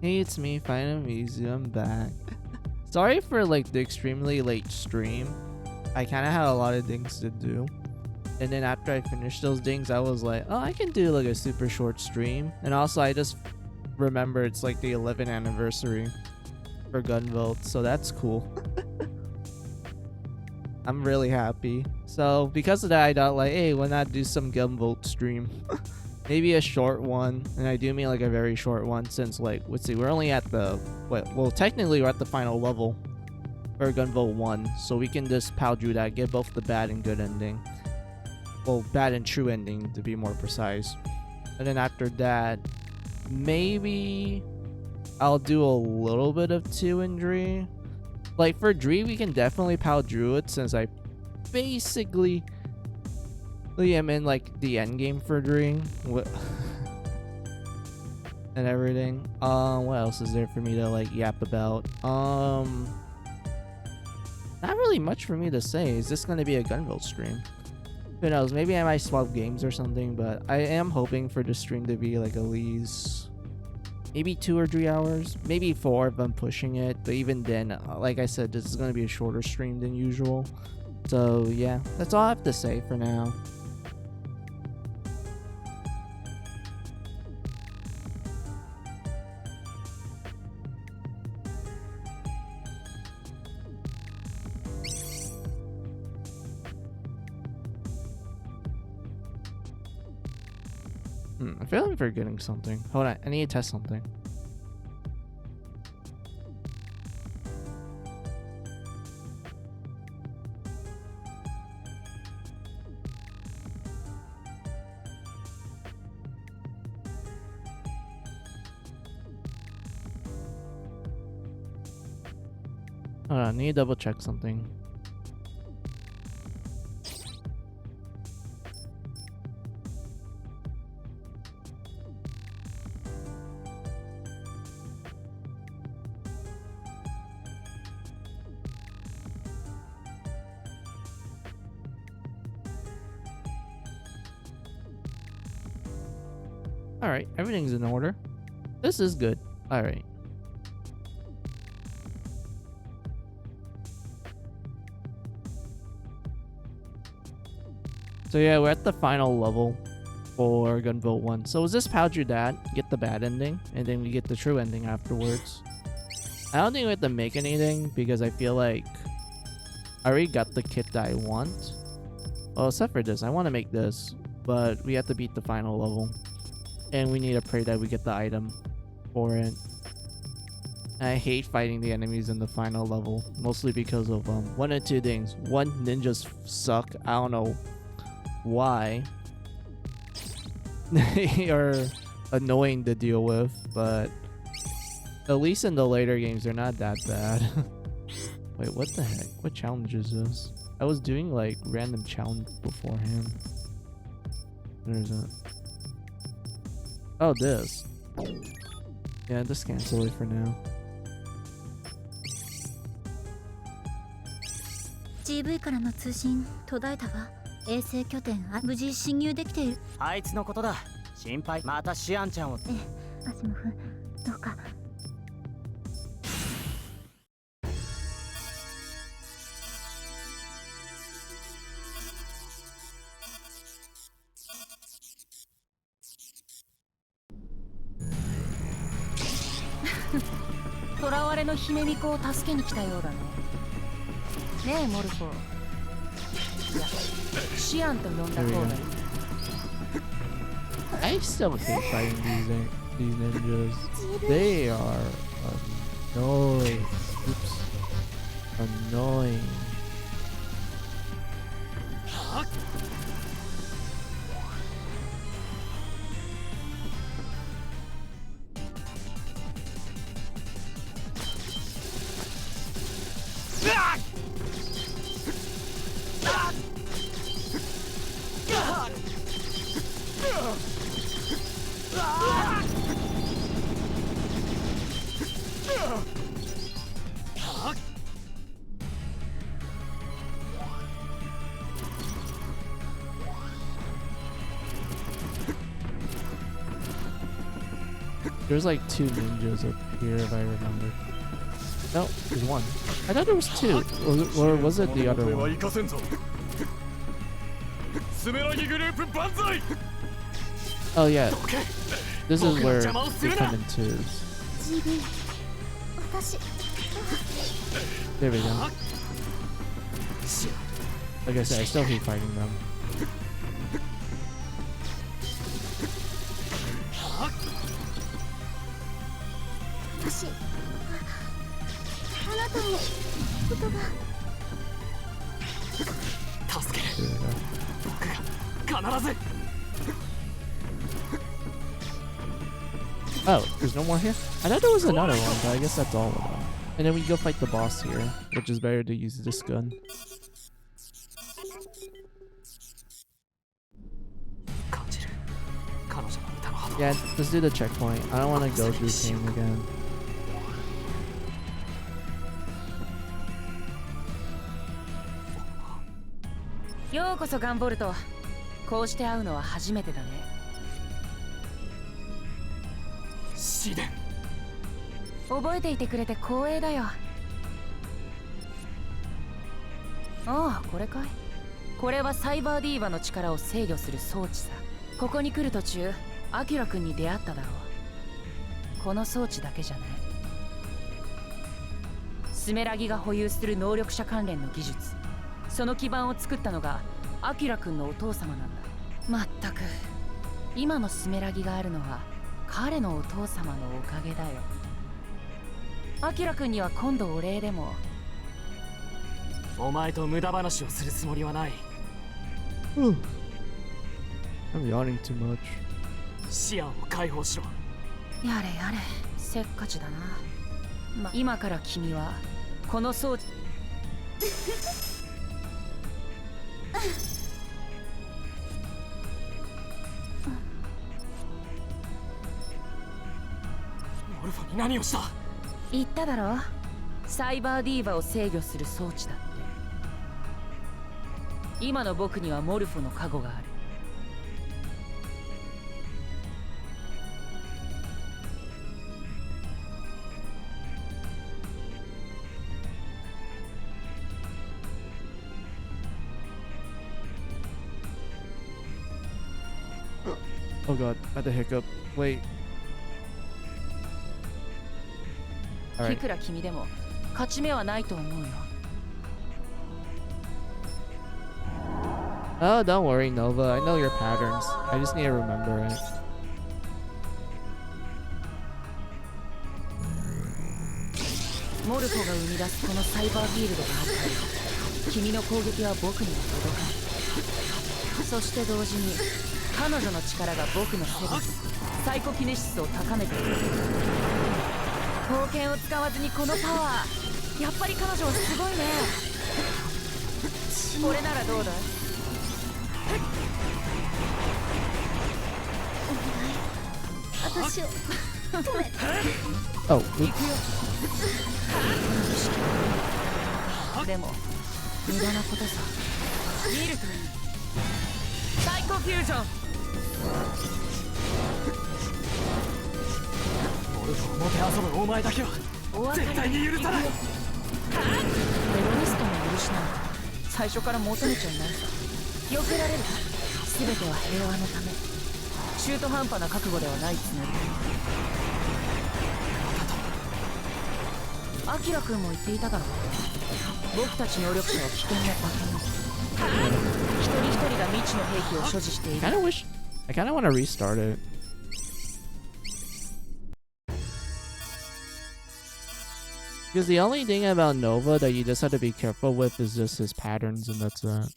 Hey, it's me, Finally, I'm back. Sorry for like the extremely late stream. I kind of had a lot of things to do. And then after I finished those things, I was like, oh, I can do like a super short stream. And also, I just remember it's like the 11th anniversary for Gunvolt, so that's cool. I'm really happy. So because of that, I thought like, hey, why not do some Gunvolt stream? Maybe a short one, and I do mean like a very short one, since like, let's see, we're only at the, well, technically we're at the final level for Gunvolt 1, so we can just power through that, get both the bad and good ending. Well, bad and true ending to be more precise. And then after that, maybe I'll do a little bit of 2 and Dree. Like for Dree, we can definitely power through it, since I basically am in like the end game for Dree and everything. What else is there for me to like yap about? Not really much for me to say. Is this gonna be a Gunvolt stream? Who knows? Maybe I might swap games or something, but I am hoping for the stream to be like at least maybe 2 or 3 hours, maybe 4 if I'm pushing it. But even then, like I said, this is gonna be a shorter stream than usual. So yeah, that's all I have to say for now. I feel like I'm forgetting something. Hold on, I need to test something. Hold on, I need to double check something. Alright, everything's in order. This is good. Alright. So yeah, we're at the final level for Gunvolt 1. So is this power through that, get the bad ending, and then we get the true ending afterwards. I don't think we have to make anything, because I feel like I already got the kit that I want. Well, except for this. I want to make this, but we have to beat the final level. And we need to pray that we get the item for it. And I hate fighting the enemies in the final level, mostly because of one of two things. One, ninjas suck. I don't know why. They are annoying to deal with, but at least in the later games, they're not that bad. Wait, what the heck? What challenge is this? I was doing like random challenge beforehand. Where is it? Oh, this. Yeah, just cancel it for now. GV からの通信途絶えたわ。衛星拠点無事侵入できている。あいつのことだ。心配。またシアンちゃんを。ええ、アシモフ、どうか。囚われの姫巫女を助けに来たようだね。ねえモルフォ。いや、シアンと呼んだ方がいい。I still hate fighting these ninjas. They are annoying. Oops. Annoying. There's like 2 ninjas up here if I remember. No, there's 1. I thought there was 2. Or was it the other one? Oh yeah. This is where they come in 2s. There we go. Like I said, I still hate fighting them. Oh, there's no more here? I thought there was another one, but I guess that's all of them. And then we go fight the boss here, which is better to use this gun. Yeah, let's do the checkpoint. I don't want to go through King again.ようこそガンボルト。こうして会うのは初めてだね。シデン。覚えていてくれて光栄だよ。ああ、これかい。これはサイバーディーバの力を制御する装置さ。ここに来る途中、アキラ君に出会っただろう。この装置だけじゃない。スメラギが保有する能力者関連の技術、その基盤を作ったのがアキラ君のお父様なんだ。まったく、今のスメラギがあるのは彼のお父様のおかげだよ。アキラ君には今度お礼でも。お前と無駄話をするつもりはない。I'm yawning too much. シアンを解放しろ。やれやれ、せっかちだな。今から君はこの装置モルフォに何をした？言っただろ、サイバーディーバを制御する装置だって。今の僕にはモルフォの加護がある。Oh god, I had to hiccup. Wait. いくら君でも勝ち目はないと思うよ。Oh, don't worry, Nova. I know your patterns. I just need to remember it. モルフォが生み出すこのサイバーフィールドがあるから、君の攻撃は僕には届かない。そして同時に彼女の力が僕のセブス、サイコキネシスを高めている。刀剣を使わずにこのパワー、やっぱり彼女はすごいね。これならどうだ？私を止めて。Oh, でも無駄なことさ。見るといい。サイコフュージョン。モルフォをもてあそぶお前だけは絶対に許さない。テロリストの許しなんか最初から求めちゃいないさ。避けられる。全ては平和のため。中途半端な覚悟ではないつもり。アキラ君も言っていただろう。僕たち能力者は危険な化け物。一人一人が未知の兵器を所持している。I kind of want to restart it. Because the only thing about Nova that you just have to be careful with is just his patterns, and that's it.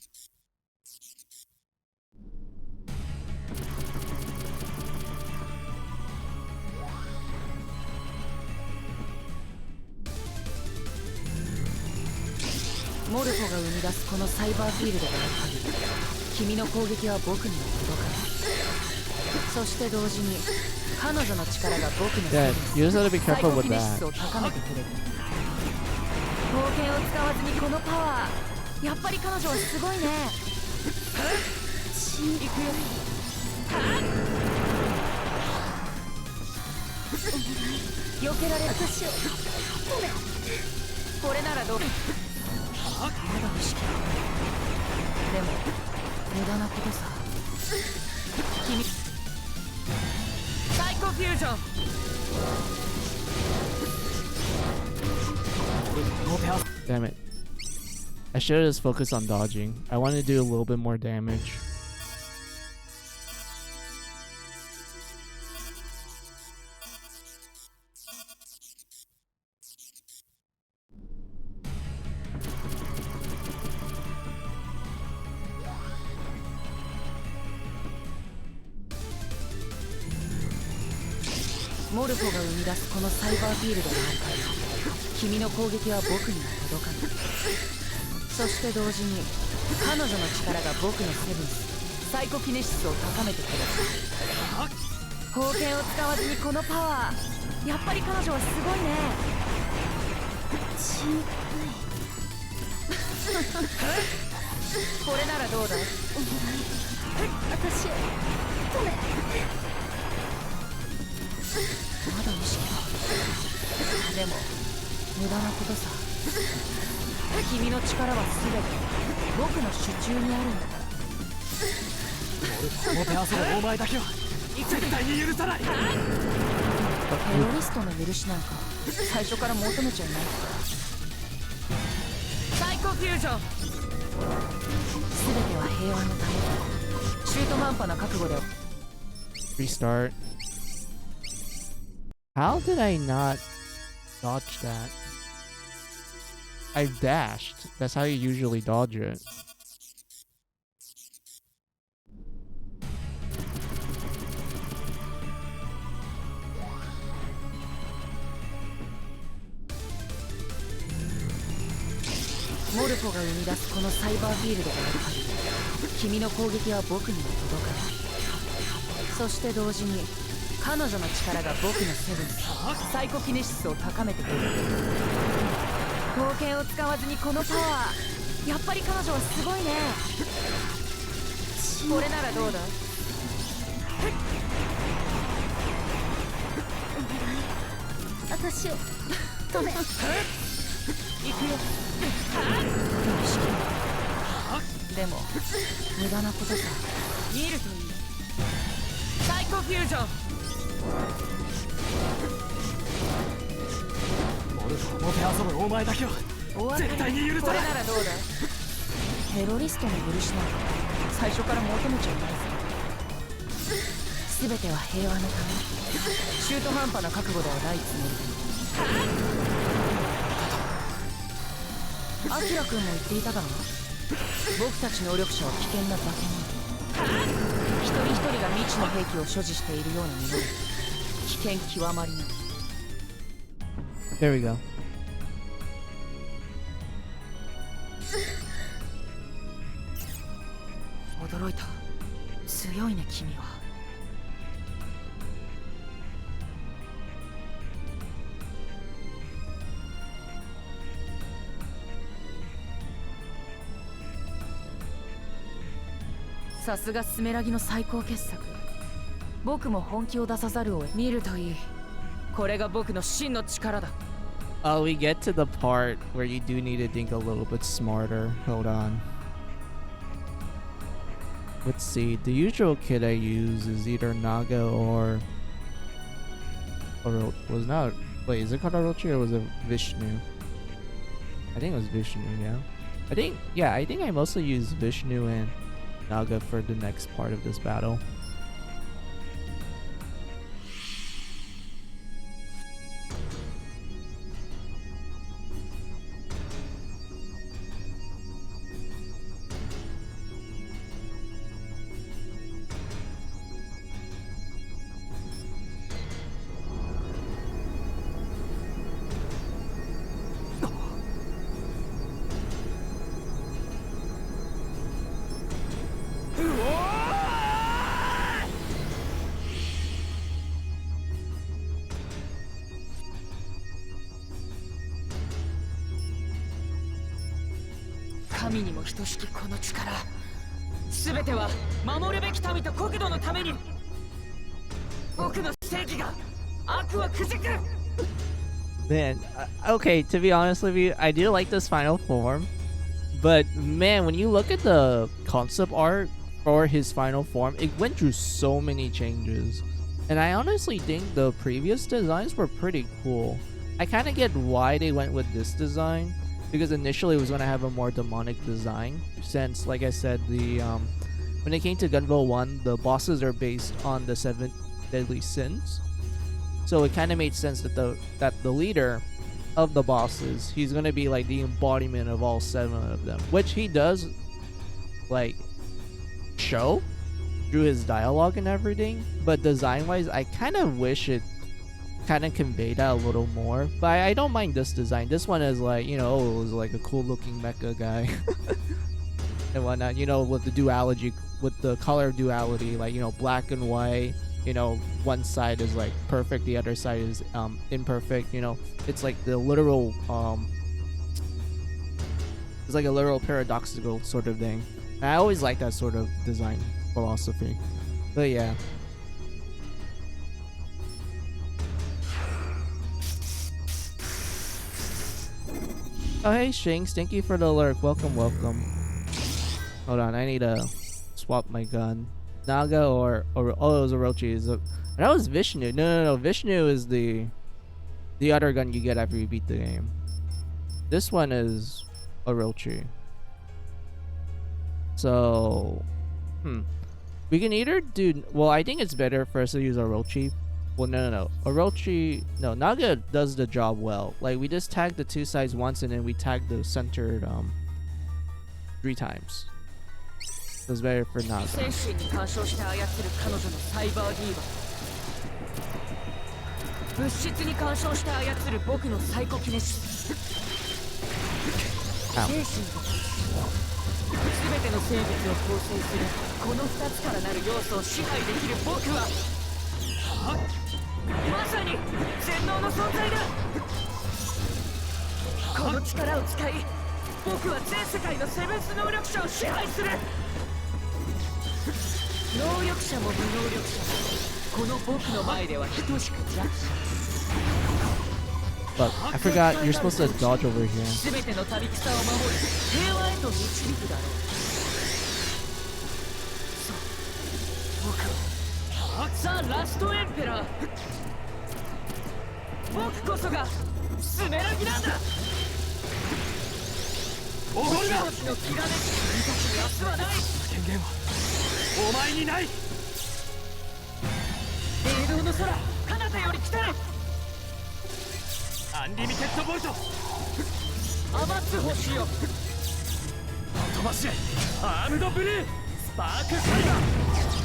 モルフォが生み出すこのサイバーフィールドがある限り、君の攻撃は僕には届かない。そして同時に彼女の力が僕のセブン、サイコキネシスを高めてくれる。刀剣を使わずにこのパワー、やっぱり彼女はすごいね。行くよ。避けられる。私をこれならどう？まだ意識がでも無駄なことさ。君サイコフュージョン。Damn it. I should have just focused on dodging. I want to do a little bit more damage.モルフォが生み出すこのサイバーフィールドがある限り君の攻撃は僕には届かない。そして同時に彼女の力が僕のセブンスサイコキネシスを高めてくれる。宝剣を使わずにこのパワー、やっぱり彼女はすごいね。ちんこれならどうだ。お願い私を止め。まだ意識が。でも無駄なことさ。君の力は全て僕の手中にあるんだから。もてあそぶお前だけは絶対に許さない。テロリストの許しなんか最初から求めちゃいない。サイコフュージョン。全ては平和のため。中途半端な覚悟で。Restart. How did I not dodge that? I dashed. That's how you usually dodge it.モルフォが生み出すこのサイバーフィールドがある限り君の攻撃は僕には届かない。そして同時に彼女の力が僕のセブンスサイコキネシスを高めてくれる。宝剣を使わずにこのパワー、やっぱり彼女はすごいね。これならどうだ。私を止め。行くよ。でも無駄なことさ。見るといい。サイコフュージョン。もてあそぶお前だけは絶対に許さない。これならどうだ。テロリストの許しなんか最初から求めちゃいないぜ。全ては平和のため。中途半端な覚悟ではないつもりだ。アキラ君も言っていただろう。僕たち能力者は危険な化け物。一人一人が未知の兵器を所持しているようなもので危険極まりない。There we go. 驚いた。強いね君は。さすがスメラギの最高傑作。僕も本気を出さざるを得。見るといい。これが僕の真の力だ。Oh, we get to the part where you do need to think a little bit smarter. Hold on. Let's see. The usual kit I use is either Naga or was not. Wait, is it called Orochi or was it Vishnu? I think it was Vishnu. Yeah. I think I mostly use Vishnu and Naga for the next part of this battle.神にも等しきこの力、全ては守るべき民と国土のために。僕の正義が Man, okay, to be honest with you, I do like this final form. But man, when you look at the concept art for his final form, it went through so many changes. And I honestly think the previous designs were pretty cool. I kind of get why they went with this design, because initially it was going to have a more demonic design, since, like I said, the when it came to Gunvolt 1, the bosses are based on the 7 deadly sins. So it kind of made sense that the leader of the bosses, he's going to be like the embodiment of all 7 of them, which he does like show through his dialogue and everything. But design wise, I kind of wish it kind of conveyed that a little more. But I don't mind this design. This one is like, you know, it was like a cool looking mecha guy and whatnot, you know, with the duality, with the color duality, like, you know, black and white. You know, one side is like perfect, the other side is imperfect. You know, it's like the literal it's like a literal paradoxical sort of thing. And I always like that sort of design philosophy. But yeah. Oh hey Shinx, thank you for the alert. Welcome, welcome. Hold on, I need to swap my gun. Naga or oh, it was Orochi. That was Vishnu. No. Vishnu is the other gun you get after you beat the game. This one is Orochi. So, we can either do. Well, I think it's better for us to use Orochi. Well, no. Orochi. No, Naga does the job well. Like, we just tag the 2 sides once, and then we tag the centered 3 times. So it's better for Naga. Look, I forgot you're supposed to dodge over here.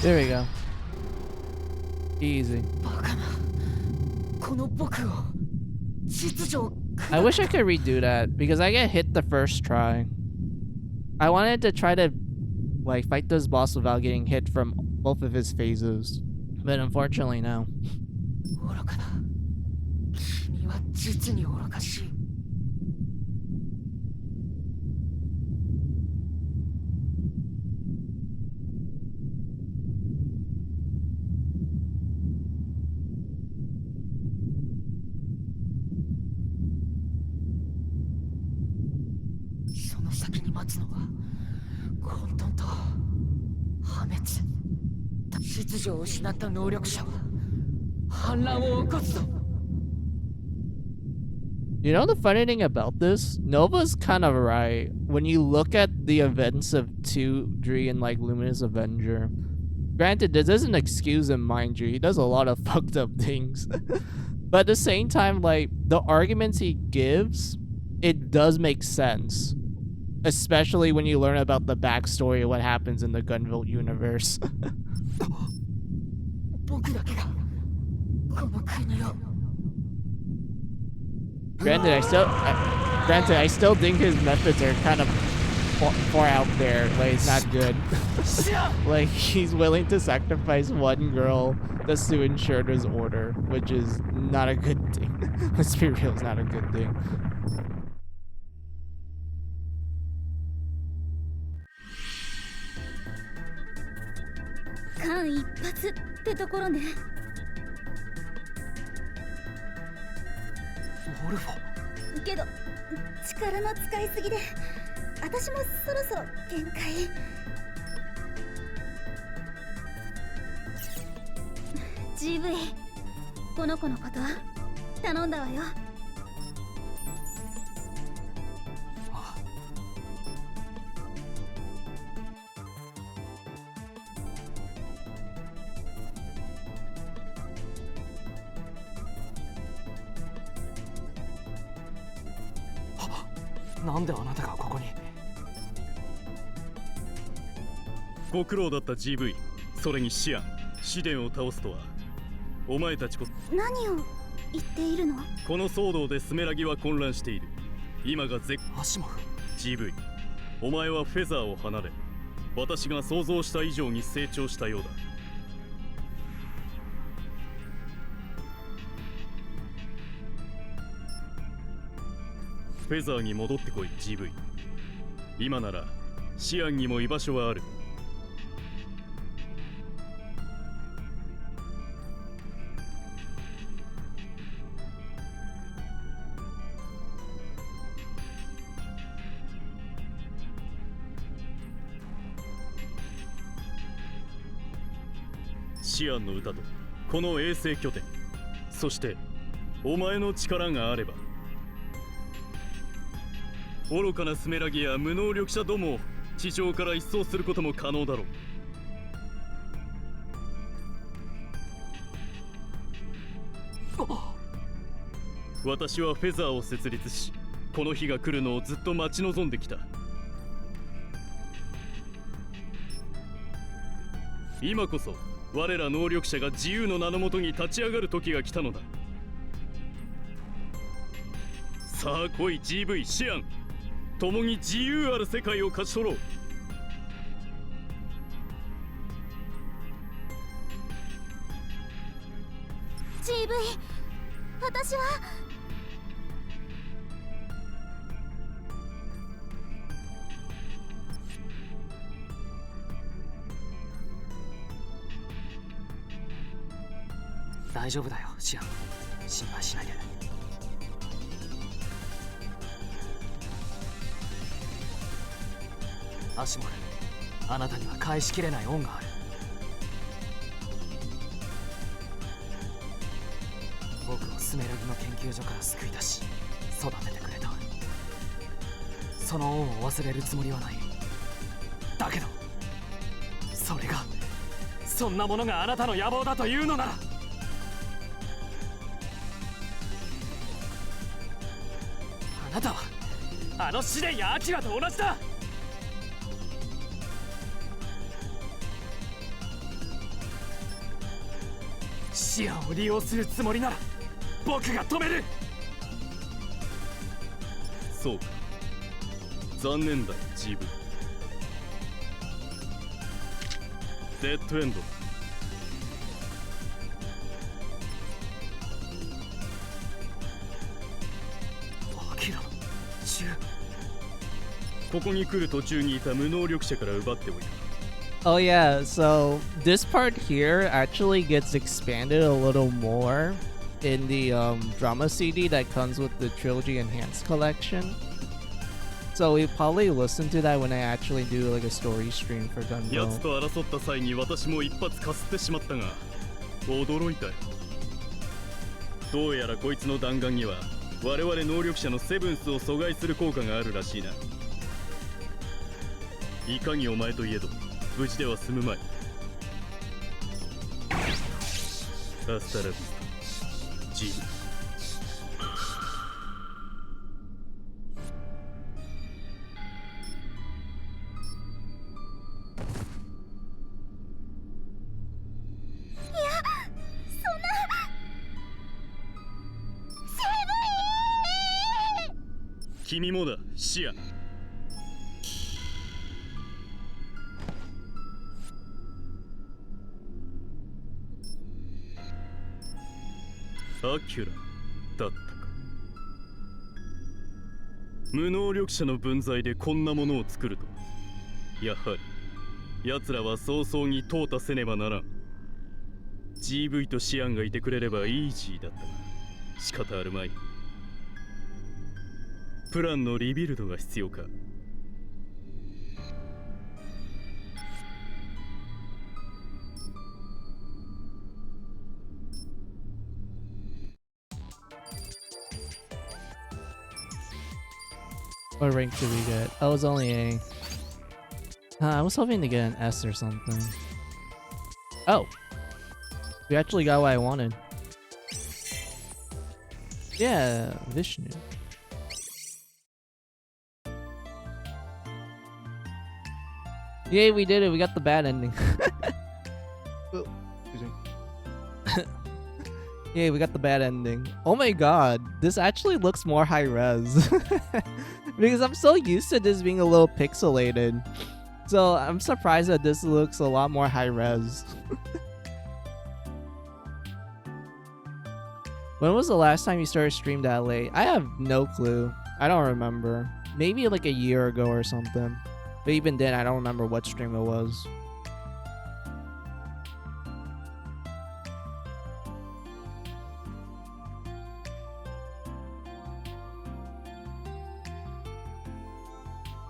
There we go. Easy. I wish I could redo that because I get hit the first try. I wanted to try to like fight this boss without getting hit from both of his phases, but unfortunately no. 秩序を失った能力者は反乱を起こすぞ。You know the funny thing about this? Nova's kind of right. When you look at the events of 2, 3, and like Luminous Avenger, granted, this doesn't excuse him, mind you. He does a lot of fucked up things. But at the same time, like, the arguments he gives, it does make sense. Especially when you learn about the backstory of what happens in the Gunvolt universe. Granted, I still think his methods are kind of far out there. Like, it's not good. Like, he's willing to sacrifice one girl just to ensure his order, which is not a good thing. Let's be real, it's not a good thing. オルフォ。けど力の使いすぎで私もそろそろ限界。GV、 この子のこと頼んだわよ。なんであなたがここに。ご苦労だった GV、 それにシアン、試練を倒すとは。お前たちこ何を言っているの？この騒動でスメラギは混乱している。今がアシモフ。 GV、 お前はフェザーを離れ、私が想像した以上に成長したようだ。フェザーに戻ってこい GV。 今ならシアンにも居場所はある。シアンの歌とこの衛星拠点、そしてお前の力があれば、愚かなスメラギや無能力者どもを地上から一掃することも可能だろう。私はフェザーを設立し、この日が来るのをずっと待ち望んできた。今こそ我ら能力者が自由の名のもとに立ち上がる時が来たのだ。さあ来い GV、 シアン、共に自由ある世界を勝ち取ろう。GV、 私は大丈夫だよシアン、心配しないで。アシモフ、あなたには返しきれない恩がある。僕をスメラギの研究所から救い出し育ててくれた。その恩を忘れるつもりはない。だけどそれが、そんなものがあなたの野望だというのなら、あなたはあの試練やアキラと同じだ。シアンを利用するつもりなら僕が止める。そうか、残念だよ GV。 デッドエンド。アキラの銃。ここに来る途中にいた無能力者から奪っておいた。 Oh yeah, so this part here actually gets expanded a little more in the drama CD that comes with the Trilogy Enhanced collection. So we probably listen to that when I actually do like a story stream for 奴 Gunvolt. と争った際に私も一発かすってしまったが驚いたよ。どうやらこいつの弾丸には我々能力者のセブンスを阻害する効果があるらしいな。いかにお前といえど無事では済むまい。アスタラビスタ G。 君もだシア。アキュラだったか。無能力者の分際でこんなものを作ると、やはり奴らは早々に淘汰せねばならん。 GV とシアンがいてくれればイージーだったが仕方あるまい。プランのリビルドが必要か。What rank did we get? I was only A. I was hoping to get an S or something. Oh! We actually got what I wanted. Yeah, Vishnu. Yay, we did it. We got the bad ending. Oh, excuse me. Yay, we got the bad ending. Oh my god, this actually looks more high res. Because I'm so used to this being a little pixelated. So I'm surprised that this looks a lot more high res. When was the last time you started stream that late? I have no clue. I don't remember. Maybe like a year ago or something. But even then, I don't remember what stream it was.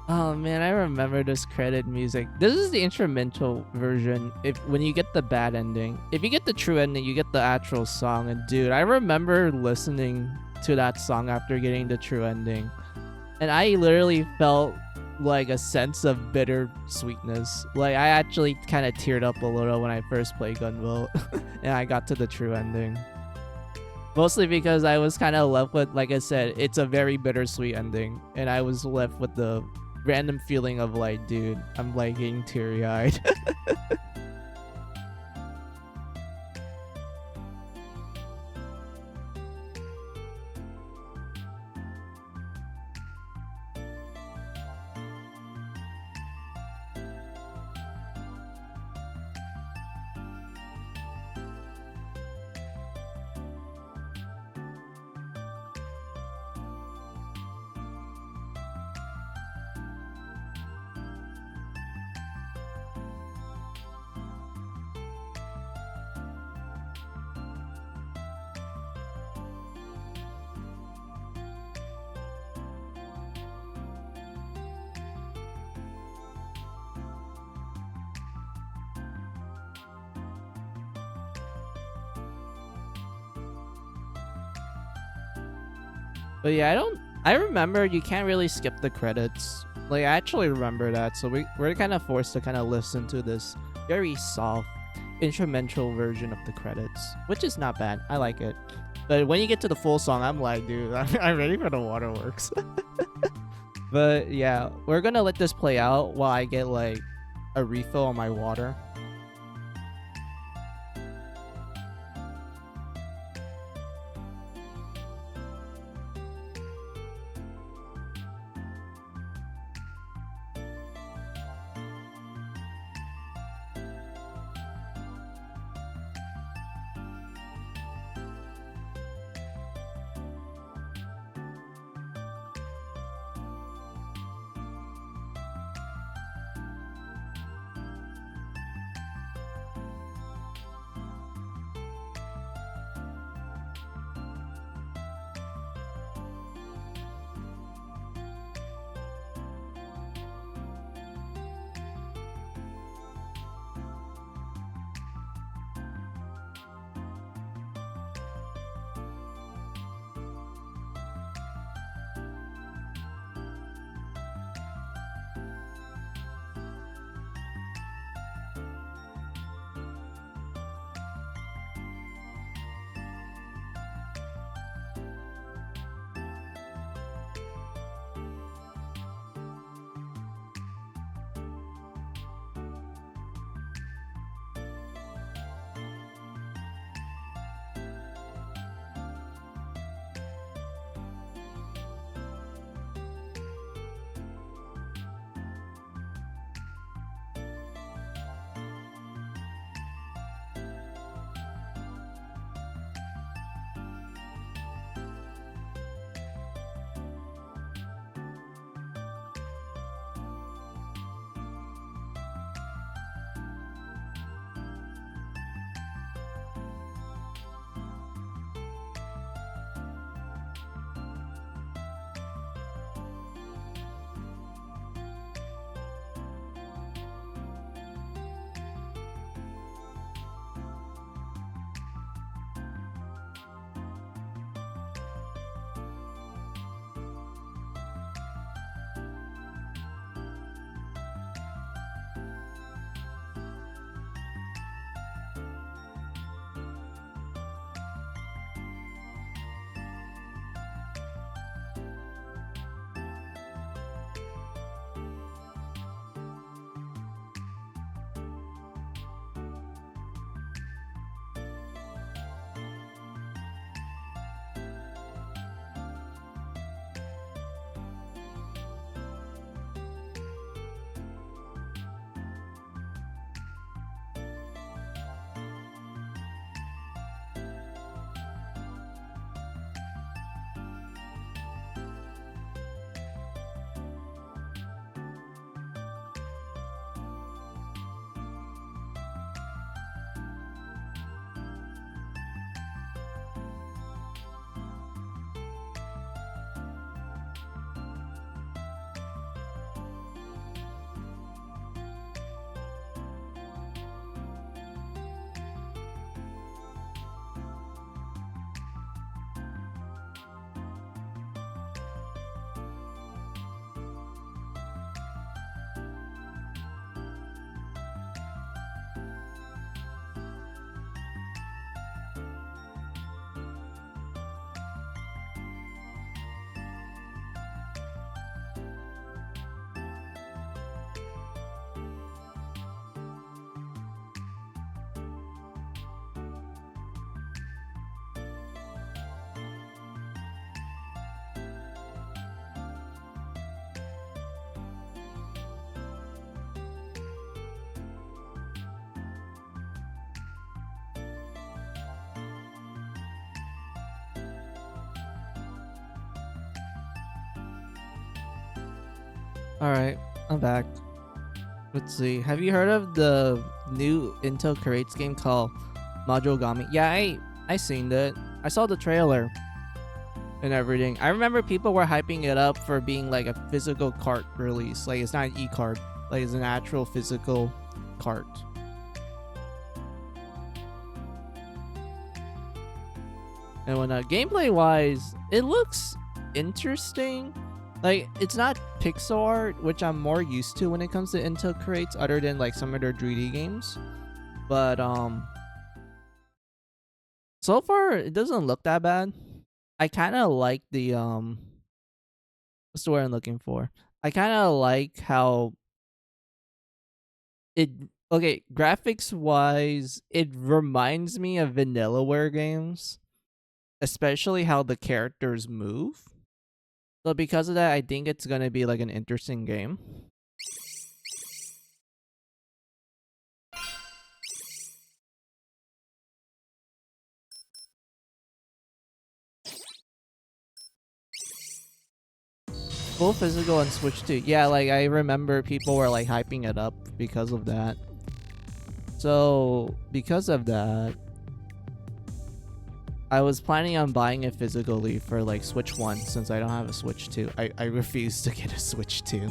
Oh man, I remember this credit music. This is the instrumental version. When you get the bad ending. If you get the true ending, you get the actual song. And dude, I remember listening to that song after getting the true ending. And I literally felt like a sense of bitter sweetness. Like I actually kind of teared up a little when I first played Gunvolt and I got to the true ending. Mostly because I was kind of left with, like I said, it's a very bittersweet ending. And I was left with the random feeling of like, dude, I'm like getting teary-eyed. But yeah, I remember you can't really skip the credits. Like, I actually remember that. So we're kind of forced to kind of listen to this very soft instrumental version of the credits, which is not bad. I like it. But when you get to the full song, I'm like, dude, I'm ready for the waterworks. But yeah, we're gonna let this play out while I get like a refill on my water. Alright, I'm back. Let's see. Have you heard of the new Intel Creates game called Majogami? Yeah, I seen that. I saw the trailer and everything. I remember people were hyping it up for being like a physical cart release. Like it's not an e-cart. Like it's an actual physical cart. And when gameplay wise, it looks interesting. Like it's not pixel art, which I'm more used to when it comes to Intel Creates, other than like some of their 3D games. But so far it doesn't look that bad. I kind of like the what's the word I'm looking for? I kind of like how it graphics wise, it reminds me of Vanillaware games, especially how the characters move. So because of that, I think it's gonna be like an interesting game. Full physical on Switch 2. Yeah, like I remember people were like hyping it up because of that. So because of that, I was planning on buying it physically for like Switch 1 since I don't have a Switch 2. I refuse to get a Switch 2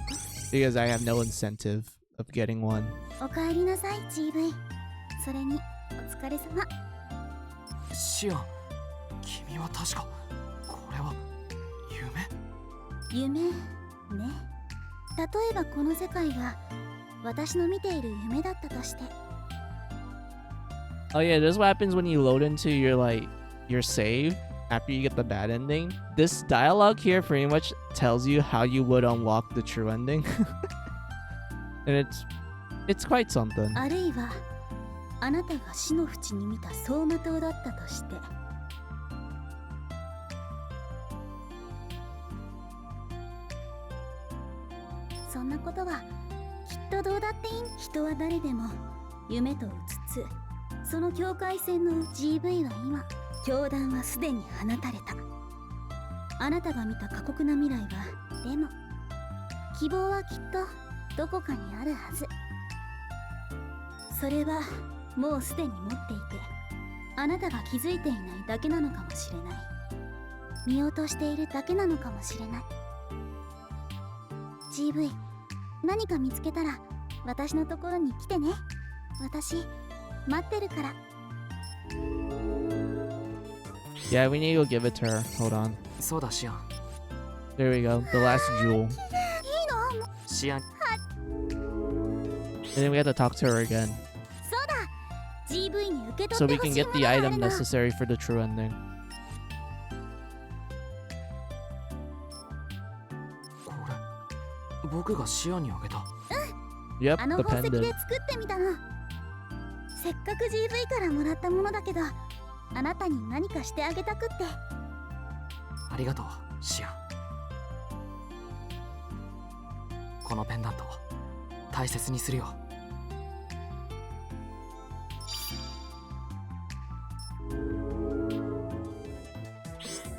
because I have no incentive of getting one. おかえりなさい GV。 それにお疲れ様。シアン、君は確かこれは夢？ 夢ね。例えばこの世界が私の見ている夢だったとして。 Oh yeah, this is what happens when you load into your save after you get the bad ending. This dialogue here pretty much tells you how you would unlock the true ending. And it's quite something. あるいはあなたが死の淵に見た走馬灯だったとして。そんなことはきっとどうだっていい。人は誰でも夢とうつつ、その境界線の GV は今、教団はすでに放たれた。あなたが見た過酷な未来は、でも希望はきっとどこかにあるはず。それはもうすでに持っていて、あなたが気づいていないだけなのかもしれない。見落としているだけなのかもしれない。GV、 何か見つけたら私のところに来てね。私待ってるから。 Yeah, we need to go give it to her. Hold on. そうだシアン。 There we go. The last jewel. シアン。 And then we have to talk to her again. そうだ GV に受け So 取っ we て can ほしい get も the のがあ item るの。 necessary for the true ending. これ僕がシアンにあげた。Yep, あの the 宝石で pendant. 作ってみたの。せっかく GV からもらったものだけど、あなたに何かしてあげたくって。ありがとうシアン。このペンダント大切にするよ。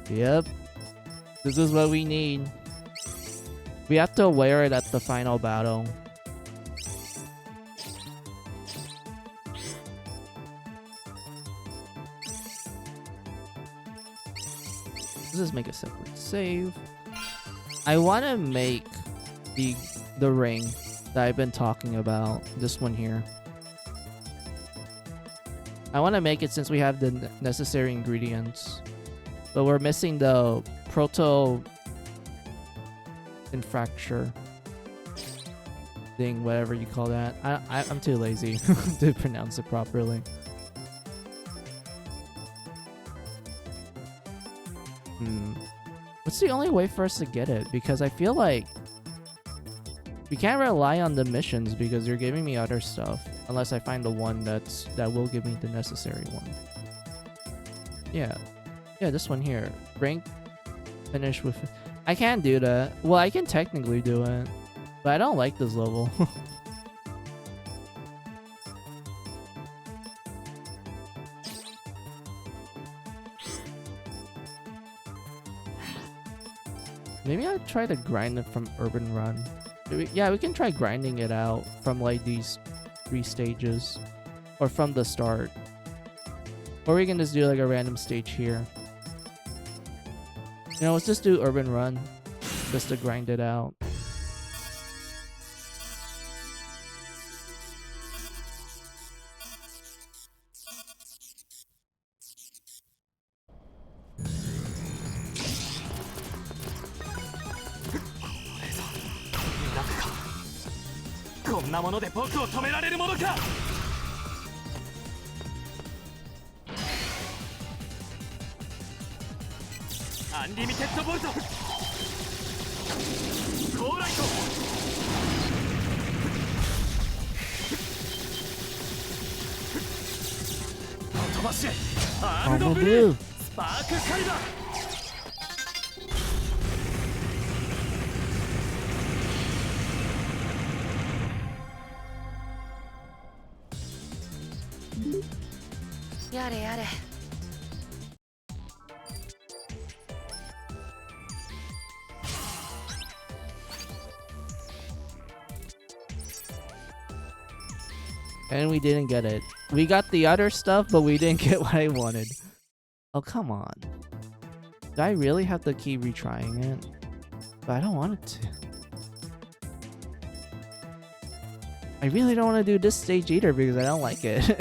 Yep. This is what we need. We have to wear it at the final battle. Let's just make a separate save. I want to make the ring that I've been talking about. This one here. I want to make it since we have the necessary ingredients. But we're missing the proto infracture thing, whatever you call that. I'm too lazy to pronounce it properly. What's the only way for us to get it? Because I feel like we can't rely on the missions because you're giving me other stuff unless I find the one that will give me the necessary one. Yeah, this one here. Rank finish with. I can't do that. Well, I can technically do it, but I don't like this level. Maybe I'll try to grind it from Urban Run. Yeah, we can try grinding it out from like these 3 stages. Or from the start. Or we can just do like a random stage here. You know, let's just do Urban Run. Just to grind it out. Armor Blue. Yare yare. And we didn't get it. We got the other stuff, but we didn't get what I wanted. Oh, come on. Do I really have to keep retrying it? But I don't want it to. I really don't want to do this stage either because I don't like it.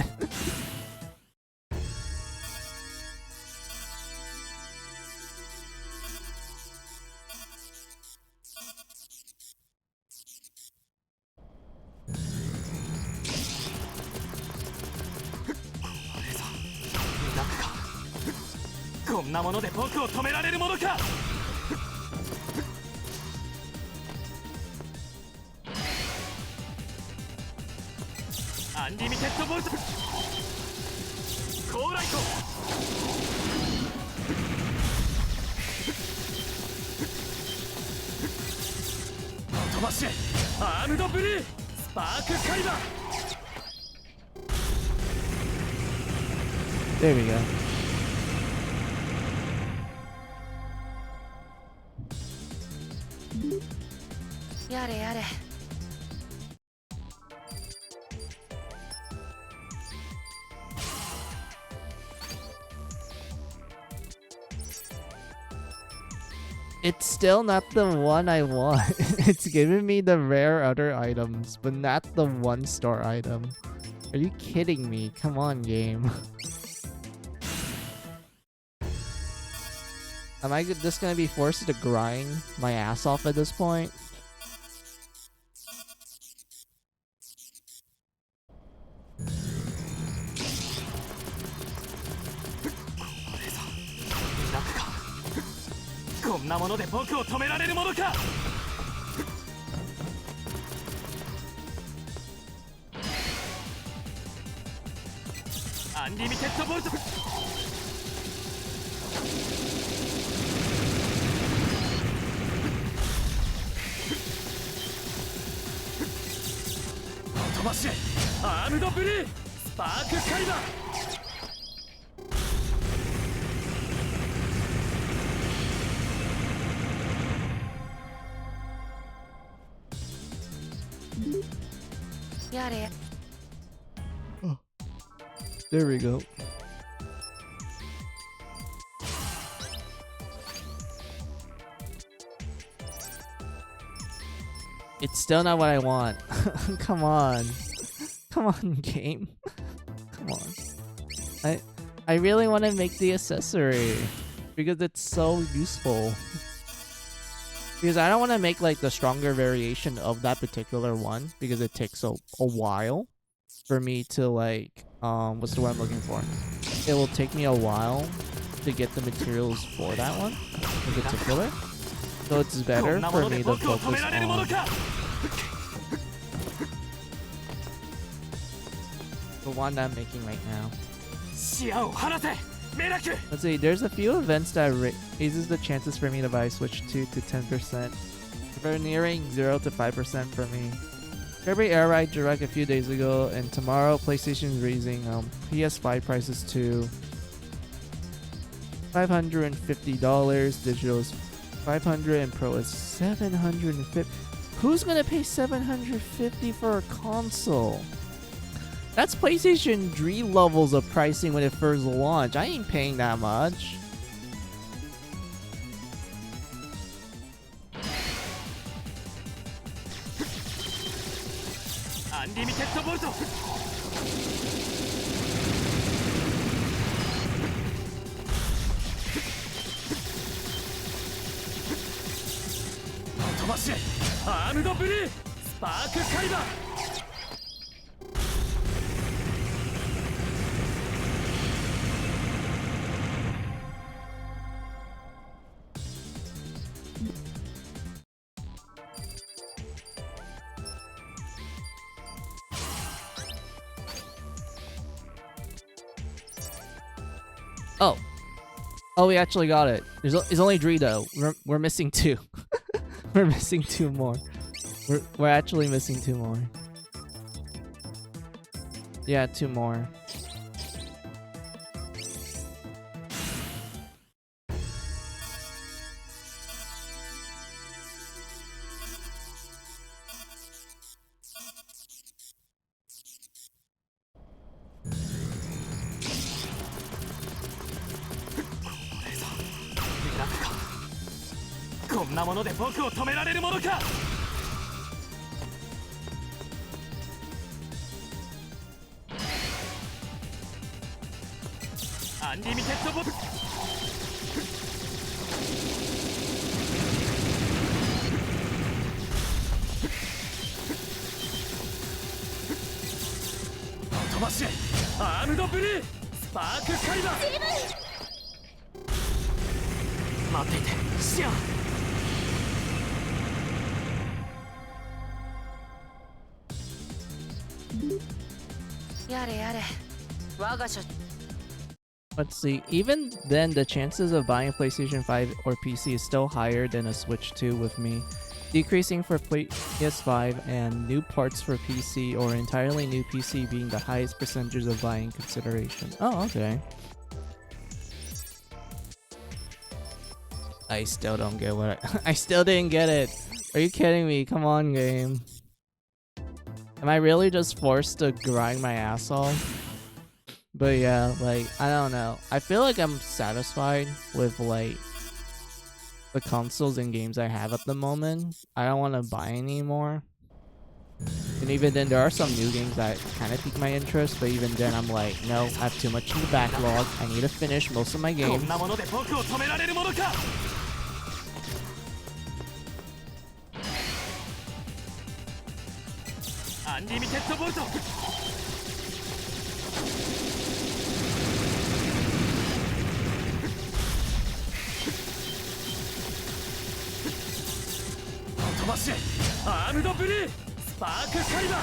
There we go. Yare yare. It's still not the one I want. It's giving me the rare other items, but not the 1-star item. Are you kidding me? Come on, game. Am I just gonna be forced to grind my ass off at this point? Yare. There we go. It's still not what I want. Come on. Come on, game. Come on. I really want to make the accessory because it's so useful. Because I don't want to make like the stronger variation of that particular one because it takes a while for me to like what's the word I'm looking for? It will take me a while to get the materials for that one in particular. So it's better for me to focus on the one that I'm making right now. Let's see, there's a few events that raises the chances for me to buy Switch 2 to 10%. We're nearing 0 to 5% for me. Kirby Air Ride Direct a few days ago, and tomorrow PlayStation is raising PS5 prices to $550. Digital is $500 and Pro is $750. Who's gonna pay $750 for a console? That's PlayStation 3 levels of pricing when it first launched. I ain't paying that much. Unlimited Volt! 飛ばしアームドブルースパークカイバー Oh. Oh, we actually got it. It's only 3 though. We're missing 2. We're missing 2 more. We're actually missing 2 more. Yeah, 2 more. Unlimited Volt! 飛ばしアームドブルースパークカイバー待っていてシアン やれやれ我が社 Let's see, even then the chances of buying a PlayStation 5 or PC is still higher than a Switch 2 with me, decreasing for PS5 and new parts for PC or entirely new PC being the highest percentages of buying consideration. Oh, okay. I still don't get what I still didn't get it. Are you kidding me? Come on, game. Am I really just forced to grind my ass off? But yeah, like, I don't know. I feel like I'm satisfied with, like, the consoles and games I have at the moment. I don't want to buy any more. And even then, there are some new games that kind of pique my interest, but even then, I'm like, no, I have too much in the backlog. I need to finish most of my games. Unlimited Volt! 飛ばしアームドブルースパークカイバ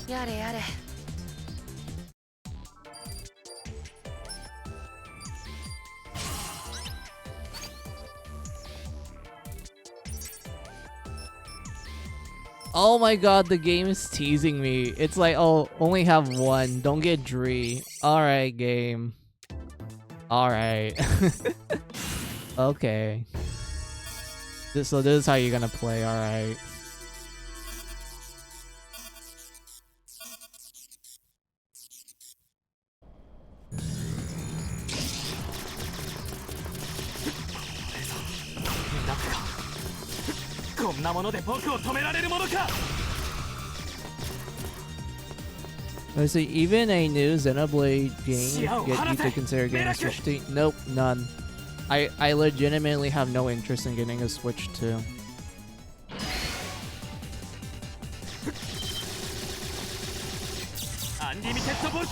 ーやれやれ Oh my god, the game is teasing me. It's like, oh, only have 1. Don't get Dree. Alright, game. Alright. Okay. So this is how you're gonna play, alright. Let's see, even a new Xenoblade game get you to consider getting a Switch 2? Nope, none. I legitimately have no interest in getting a Switch 2. Unlimited Volt!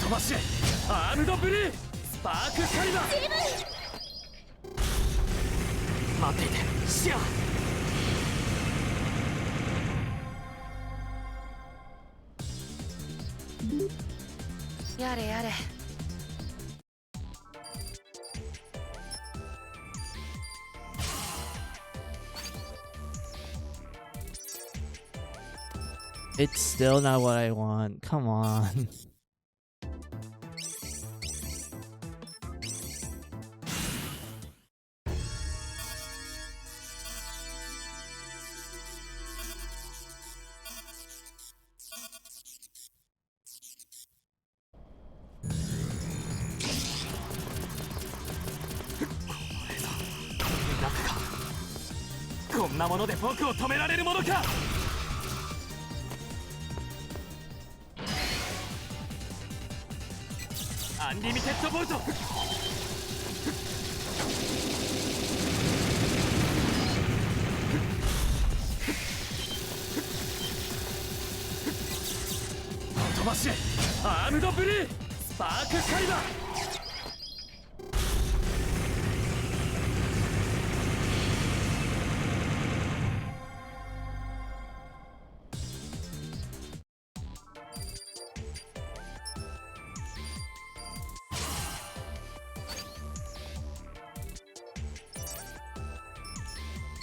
飛ばしアームドブルースパークカイバー待っていてシアン やれやれ It's still not what I want. Come on.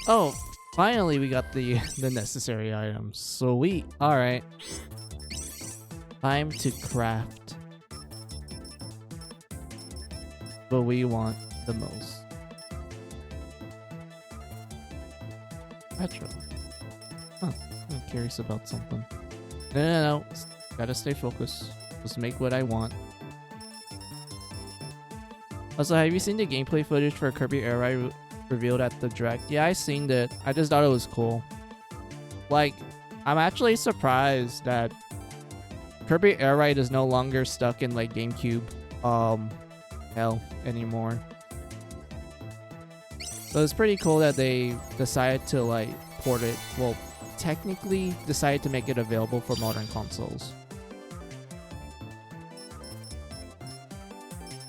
Oh, finally we got the necessary items. Sweet. All right. Time to craft what we want the most. Retro. Huh. I'm curious about something. No. Gotta stay focused. Just make what I want. Also, have you seen the gameplay footage for Kirby Air Ride revealed at the Direct? Yeah, I seen it. I just thought it was cool. Like, I'm actually surprised that Kirby Air Ride is no longer stuck in like GameCube hell anymore. So it's pretty cool that they decided to like port it. Well, technically decided to make it available for modern consoles.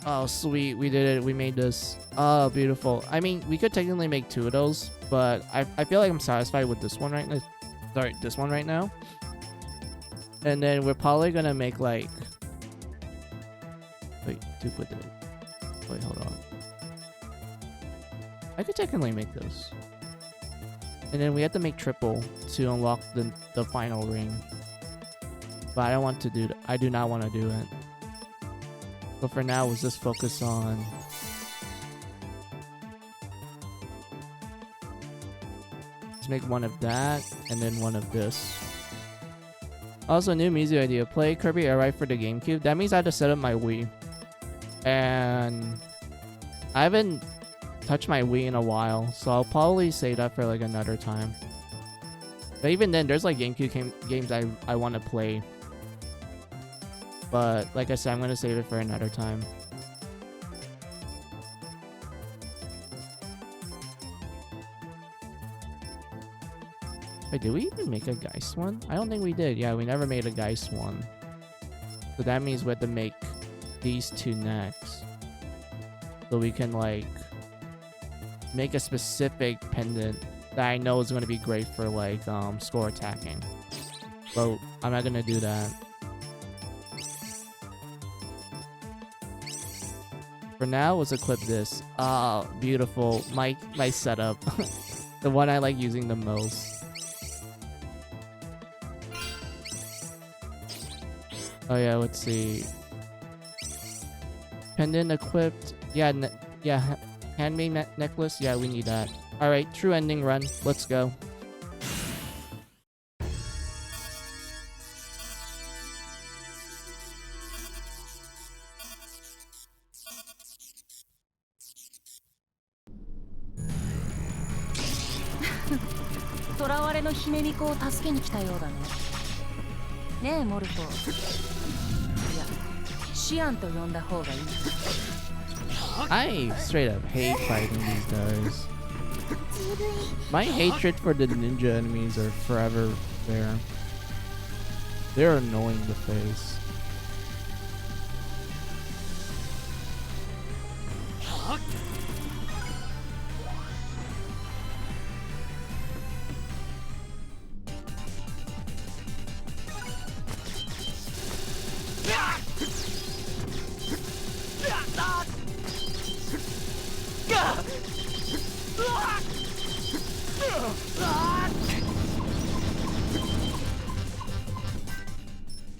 Oh, sweet. We did it. We made this. Oh, beautiful. I mean, we could technically make 2 of those, but I feel like I'm satisfied with this one right now. Sorry, this one right now. And then we're probably going to make like... Wait, wait, hold on. I could technically make this. And then we have to make triple to unlock the final ring. But I don't want to do that. I do not want to do it. So for now, we'll just focus on... Let's make one of that, and then one of this. Also, new music idea. Play Kirby Air Ride for the GameCube. That means I have to set up my Wii. And... I haven't touched my Wii in a while, so I'll probably save that for like another time. But even then, there's like GameCube games I want to play. But like I said, I'm going to save it for another time. Wait, did we even make a Geist one? I don't think we did. Yeah, we never made a Geist one. So that means we have to make these 2 next. So we can like make a specific pendant that I know is going to be great for like score attacking. But I'm not going to do that. For now, let's equip this. Ah, beautiful. My setup. The one I like using the most. Oh yeah, let's see. Pendant equipped. Yeah, yeah. Handmade necklace. Yeah, we need that. All right, true ending run. Let's go. I straight up hate fighting these guys. My hatred for the ninja enemies are forever there. They're annoying to face.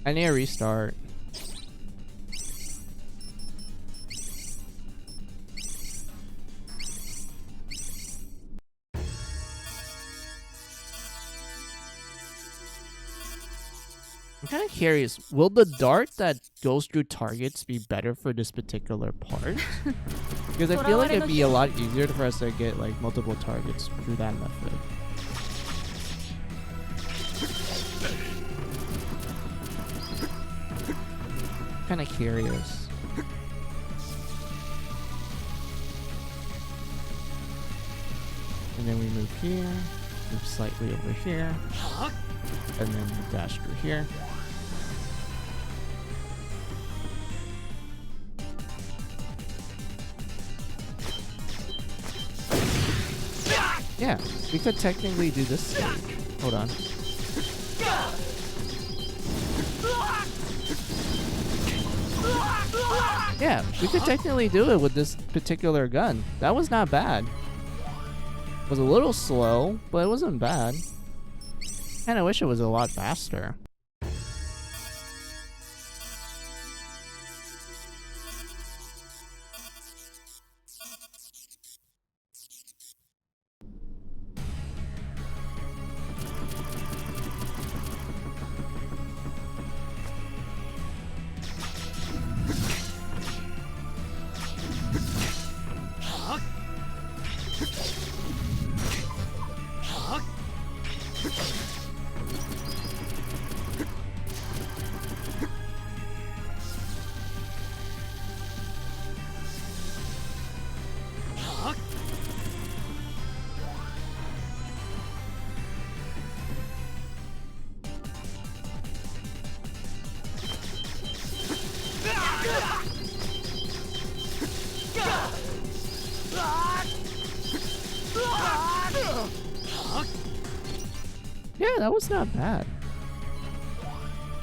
I need a restart. I'm kind of curious, will the dart that goes through targets be better for this particular part? Because I feel like it'd be a lot easier for us to get like multiple targets through that method. Kind of curious. And then we move here, move slightly over here, and then dash through here. Yeah, we could technically do this stage. Hold on. Yeah, we could technically do it with this particular gun. That was not bad. It was a little slow, but it wasn't bad. Kinda wish it was a lot faster. Yeah, that was not bad.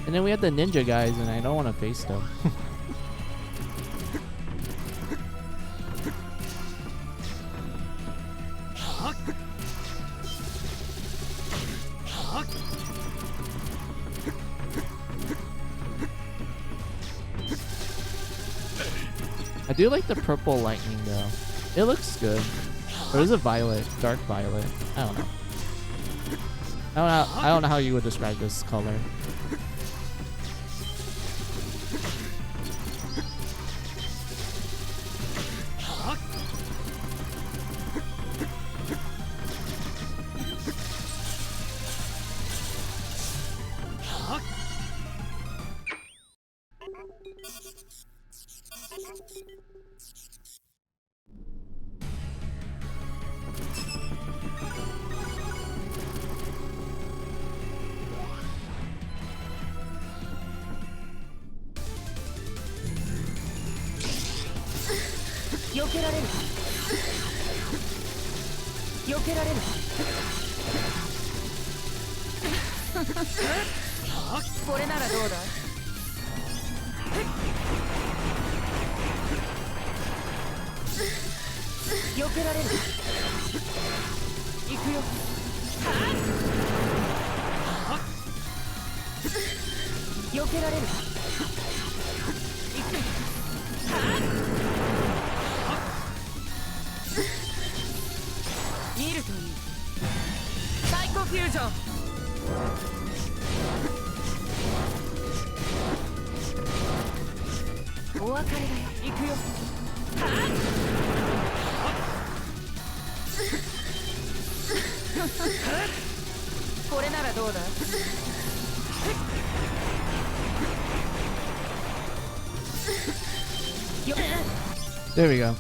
And then we had the ninja guys, and I don't want to face them. I do like the purple lightning though. It looks good. Or is it violet? Dark violet. I don't know. I don't know how you would describe this color. There we go.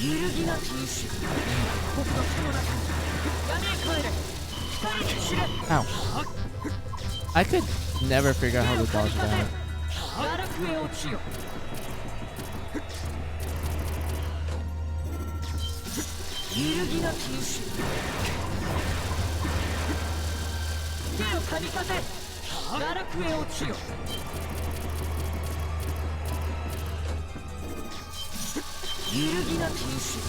揺るぎなき意志僕の手の中に闇へ帰れ光に散れ Ow. I could never figure out how to dodge that. 堕落へ落ちよ揺るぎなき意志手を神風堕落へ落ちよ揺るぎなき意志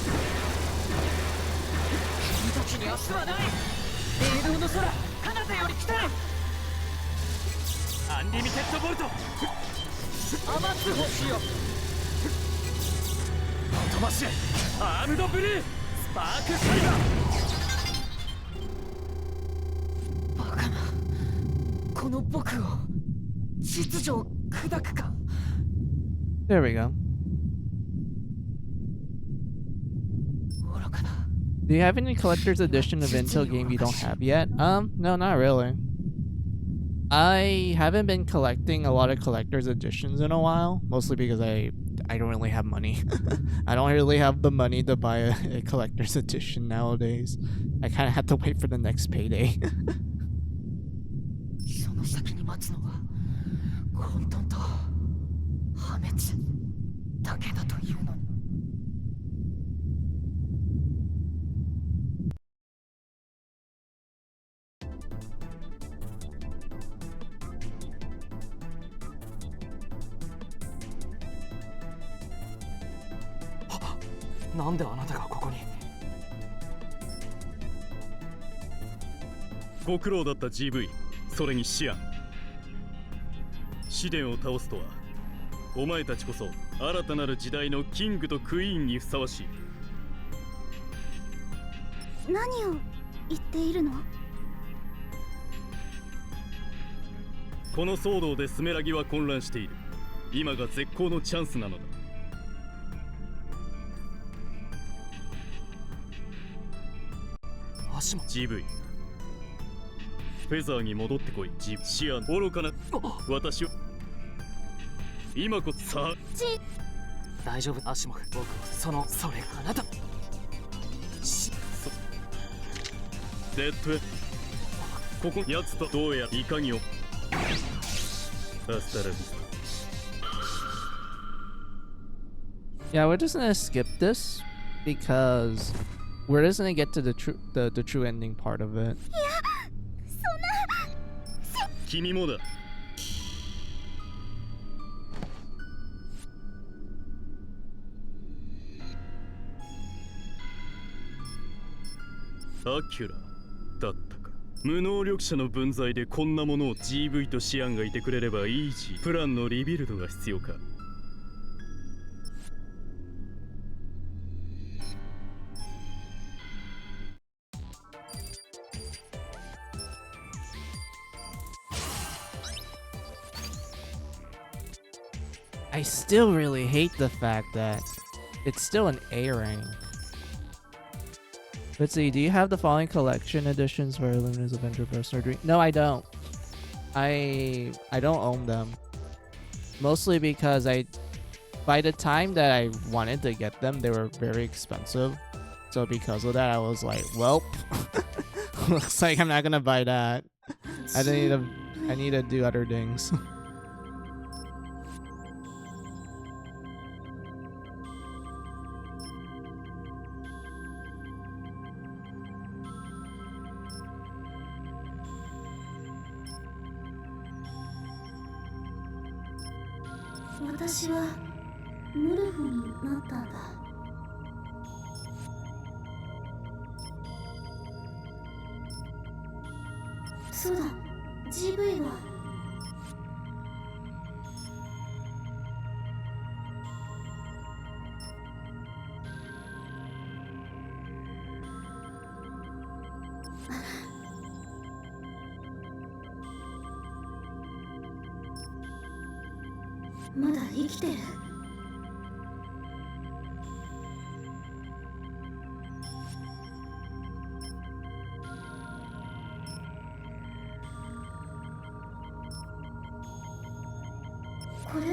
君たちに明日はない霊道の空彼方より来たれアンリミテッドボルト余す星よ飛ばしアームドブルースパークサイバーバカなこの僕を秩序を砕くか There we go. 愚かな Do you have any collector's edition of Intel game you don't have yet? No, not really. I haven't been collecting a lot of collector's editions in a while, mostly because I don't really have money. I don't really have the money to buy a collector's edition nowadays. I kind of have to wait for the next payday. その先に待つのは混沌と破滅だけだというのになんであなたがここにご苦労だった GV、 それにシアン。試練を倒すとはお前たちこそ新たなる時代のキングとクイーンにふさわしい。何を言っているの？この騒動でスメラギは混乱している。今が絶好のチャンスなのだ。足も GV、 フェザーに戻ってこい。シアン、愚かな私を今こそさあ。大丈夫アシモフ、僕はそれあなたデッドへここ奴とどうやいかにをアスタラビスタ。 Yeah, we're just gonna skip this because we're just gonna get to the true ending part of it. 君もだ。アキュラだったか。無能力者の分際でこんなものを GV とシアンがいてくれればイージー。プランのリビルドが必要か。I still really hate the fact that it's still an A rank. Let's see, do you have the following collection editions for Lumina's Avenger Personal Dream? No, I don't. I don't own them. Mostly because by the time that I wanted to get them, they were very expensive. So because of that, I was like, well, looks like I'm not gonna buy that. I need to do other things. 私はムルフになったんだ。そうだ、GV はまだ生きてる。これ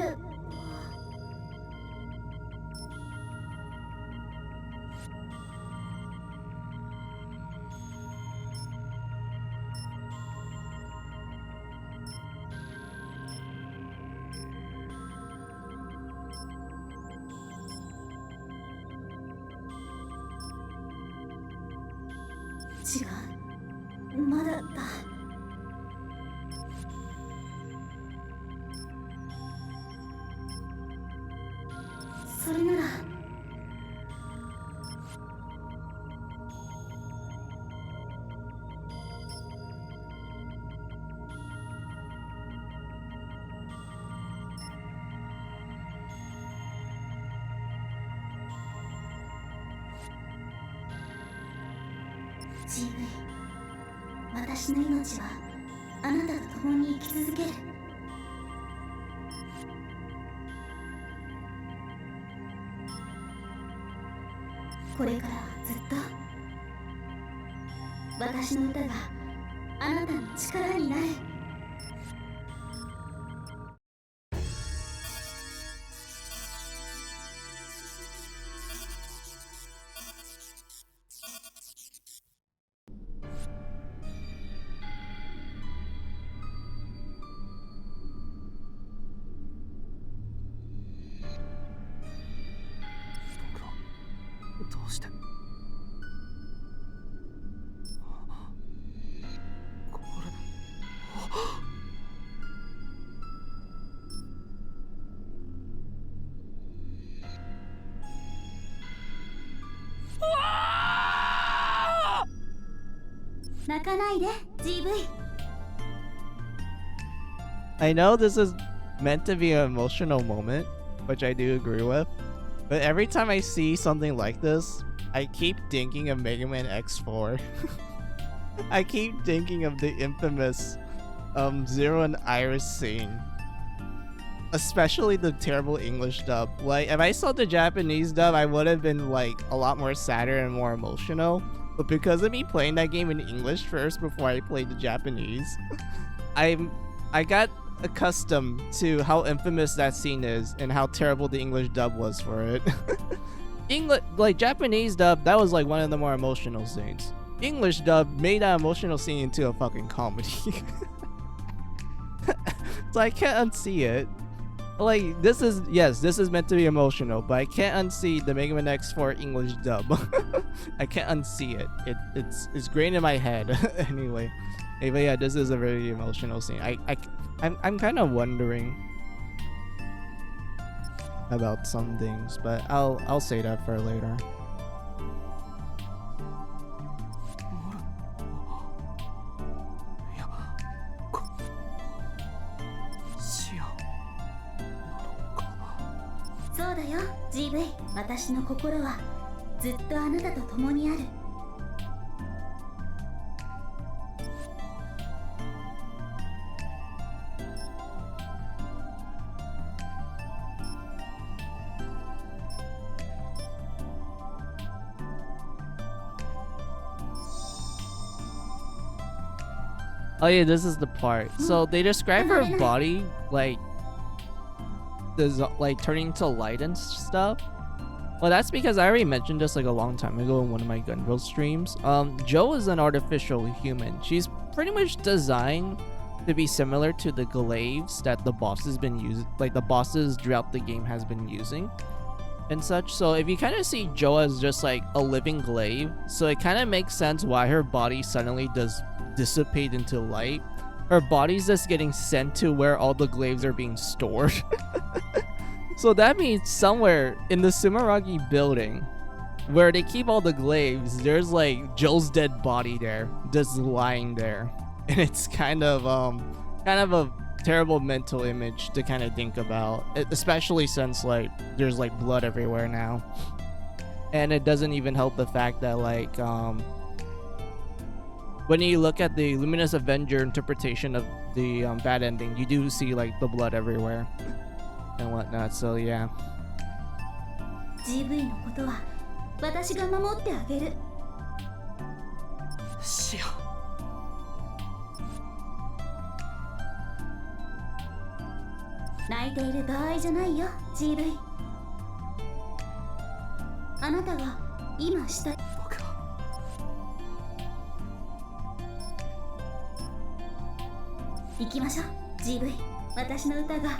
違う、まだだ。それならGV、私の命はあなたと共に生き続ける。これからはずっと私の歌があなたの力になる。僕はどうしてこれ泣かないで GV。 I know this is meant to be an emotional moment, which I do agree with, but every time I see something like this, I keep thinking of Mega Man X4. I keep thinking of the infamous Zero and Iris scene. Especially the terrible English dub. Like, if I saw the Japanese dub, I would have been like a lot more sadder and more emotional. But because of me playing that game in English first before I played the Japanese, I got accustomed to how infamous that scene is and how terrible the English dub was for it. English, like Japanese dub, that was like one of the more emotional scenes. English dub made that emotional scene into a fucking comedy. So I can't unsee it. Like, this is meant to be emotional, but I can't unsee the Mega Man X4 English dub. I can't unsee it. It's grained in my head. Anyway. Hey, but yeah, this is a very emotional scene. I'm kind of wondering about some things, but I'll say that for later. いやシアンそうだよ GV。 私の心はずっとあなたと共にある。Oh yeah, this is the part. So they describe her body like turning to light and stuff. Well, that's because I already mentioned this like a long time ago in one of my Gunvolt streams. Joe is an artificial human. She's pretty much designed to be similar to the glaives that the bosses been using, like the bosses throughout the game has been using and such. So if you kind of see Joe as just like a living glaive, so it kind of makes sense why her body suddenly does dissipate into light. Her body's just getting sent to where all the glaives are being stored. So that means somewhere in the Sumeragi building where they keep all the glaives, there's like Joe's dead body there, just lying there. And it's kind of a terrible mental image to kind of think about, especially since like there's like blood everywhere now. And it doesn't even help the fact that like when you look at the Luminous Avenger interpretation of the bad ending, you do see like the blood everywhere and whatnot. So yeah. GV のことは私が守ってあげる。シアン泣いている場合じゃないよ GV。 あなたが今したい。僕は行きましょう GV。 私の歌が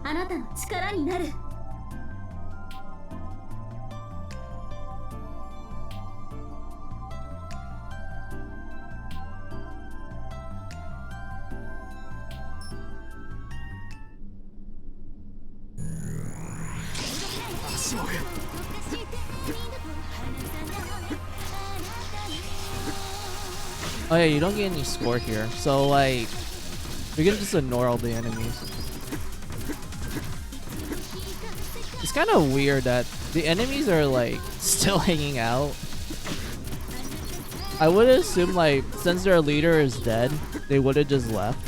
あなたの力になる。Oh yeah, you don't get any score here, so like we can just ignore all the enemies. It's kind of weird that the enemies are like still hanging out. I would assume like since their leader is dead, they would have just left.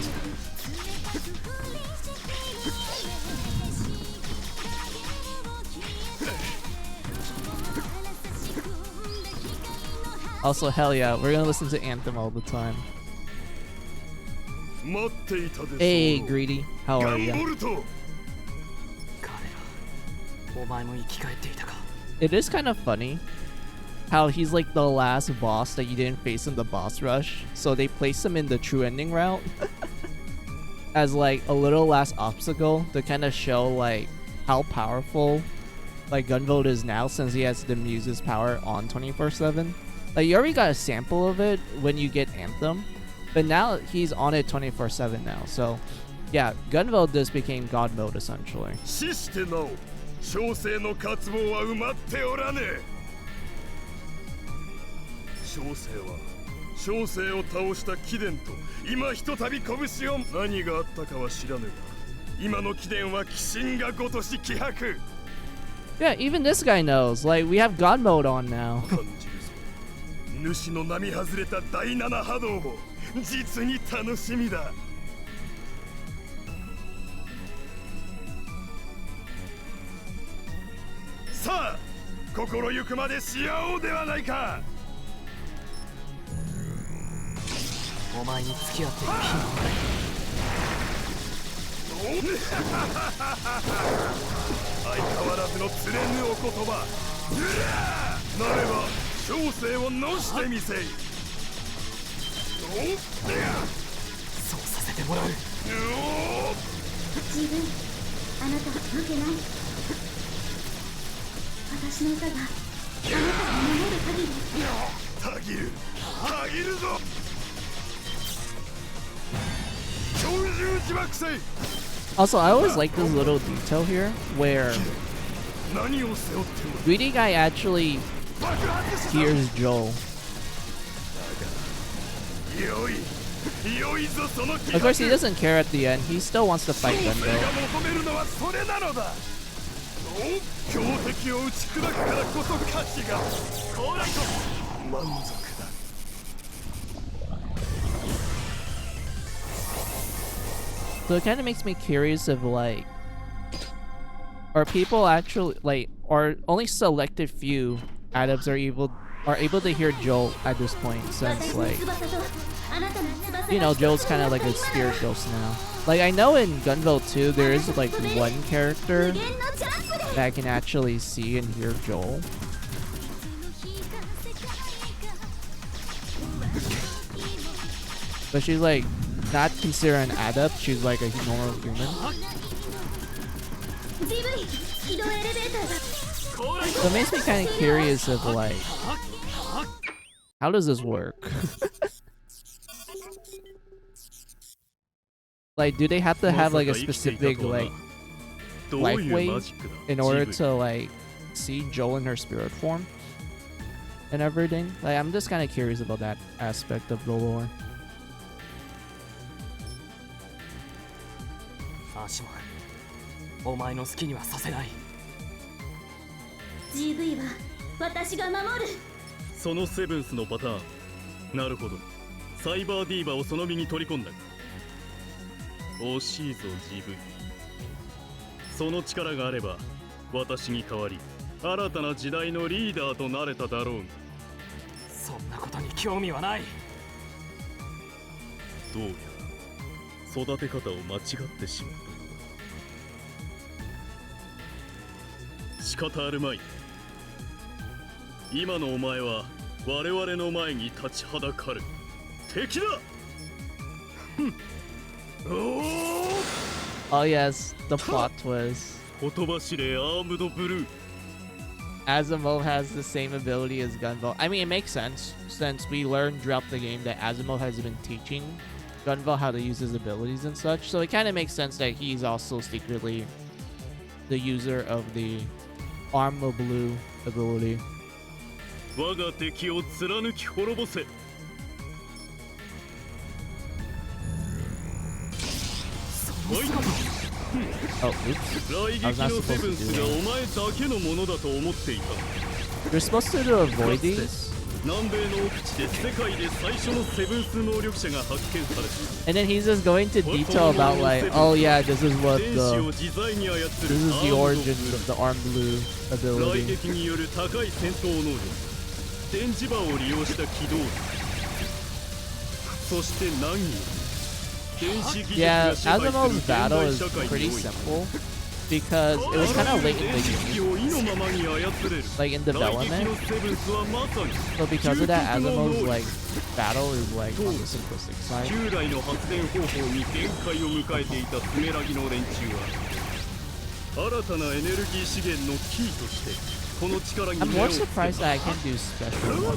Also, hell yeah, we're gonna listen to Anthem all the time. Hey, Greedy, how are you? It is kind of funny how he's like the last boss that you didn't face in the boss rush, so they place him in the true ending route as like a little last obstacle to kind of show like how powerful like Gunvolt is now, since he has the Muse's power on 24/7. Like, you already got a sample of it when you get Anthem, but now he's on it 24/7 now. So yeah, Gunvolt just became God mode essentially. 小生を倒した貴殿と今ひとたび拳を何があったかは知らぬが今の貴殿は鬼神がごとし気迫 Yeah, even this guy knows. Like, we have God mode on now. 感じるぞ主の並外れた第七波動も実に楽しみださあ心ゆくまでし合おうではないかお前に付き合っている暇はない相変わらずのつれぬお言葉なれば小生をのしてみせいそうさせてもらう自分あなたは負けない私の歌があなたを守る限りたぎるたぎるぞ鳥獣自爆せい Also, I always like this little detail here where Greedy Guy actually hears Joel. Of course, he doesn't care at the end. He still wants to fight them though. So it kind of makes me curious of like, are people actually like, or only selected few adepts are able to hear Joel at this point, since like, you know, Joel's kind of like a spirit ghost now. Like, I know in Gunvolt 2 there is like one character that can actually see and hear Joel. But she's like not considered an adept, she's like a normal human. So it makes me kind of curious of like, how does this work? Like, do they have to have like a specific like life wave in order to like see Joel in her spirit form and everything? Like, I'm just kind of curious about that aspect of the lore. お前の好きにはさせない GV は私が守るそのセブンスのパターンなるほどサイバーディーバをその身に取り込んだ惜しいぞ GV その力があれば私に代わり新たな時代のリーダーとなれただろうがそんなことに興味はないどうやら育て方を間違ってしまった仕方あるまい今のお前は我々の前に立ちはだかる敵だ Oh yes, the plot twist. 言葉知れアームドブルー Asimov has the same ability as Gunvolt. I mean, it makes sense since we learned throughout the game that Asimov has been teaching Gunvolt how to use his abilities and such. So it kind of makes sense that he's also secretly the user of the arm of blue ability. 我が敵を貫き滅ぼせ。 Oh, oops. 雷撃のセブンスがお前だけのものだと思っていた。 You're supposed to avoid these. 南米の奥地で世界で最初のセブンス能力者が発見された。 And then he's just going to detail about like, oh yeah, this is what 天使を the 自在に操る this is the origin of the arm blue 雷 ability. 撃による高い戦闘能力、電磁場を利用した機動力、そして難儀。 Yeah, Azumo's battle is pretty simple because it was kind of late in the game, like in development. So because of that, Azumo's like battle is like on the simplistic side. 従来の発電方法に限界を迎えていたスメラギの連中は新たなエネルギー資源のキーとしてこの力に I'm 目を more つけ surprised た。 that I can do special on them.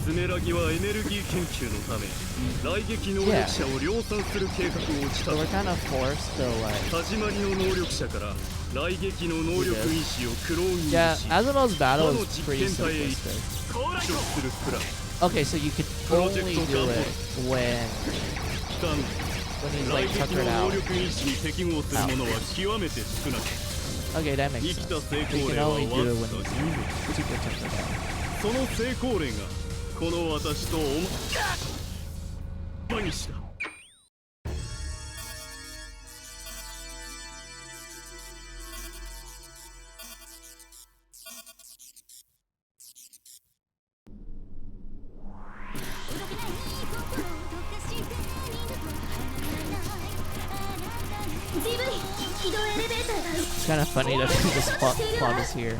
スメラギはエネルギー研究のため雷撃能力者を量産する計画を打ち So 立 we're て kind of forced to like. 始まりの能力者から雷撃の能力因子をクローニング Yeah, し Azumo's battle 他の is 実 pretty 験体へ simplistic. 移植するプラン。 Okay, so you can only do it when だ he's 雷 like 撃 tuckered の能 out. 力因子に適合するものは極めて少ない。 Okay, that 生 makes きた sense. 成 You 功 can 例は only わ do it ず when か he's 10名。 super tuckered out. その成功例がこの私とお前にした。 It's kind of funny that this plot is here.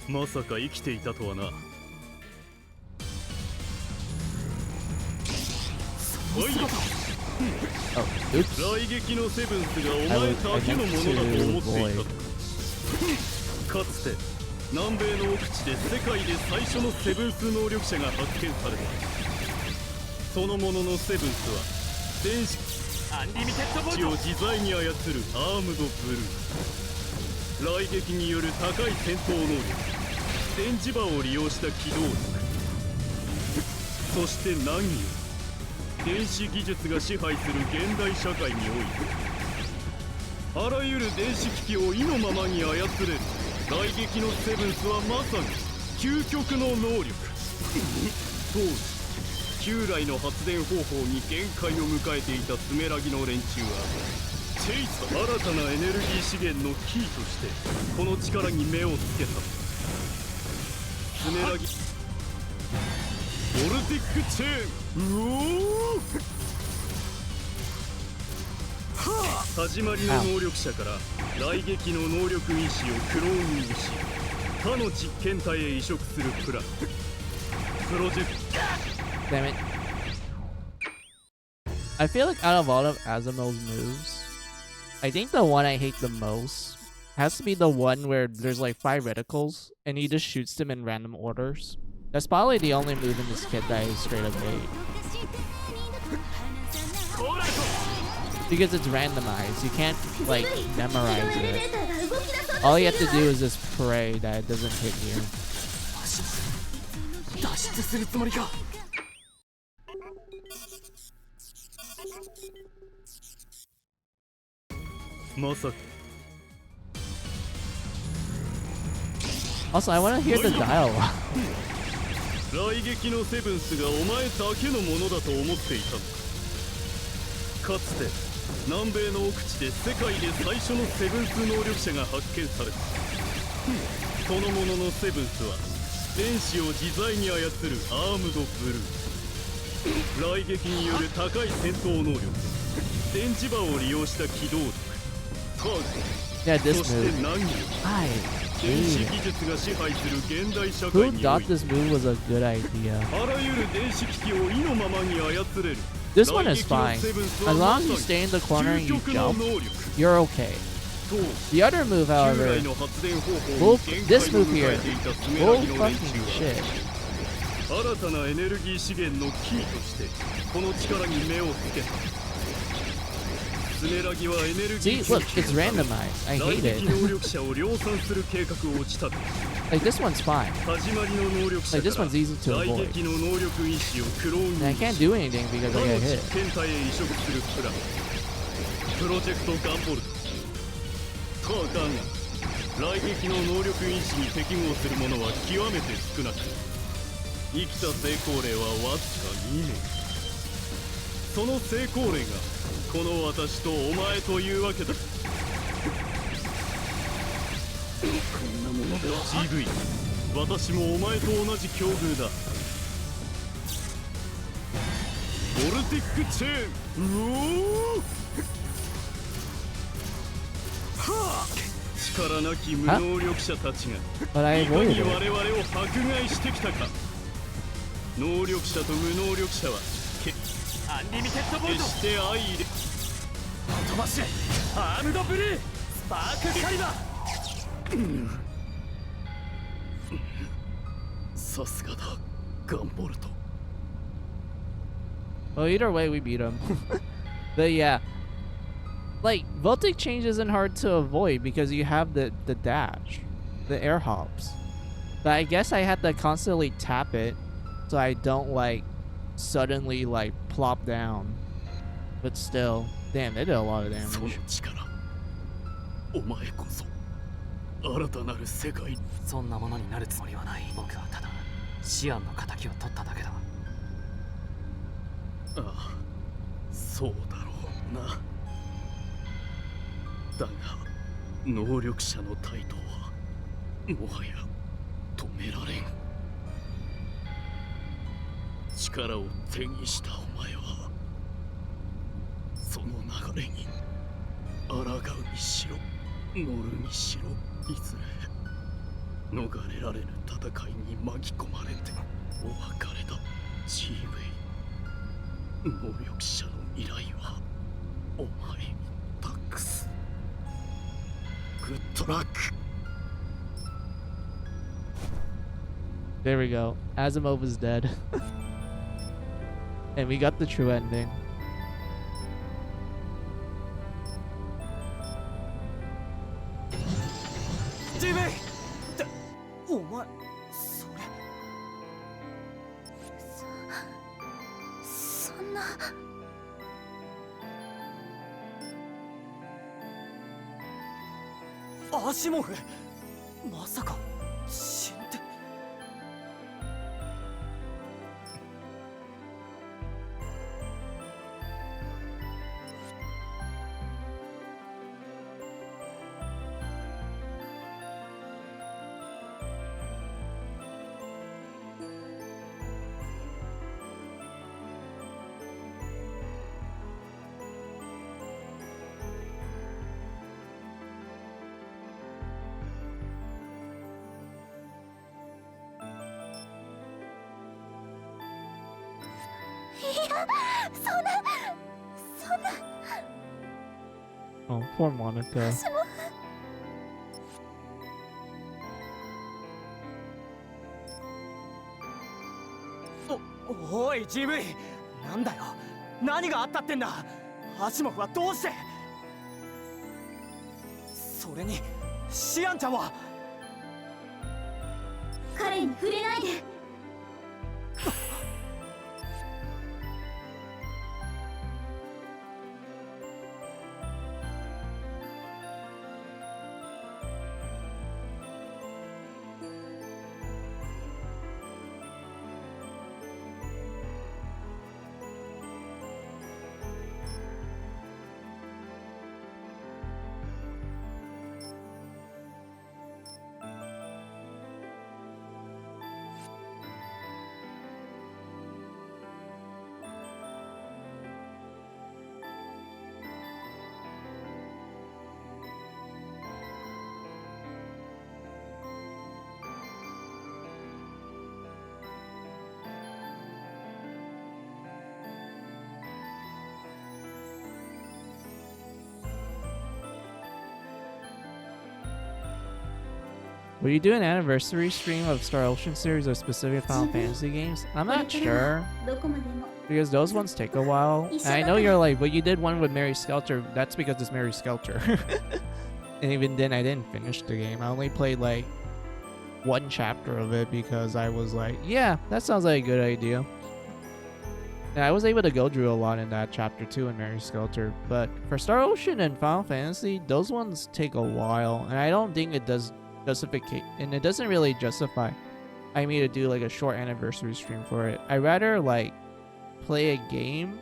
まさか生きていたとはな。Oh, oops. 雷撃のセブンスがお前だけのものだと思っていた。かつて南米の奥地で世界で最初のセブンス能力者が発見された。そのもののセブンスは電子地を自在に操るアームドブルー。雷撃による高い戦闘能力、電磁場を利用した機動力、そして難儀。 電子技術が支配する現代社会においてあらゆる電子機器を意のままに操れる雷撃のセブンスはまさに究極の能力当時旧来の発電方法に限界を迎えていたスメラギの連中はチェイス新たなエネルギー資源のキーとしてこの力に目をつけた。スメラギ ボルティックチェーン、うおー始まりの能力者から雷撃の能力因子をクローニングし他の実験体へ移植するプラン。プロジェクト Damn it. I feel like out of all of Azumo's moves, I think the one I hate the most has to be the one where there's like 5 reticles and he just shoots them in random orders. That's probably the only move in this kit that I straight up hate. Because it's randomized. You can't like memorize it. All you have to do is just pray that it doesn't hit you. 脱出するつもりか。 まさか Also, I want to hear the dialogue. 雷撃のセブンスがお前だけのものだと思っていたのか。かつて南米の奥地で世界で最初のセブンス能力者が発見された。そのもののセブンスは電子を自在に操るアームドブルー。雷撃による高い戦闘能力、電磁場を利用した機動力、ター Yeah, ゲ this そして move. 難儀。 I 電子 hate 技 it. 術が支配する現代社 Who 会にお thought いて this move was a good idea? あらゆる電子機器を意のままに操れる。 This one is fine. As long as you stay in the corner and you jump, you're okay. The other move, however, this move here, full fucking shit. 新たなエネルギー資源のキーとしてこの力に目をつけた。スメラギはエネルギー See, look, it's randomized. I 雷 hate 撃 it. 能力者を量産する計画を打ち立て Like this one's fine. 始まりの能力者 Like this から one's easy to 雷 avoid. 撃の能力因子をクロー And I ン can't do anything because 他 I の get 実 hit. 験体へ移植するプランプロジェクトガンボルト。だが雷撃の能力因子に適合するものは極めて少なく、生きた成功例はわずか2名。その成功例がこの私とお前というわけだ。こんなものでは GV、 私もお前と同じ境遇だ。ボルティックチェーン、うおーはあ、力なき無能力者たちが But I いか avoided に it. 我々を迫害してきたか。能力者と無能力者はアンリミテッドボルト、決して相入れ。飛ばしアームドブルー、スパークカリバー。さすがだガンボルト。 Well, either way, we beat him. But yeah, like voltage change isn't hard to avoid because you have the dash, the air hops. But I guess I had to constantly tap it so I don't like suddenly like plop down. But still, damn, they did a lot of その damage. 力、お前こそ新たなる世界。そんなものになるつもりはない。僕はただシアンの敵を取っただけだ。ああ、そうだろうな。だが能力者の台頭はもはや止められん。力を手にしたお前はその流れに抗うにしろ乗るにしろ、いずれ逃れられぬ戦いに巻き込まれてお別れだ。 GV、 能力者の未来はお前に託す。グッドラック。 There we go. Asimov is dead. And we got the true ending. GV ってお前それ。そんな。アシモフ、まさか死んで。Oh, poor Monica. おい GV、 なんだよ、何があったってんだ。アシモフはどうして。それにシアンちゃんは。彼に触れないで。Will you do an anniversary stream of Star Ocean series or specific Final Fantasy games? I'm not sure, どこまでも because those ones take a while. And I know you're like, but you did one with Mary Skelter. That's because it's Mary Skelter. And even then, I didn't finish the game. I only played like one chapter of it because I was like, yeah, that sounds like a good idea. And I was able to go through a lot in that chapter too in Mary Skelter. But for Star Ocean and Final Fantasy, those ones take a while. And I don't think it does justify, and it doesn't really justify I mean to do like a short anniversary stream for it. I'd rather like play a game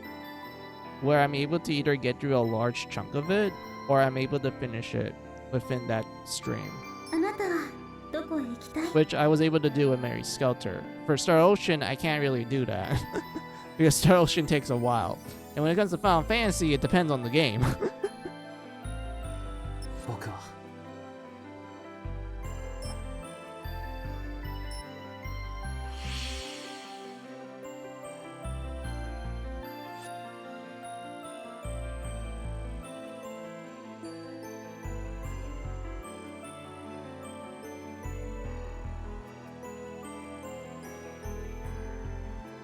where I'm able to either get through a large chunk of it or I'm able to finish it within that stream, あなたはどこへ行きたい which I was able to do with Mary Skelter. For Star Ocean, I can't really do that because Star Ocean takes a while. And when it comes to Final Fantasy, it depends on the game. 僕は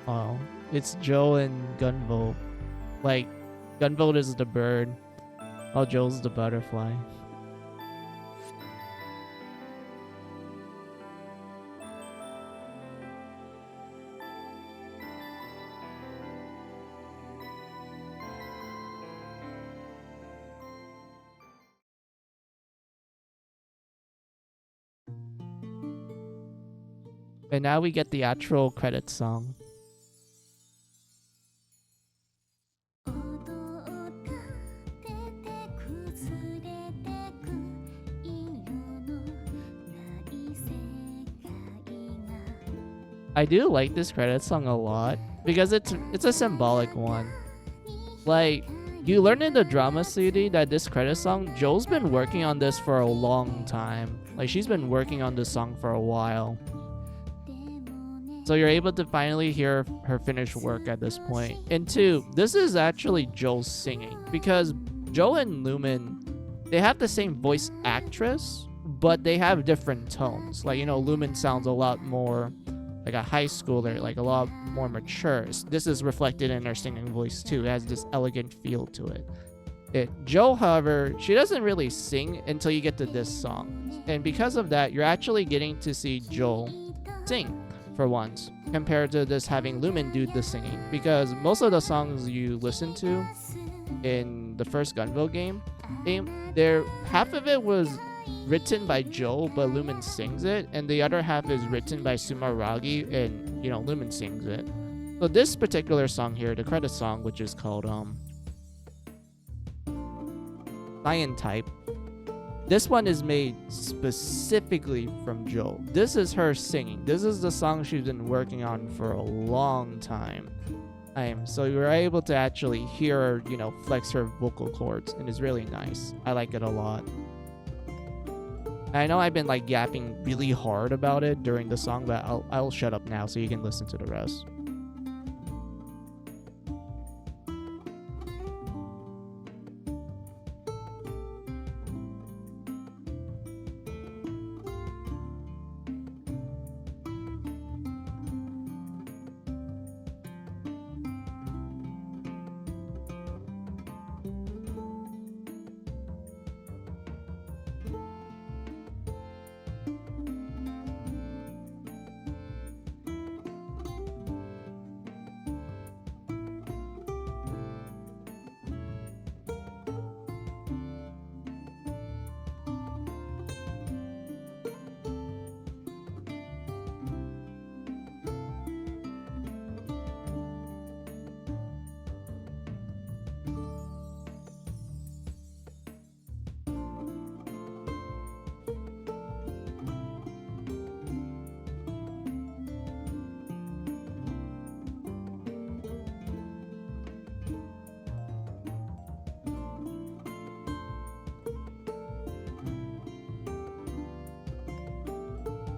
Oh, it's Joe and Gunvolt. Like, Gunvolt is the bird, while Joe's the butterfly. And now we get the actual credits song. 踊ってて崩れてく色のない世界が I do like this credits song a lot because it's a symbolic one. Like, you learn in the drama CD that this credit song, Joe's been working on this for a long time. Like, she's been working on this song for a while. So you're able to finally hear her finished work at this point. And two, this is actually Joe's singing because Joe and Lumen, they have the same voice actress, but they have different tones. Like, you know, Lumen sounds a lot more like a high schooler, like a lot more mature. This is reflected in her singing voice too. It has this elegant feel to it. Joe, however, she doesn't really sing until you get to this song. And because of that, you're actually getting to see Joe sing for once, compared to this having Lumen do the singing. Because most of the songs you listen to in the first Gunvolt game, half of it was written by Joe, but Lumen sings it, and the other half is written by Sumeragi, and you know, Lumen sings it. So this particular song here, the credit song, which is called Cyan Type, this one is made specifically from Joe. This is her singing. This is the song she's been working on for a long time. So you were able to actually hear her, you know, flex her vocal cords, and it's really nice. I like it a lot. I know I've been like yapping really hard about it during the song, but I'll shut up now so you can listen to the rest.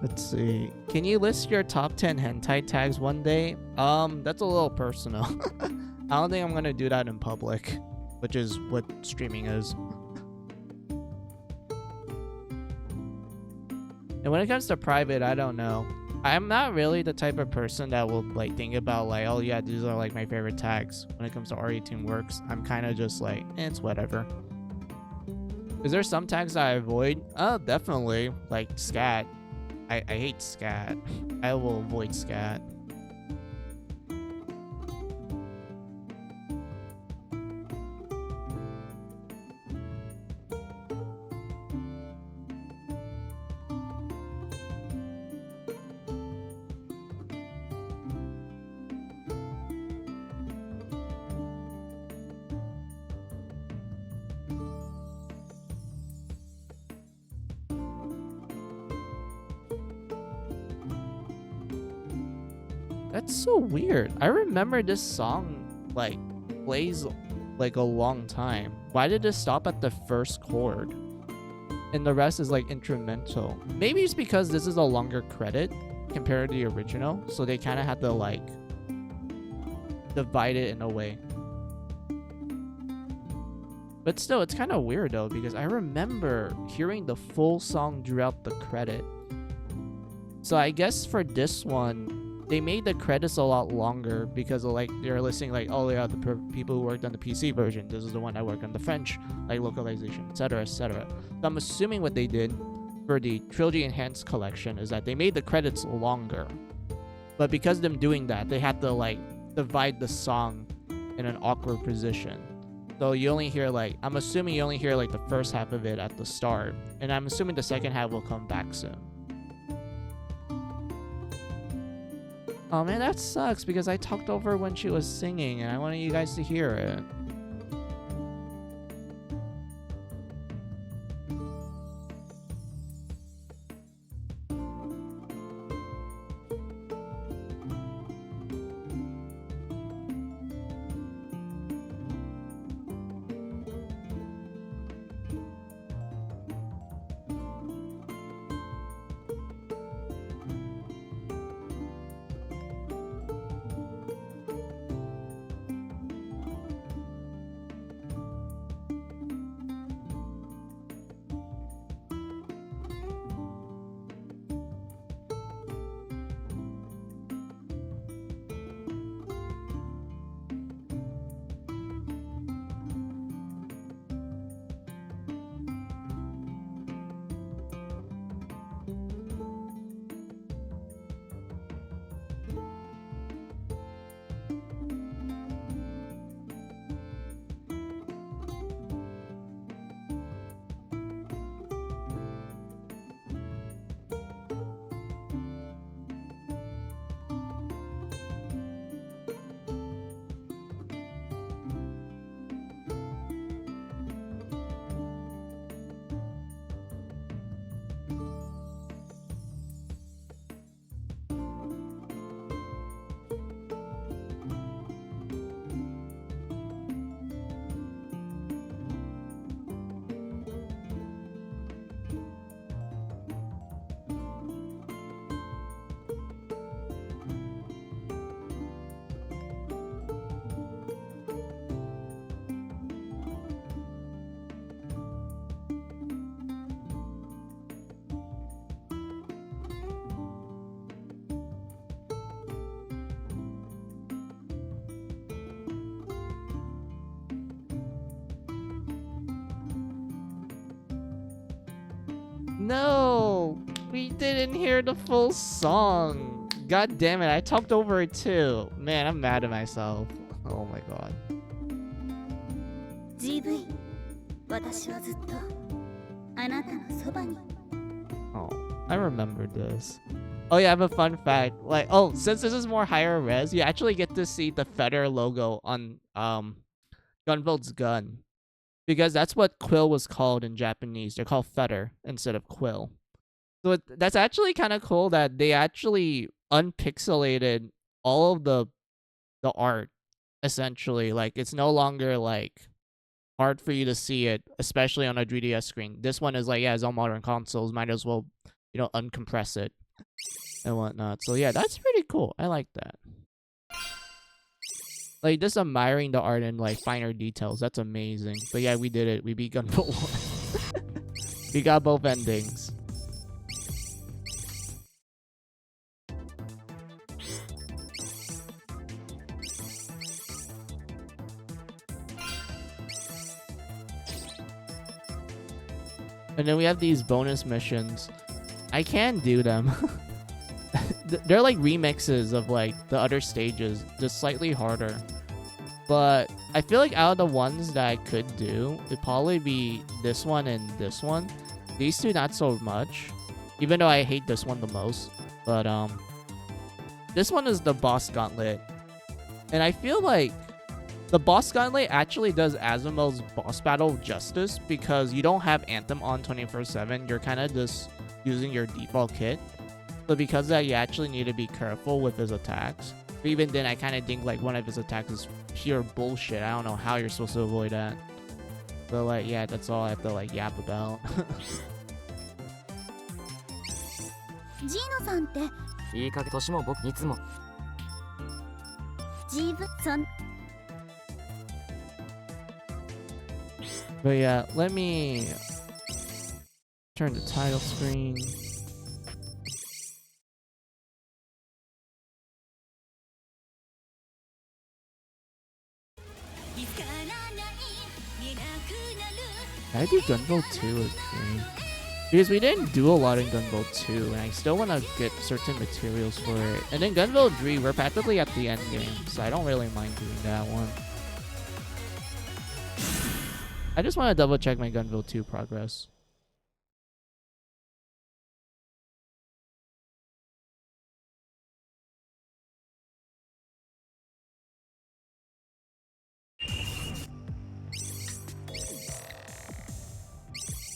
Let's see. Can you list your top 10 hentai tags one day? That's a little personal. I don't think I'm gonna do that in public, which is what streaming is. And when it comes to private, I don't know. I'm not really the type of person that will like think about like, oh yeah, these are like my favorite tags. When it comes to RE Works, I'm kind of just like, it's whatever. Is there some tags that I avoid? Oh, definitely. Like scat. I hate scat. I will avoid scat. That's so weird. I remember this song like plays like a long time. Why did it stop at the first chord? And the rest is like instrumental. Maybe it's because this is a longer credit compared to the original, so they kind of had to like divide it in a way. But still, it's kind of weird though, because I remember hearing the full song throughout the credit. So I guess for this one, they made the credits a lot longer because of, like, they're listing like, oh yeah, the people who worked on the PC version. This is the one that worked on the French like localization, etc., etc. So I'm assuming what they did for the Trilogy Enhanced collection is that they made the credits longer. But because of them doing that, they had to like divide the song in an awkward position. So you only hear like, I'm assuming you only hear like the first half of it at the start, and I'm assuming the second half will come back soon. Oh man, that sucks because I talked over when she was singing and I wanted you guys to hear it. No, we didn't hear the full song. God damn it, I talked over it too. Man, I'm mad at myself. Oh my god. GV 私はずっとあなたのそばに Oh, I remember this. Oh yeah, I have a fun fact. Like, oh, since this is more higher res, you actually get to see the Feather logo on Gunvolt's gun. Because that's what Quill was called in Japanese. They're called Feather instead of Quill. So that's actually kind of cool that they actually unpixelated all of the art, essentially. Like, it's no longer, like, hard for you to see it, especially on a 3DS screen. This one is like, yeah, it's on modern consoles. Might as well, you know, uncompress it and whatnot. So yeah, that's pretty cool. I like that. Like, just admiring the art and like finer details. That's amazing. But yeah, we did it. We beat Gunvolt 1. We got both endings. And then we have these bonus missions. I can do them. They're like remixes of like the other stages, just slightly harder. But I feel like out of the ones that I could do, it'd probably be this one and this one. These two not so much, even though I hate this one the most. But this one is the boss gauntlet, and I feel like the boss gauntlet actually does Azumel's boss battle justice because you don't have Anthem on 24/7. You're kind of just using your default kit. So because of that, you actually need to be careful with his attacks. But even then, I kind of think like one of his attacks is pure bullshit. I don't know how you're supposed to avoid that. But like, yeah, that's all I have to like yap about. ジーノさんっていい加減年も僕いつも自分そん But yeah, let me turn the title screen. I do Gunvolt 2 or 3. Because we didn't do a lot in Gunvolt 2, and I still want to get certain materials for it. And then Gunvolt 3, we're practically at the end game, so I don't really mind doing that one. I just want to double check my Gunvolt 2 progress.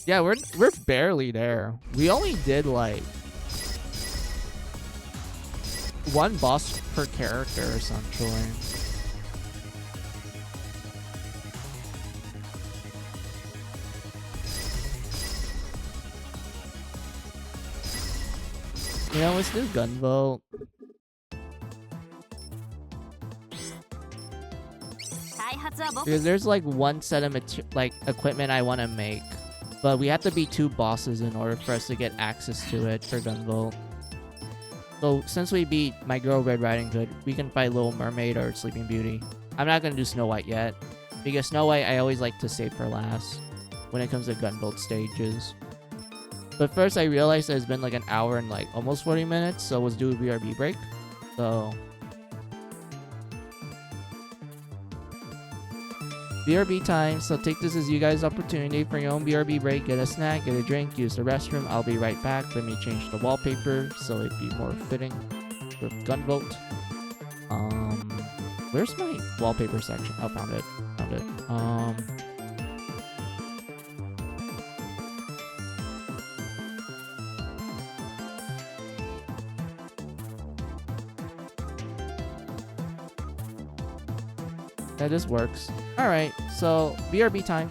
Yeah, we're barely there. We only did like one boss per character essentially. You know, let's do Gunvolt. Because there's like one set of like equipment I want to make, but we have to be 2 bosses in order for us to get access to it for Gunvolt. So since we beat My Girl Red Riding Hood, we can fight Little Mermaid or Sleeping Beauty. I'm not gonna do Snow White yet, because Snow White I always like to save for last when it comes to Gunvolt stages. But first I realized it's been like an hour and like almost 40 minutes, so let's do a BRB break. So BRB time, so take this as you guys' opportunity for your own BRB break. Get a snack, get a drink, use the restroom. I'll be right back. Let me change the wallpaper so it'd be more fitting with Gunvolt. Where's my wallpaper section? Oh, found it. Found it. That just works. Alright, so BRB time.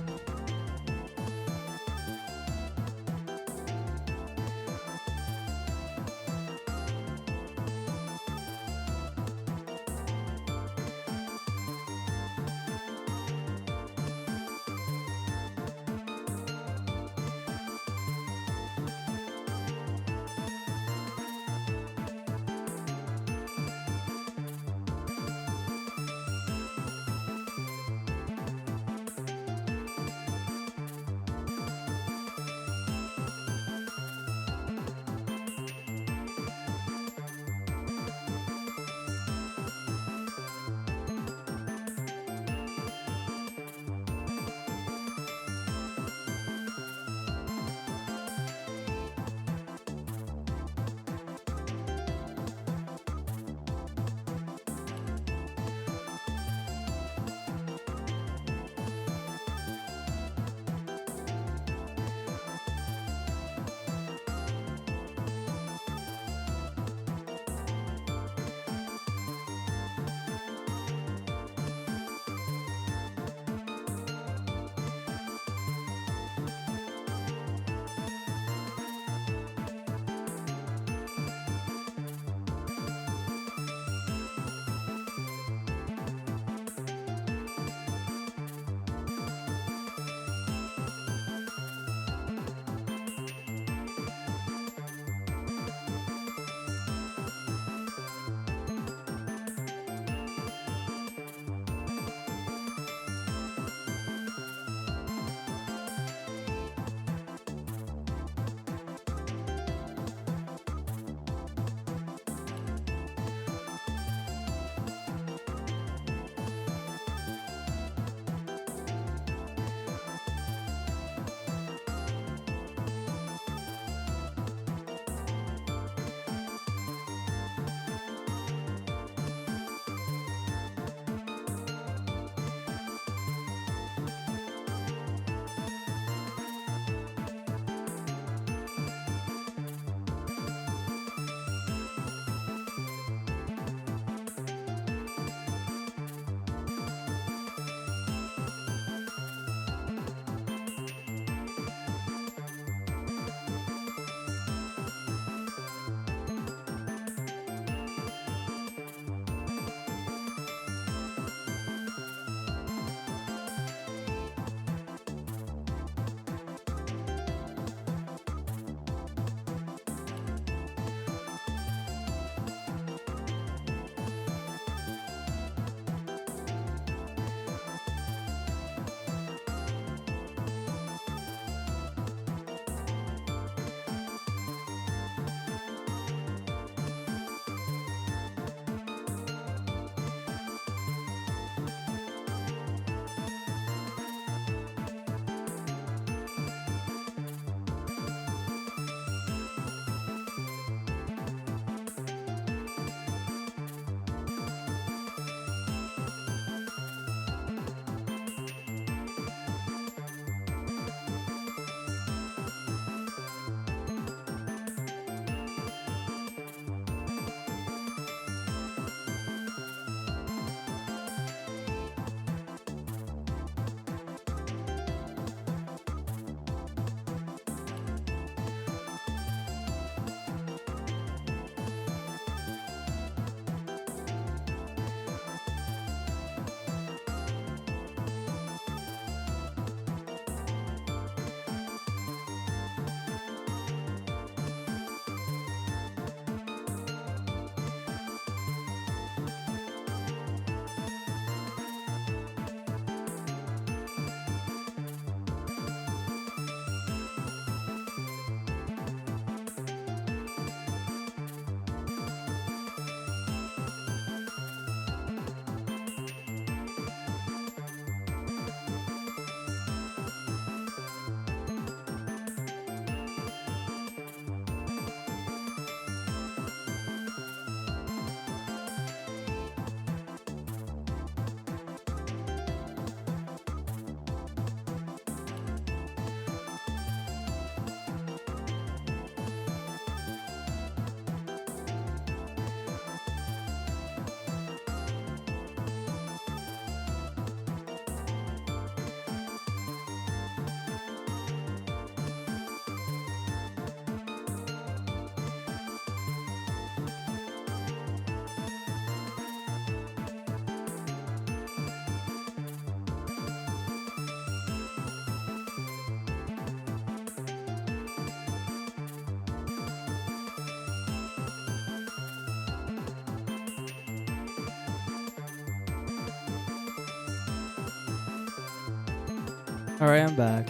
Alright, I'm back.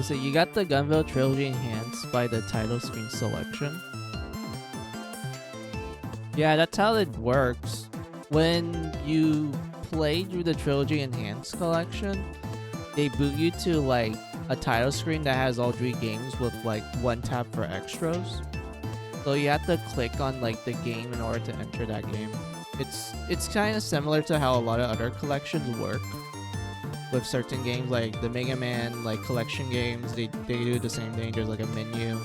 So you got the Gunvolt trilogy enhanced by the title screen selection. Yeah, that's how it works. When you play through the trilogy enhanced collection, they boot you to like a title screen that has all 3 games with like 1 tab for extras. So you have to click on like the game in order to enter that game. It's kind of similar to how a lot of other collections work. With certain games like the Mega Man like collection games, they do the same thing. There's like a menu,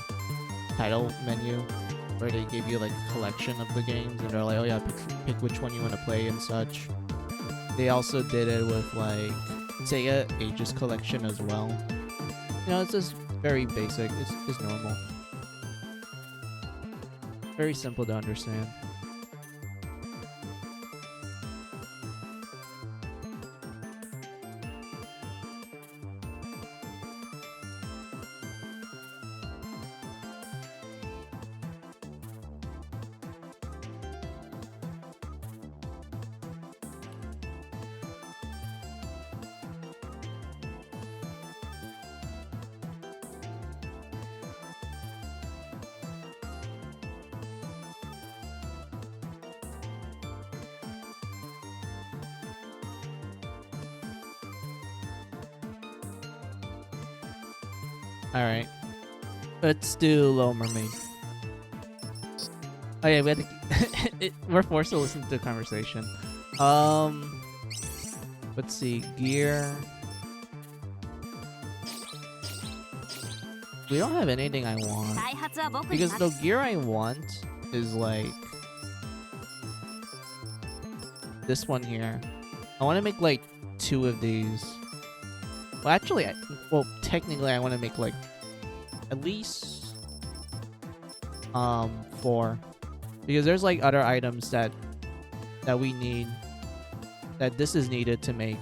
title menu, where they give you like a collection of the games and they're like, oh yeah, pick which one you want to play and such. They also did it with like Sega Ages collection as well. You know, it's just very basic. It's normal. Very simple to understand. Alright. Let's do Little Mermaid. Oh yeah, we had to we're forced to listen to the conversation. Let's see, gear. We don't have anything I want. Because the gear I want is like this one here. I want to make like 2 of these. Well, actually, technically, I want to make like at least 4, because there's like other items that we need, that this is needed to make.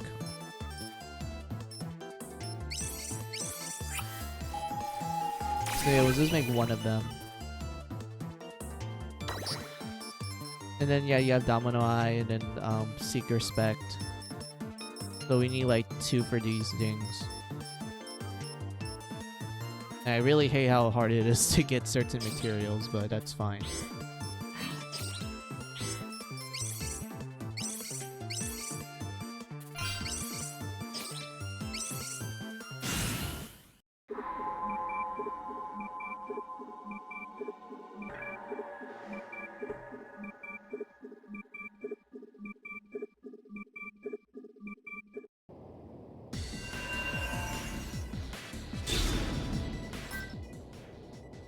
So yeah, let's just make 1 of them. And then yeah, you have Domino Eye and then Seeker Spect. So we need like 2 for these things. And I really hate how hard it is to get certain materials, but that's fine.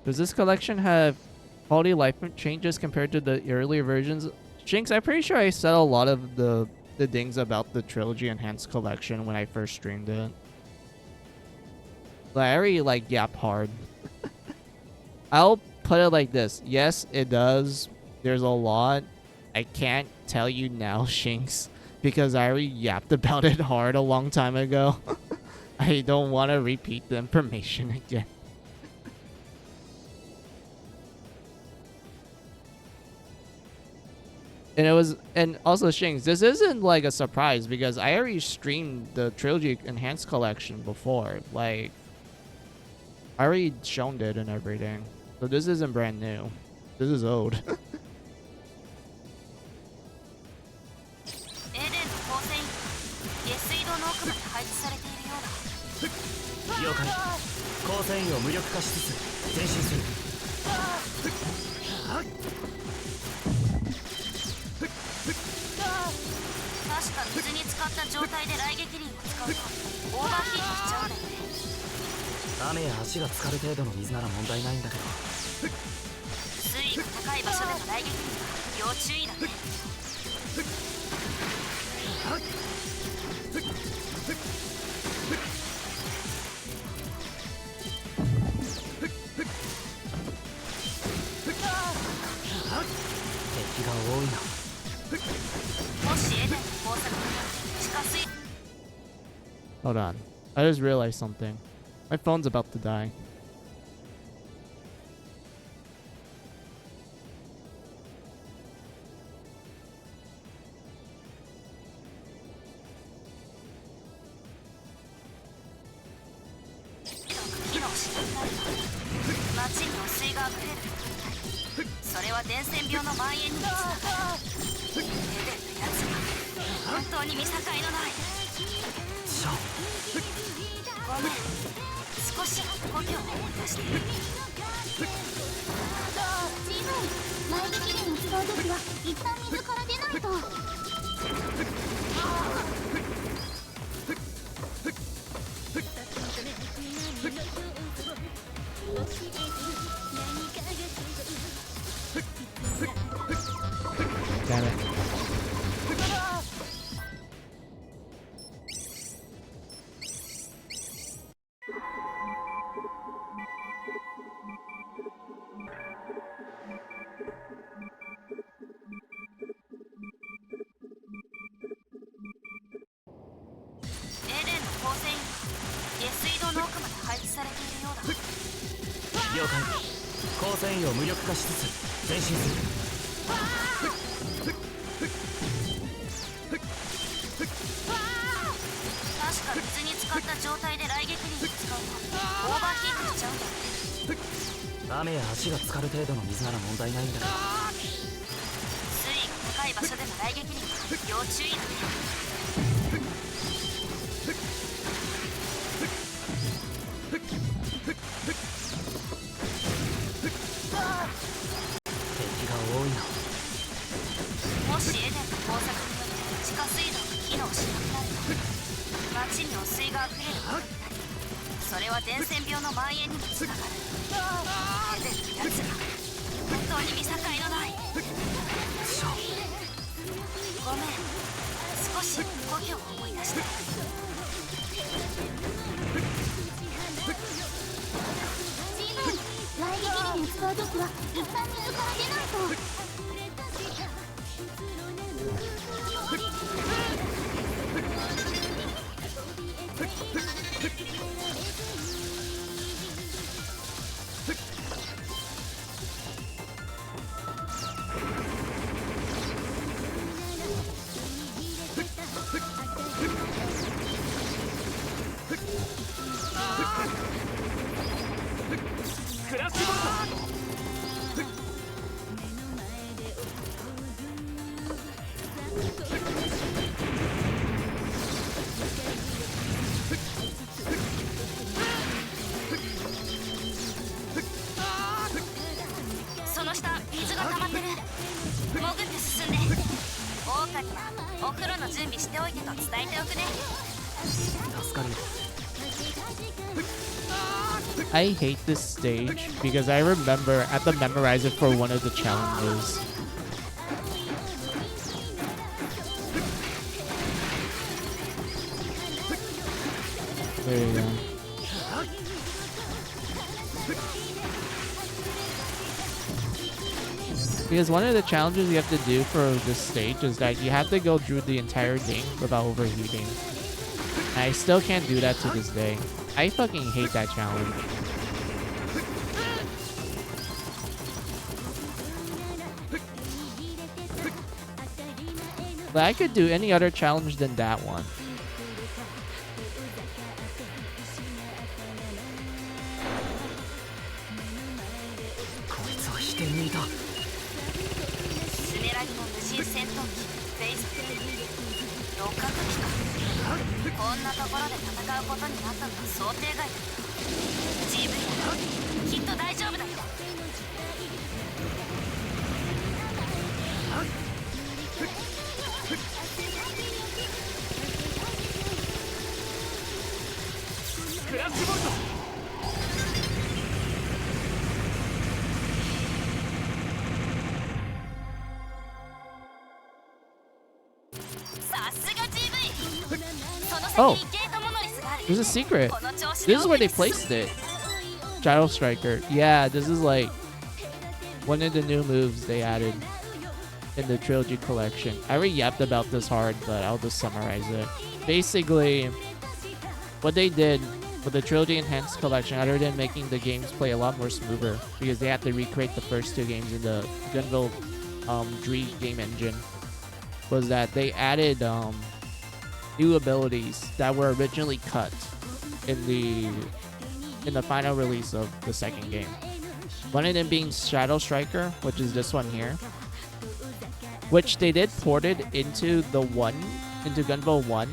Does this collection have quality of life changes compared to the earlier versions? Jinx, I'm pretty sure I said a lot of the things about the Trilogy Enhanced Collection when I first streamed it. But I already like yap hard. I'll put it like this. Yes, it does. There's a lot. I can't tell you now, Shinx, because I already yapped about it hard a long time ago. I don't want to repeat the information again. And also Shinx, this isn't like a surprise because I already streamed the Trilogy Enhanced Collection before. Like, I already shown it and everything. So this isn't brand new. This is old. 確か水に浸かった状態で雷撃輪を使うとオーバーヒートしちゃうんだよね。雨や足が浸かる程度の水なら問題ないんだけど、水位が高い場所での雷撃輪は要注意だね。敵が多いな。 Hold on. I just realized something. My phone's about to die. 街に汚水が溢れる。それは伝染病の蔓延にもつながる。エデンのやつは本当に見境のない。じゃあごめん、少し故郷を思い出して。チーム、雷撃輪を使うときは一旦水から出ないと。Damn it. Eden 了解。光線位を無力化しつつ前進する。確か水に浸かった状態で雷撃輪を使うとオーバーヒートしちゃうんだって。雨や足が浸かる程度の水なら問題ないんだけど、水位が高い場所での雷撃輪は要注意だね。敵が多いな。もしエデンの工作によって地下水道が機能しなくなると街に汚水が溢れるようになり、それは伝染病の蔓延にもつながる。エデンのやつら本当に見境のない。じゃあごめん、少し故郷を思い出して。チーム、雷撃輪を使うときは一旦水から出ないと。クラッシュボルト。その下、水が溜まってる。潜って進んで。オオカにはお風呂の準備しておいてと伝えておくね。助かるよ。I hate this stage because I remember I have to memorize it for one of the challenges. There you go. Because one of the challenges you have to do for this stage is that you have to go through the entire thing without overheating. And I still can't do that to this day. I fucking hate that challenge. But I could do any other challenge than that one. こいつは飛天にいた。スネラギの無人戦闘機フェイス六角機か。こんなところで戦うことになったのは想定外だった。GV だ、きっと大丈夫だよ。クラッシュボルト。さすが GV。 その先 Oh, にゲートモノリスがある。 there's a secret. この調子 This is where they で placed it. Shadow Striker. Yeah, this is like one of the new moves they added in the Trilogy Collection. I already yapped about this hard, but I'll just summarize it. Basically, what they did with the Trilogy Enhanced Collection, other than making the games play a lot more smoother, because they had to recreate the first two games in the Gunvolt Dream game engine, was that they added new abilities that were originally cut in the in the final release of the second game. One of them being Shadow Striker, which is this one here, which they did ported into Gunvolt 1,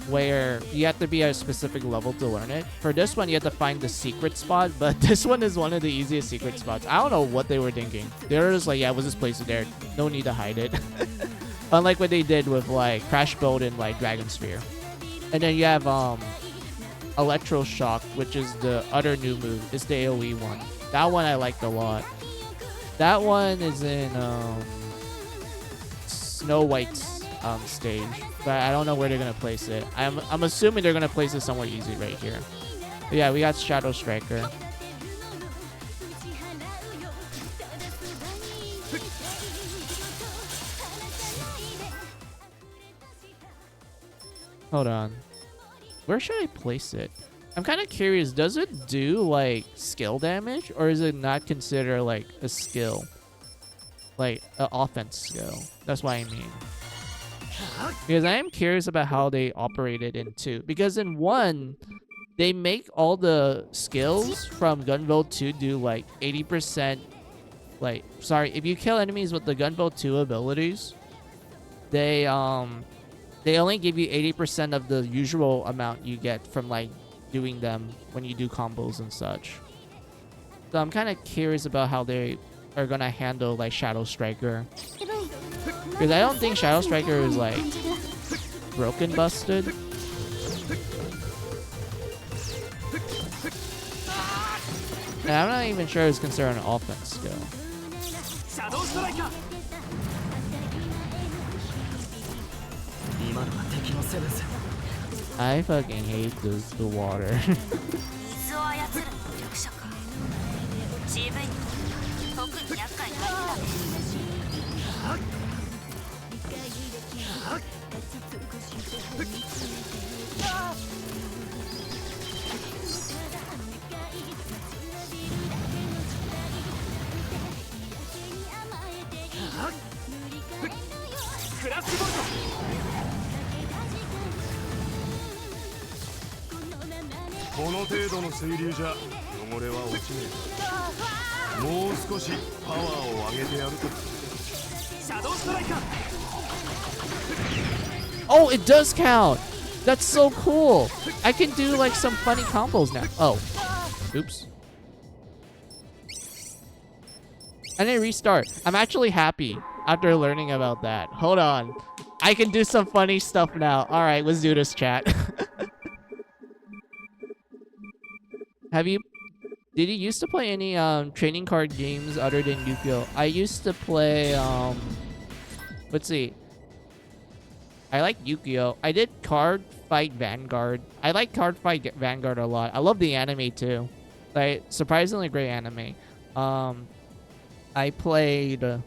where you have to be a specific level to learn it. For this one, you have to find the secret spot, but this one is one of the easiest secret spots. I don't know what they were thinking. They were just like, yeah, we'll just place it there. No need to hide it. Unlike what they did with like Crash Bolt and like Dragon Sphere. And then you have Electro Shock, which is the other new move. It's the AoE one. That one I liked a lot. That one is in Snow White's stage, but I don't know where they're gonna place it. I'm assuming they're gonna place it somewhere easy right here. But yeah, we got Shadow Striker. Hold on. Where should I place it? I'm kind of curious. Does it do like skill damage, or is it not considered like a skill? Like an offense skill. That's what I mean. Because I am curious about how they operated in 2. Because in 1, they make all the skills from Gunvolt 2 do like 80%. Like, sorry, if you kill enemies with the Gunvolt 2 abilities, they only give you 80% of the usual amount you get from like doing them when you do combos and such. So I'm kind of curious about how they are gonna handle like Shadow Striker, because I don't think Shadow Striker is like broken busted. And I'm not even sure it's considered an offense skill. I fucking hate the water. Oh, it does count. That's so cool. I can do like some funny combos now. Oh, oops. I didn't restart. I'm actually happy after learning about that. Hold on. I can do some funny stuff now. All right, let's do this, chat. Did you used to play any training card games other than Yu-Gi-Oh? I used to play let's see. I like Yu-Gi-Oh. I did Card Fight Vanguard. I like Card Fight Vanguard a lot. I love the anime too. Like, surprisingly great anime. I played a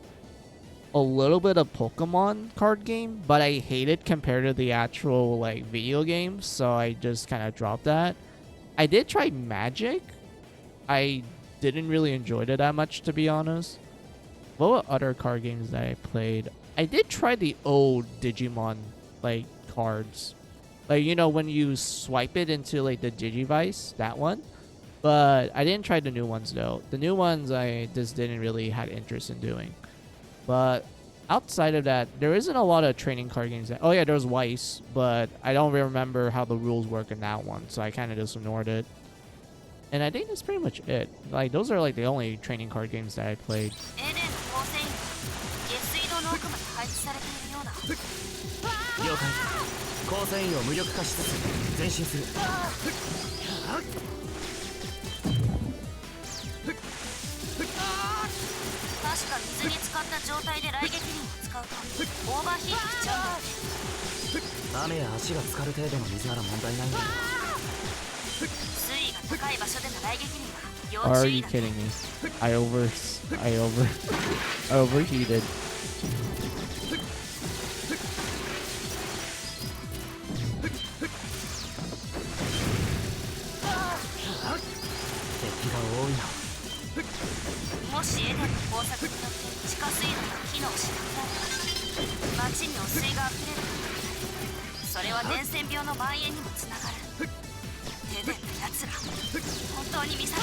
little bit of Pokemon card game, but I hate it compared to the actual like video game, so I just kind of dropped that. I did try Magic. I didn't really enjoy it that much, to be honest. What were other card games that I played? I did try the old Digimon like cards, like, you know, when you swipe it into like the Digivice, that one. But I didn't try the new ones though. The new ones I just didn't really had interest in doing. But outside of that, there isn't a lot of training card games. Oh yeah, there's Weiss, but I don't remember how the rules work in that one, so I kind of just ignored it. And I think that's pretty much it. Like, those are like the only training card games that I played. Are you kidding me? I overheated. てんだ奴ら。本当に見境の。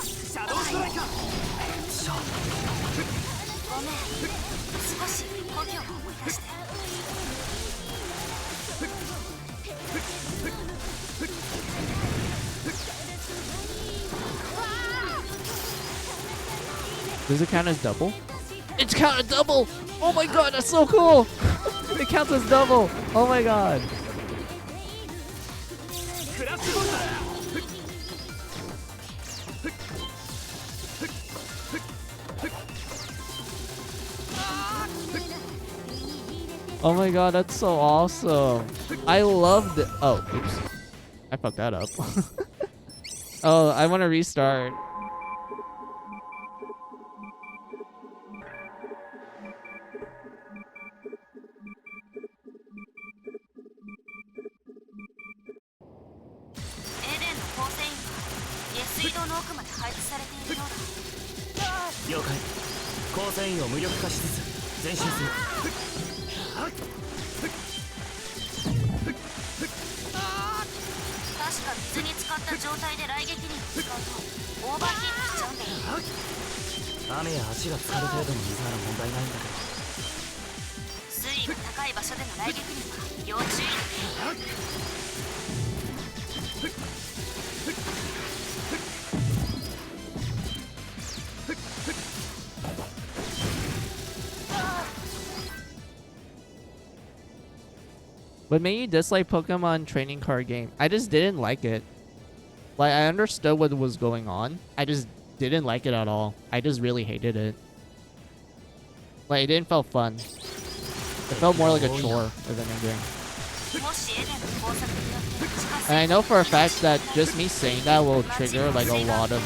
シャドウストライカー。シャごめん、少し故郷を思い出して。Does it count as double? It's counted double! Oh my god, that's so cool! It counts as double! Oh my god! クラッシュボルト。Oh my god, that's so awesome! I love it. Oh, oops. I fucked that up. Oh, I want to restart. Eden の構成員は下水道の奥まで配置されているようだ。了解。構成員を無力化しつつ前進する。確か水に浸かった状態で雷撃に使うとオーバーヒートしちゃうんだよ。雨や足が浸かる程度の水なら問題ないんだけど。水位が高い場所での雷撃には要注意だね。What made you dislike Pokemon trading card game? I just didn't like it. Like, I understood what was going on. I just didn't like it at all. I just really hated it. Like, it didn't feel fun. It felt more like a chore than anything. もしエデンの工作によって地下 And I know for a fact that just me saying that will trigger like a lot of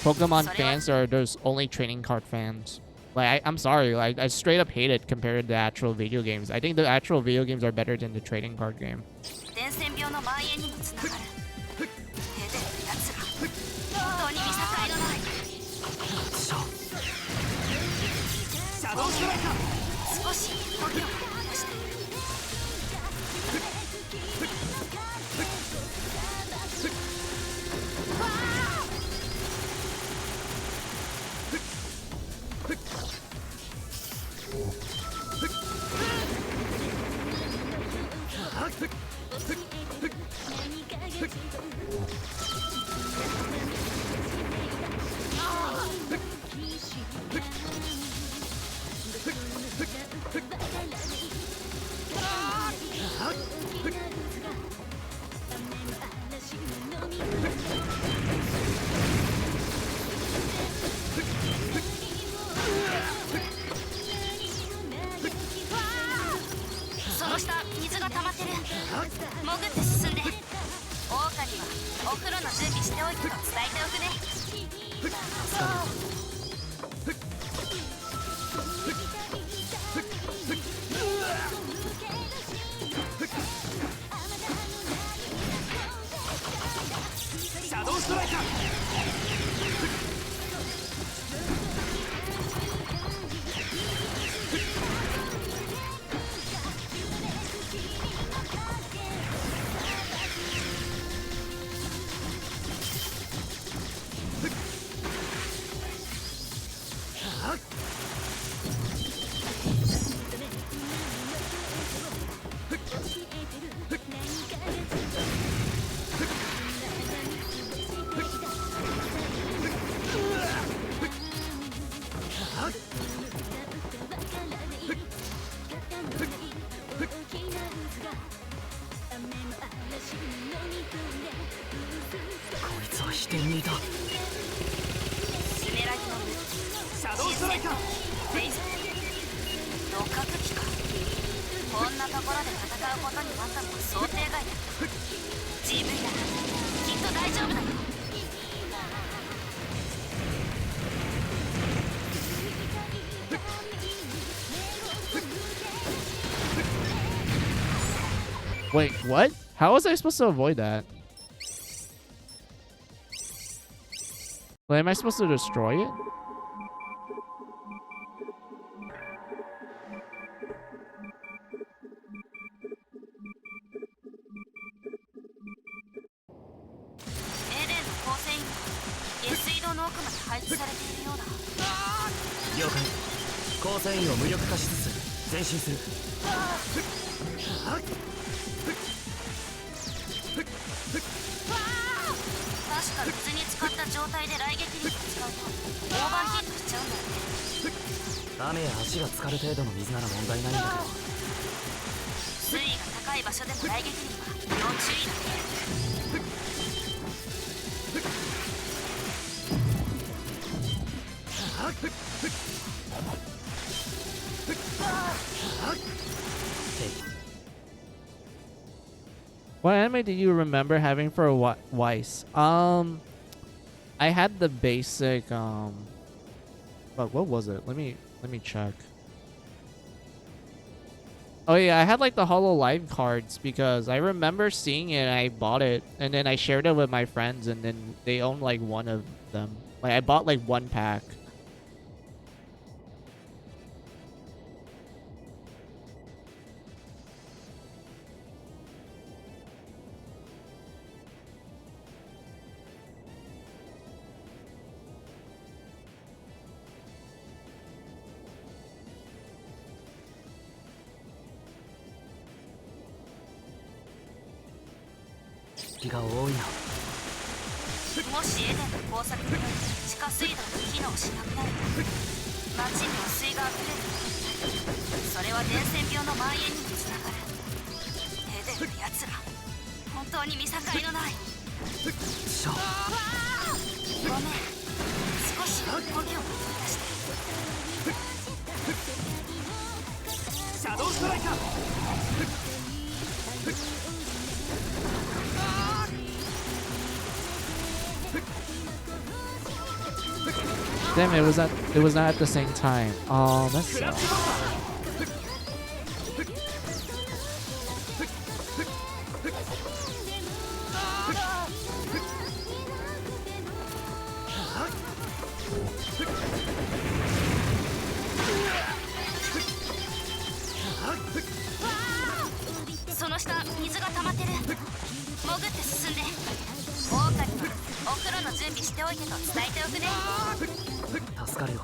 Pokemon fans or there's only trading card fans. Like, I'm sorry, like, I straight up hate it compared to the actual video games. I think the actual video games are better than the trading card game. 伝染病の蔓延にもつながる。エデンの奴ら、本当に見境のない。シャドウストライカー。少し故郷を思い出して。その下、水が溜まってる。潜って進んで。オオカにはお風呂の準備しておいてと伝えておくね。シャドウストライカー。こいつは飛天にいた。スメラギの部、シャドウストライカー。フェイズ、六角機か。こんなところで戦うことになったのは想定外だった。GV ならきっと大丈夫だよ。Wait, what? How was I supposed to avoid that? Like, am I supposed to destroy it? 設されているようだ。了解。光線位を無力化しつつ前進する。確か水に浸かった状態で雷撃力を使うとオーバーヒートしちゃうんだよね。雨や足が浸かる程度の水なら問題ないんだけど、水位が高い場所での雷撃には要注意だね。What anime do you remember having for Weiss? I had the basic but what was it? Let me check. Oh yeah, I had like the Holo Live cards because I remember seeing it and I bought it and then I shared it with my friends and then they owned like one of them. Like I bought like one pack.気が多いな。もしエデンの工作により地下水道が機能しなくなると街に汚水が溢れる。それは伝染病の蔓延にもつながる。エデンのやつら本当に見境のない。しょ。ごめん、少し動きを取り出して。シャドウストライカー。Damn, it was not at the same time. Oh, that sucks. その下、水が溜まってる。潜って進んで。オオカにはお風呂の準備しておいてと伝えておくね。助かるよ。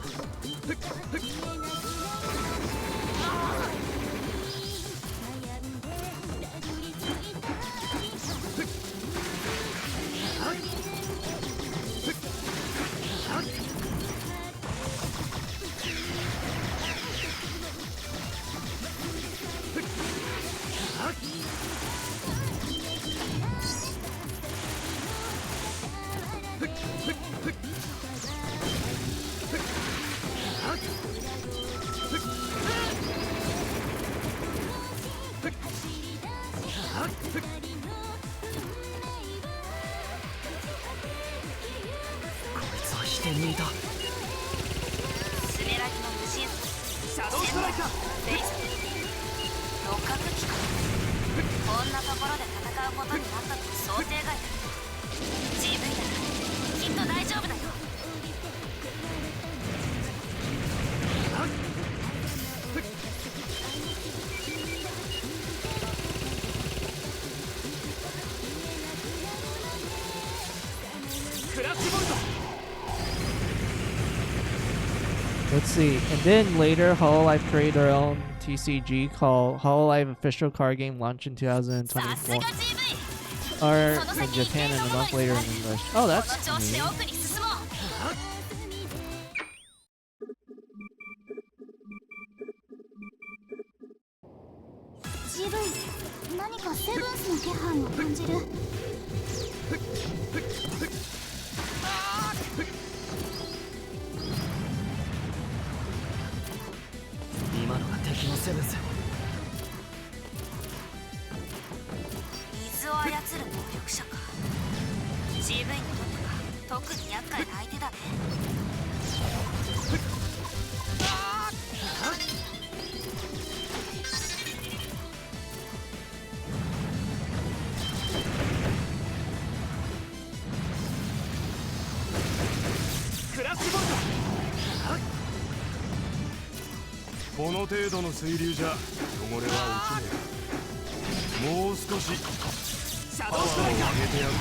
スメラギの無人シャドウストライカーフェイス六角機か。こんなところで戦うことになったのは想定外だ。GV だからきっと大丈夫だよ。クラッシュボルト。Let's see. And then later, Hololive created their own TCG called Hololive Official Card Game, launched in 2024. Or in Japan and a month later in English. Oh, that's neat. 何かセブンスの気配を感じる。今のが敵のセブンス。水を操る能力者か。GV にとっては特に厄介な相手だね。クラッシュボルト。この程度の水流じゃ汚れは落ちねえ。もう少しパワーを上げてやると。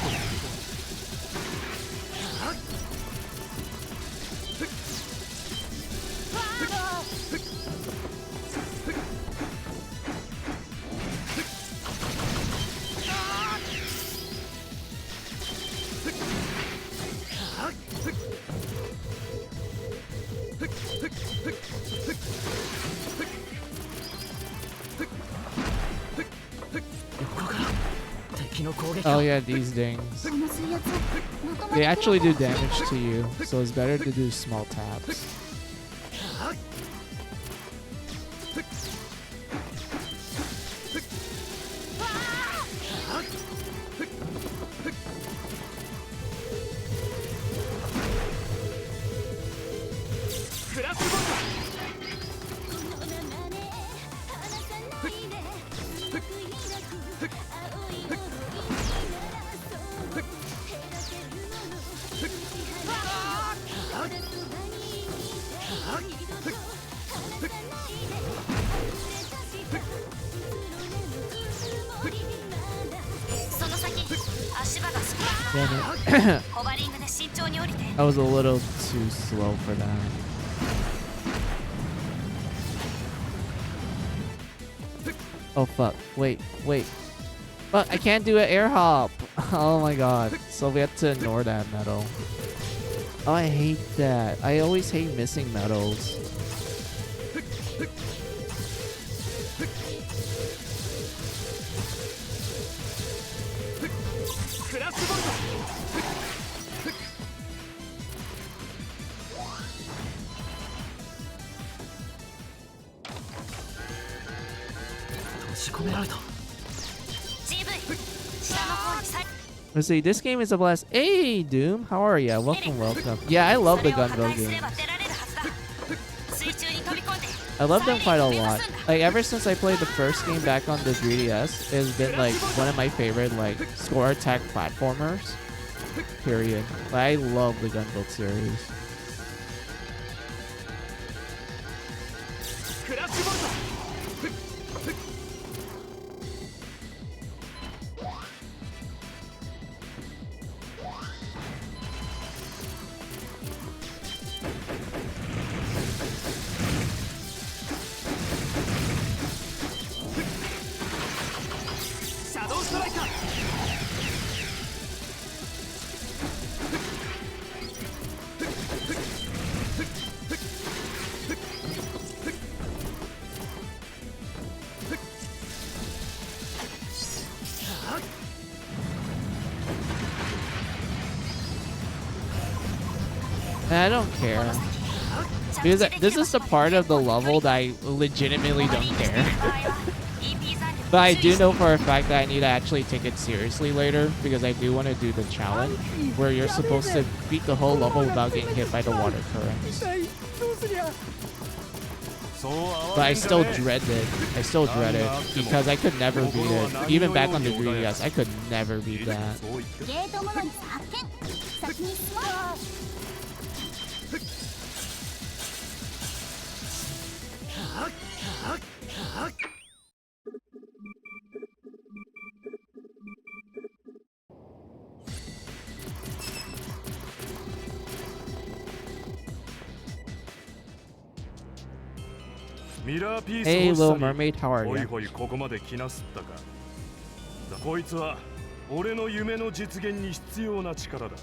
Oh yeah, these dings. They actually do damage to you, so it's better to do small taps. I was a little too slow for that. Oh fuck, wait. Fuck, I can't do an air hop. Oh my god. So we have to ignore that medal. Oh, I hate that. I always hate missing medals. Let's see, this game is a blast. Hey, Doom, how are ya? Welcome. Yeah, I love the Gunvolt games. I love them quite a lot. Like, ever since I played the first game back on the 3DS, it's been, like, one of my favorite, like, score attack platformers. Period. Like, I love the Gunvolt series. I don't care. Because this is the part of the level that I legitimately don't care. But I do know for a fact that I need to actually take it seriously later, because I do want to do the challenge where you're supposed to beat the whole level without getting hit by the water currents. But I still dread it. Because I could never beat it. Even back on the 3DS, I could never beat that. Hey, Little Mermaid, how are you? こいつは俺の夢の実現に必要な力だ。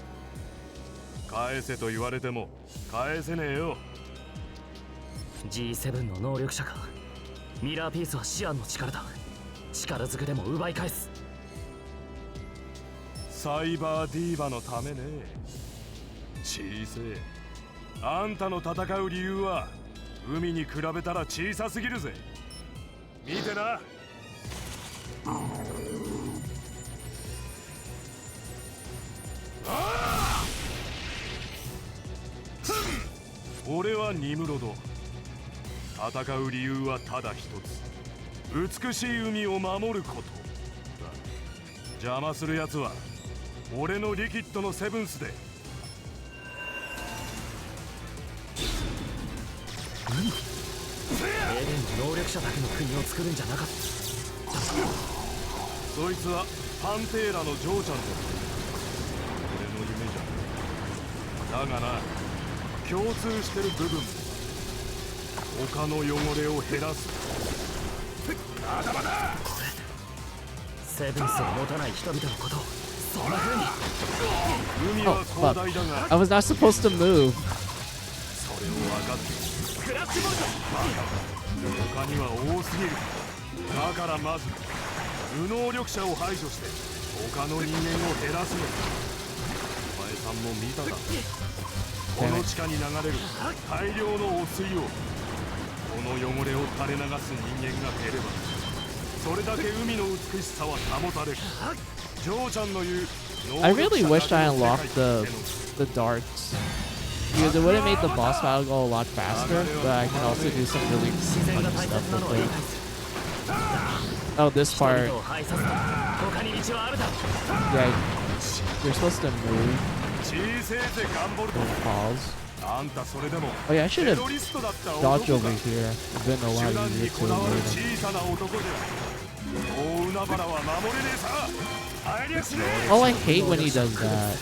返せと言われても返せねえよ。G7 の能力者か。ミラーピースはシアンの力だ。力ずくでも奪い返す。サイバーディーバのためね。小せえ。あんたの戦う理由は海に比べたら小さすぎるぜ。見てな。俺はニムロド。戦う理由はただ一つ。美しい海を守ることだ。邪魔する奴は俺のリキッドのセブンスで。エレンの能力者だけの国を作るんじゃなかった。そいつはパンテーラのジョーちゃんだ。俺の夢じゃ。だがな、共通してる部分、他の汚れを減らす。まだまだ。セブンスを持たない人々のことをそんな風に。海は広大だが、I was not supposed to move. それを分かって。他には多すぎる。だからまず無能力者を排除して他の人間を減らすのだ。お前さんも見ただろ。この地下に流れる大量の汚水を、この汚れを垂れ流す人間が減ればそれだけ海の美しさは保たれる。ジョーちゃんの言う I really wish I unlocked the darts. Because it would have made the boss battle go a lot faster, but I can also do some really fun stuff with it. Oh, this part. Yeah, you're supposed to move and pause. Oh yeah, I should have dodged over here. It's been a lot easier to avoid him. Oh, I hate when he does that.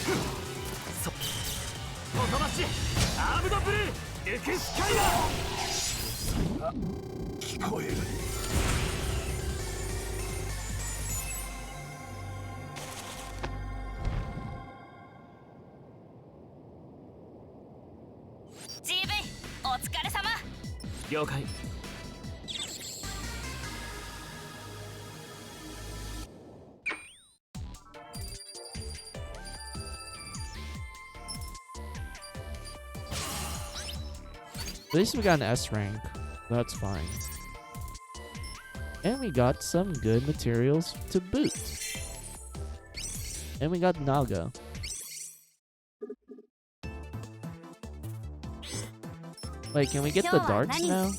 At least we got an S rank. That's fine. And we got some good materials to boot. And we got Naga. Wait, can we get the darts now?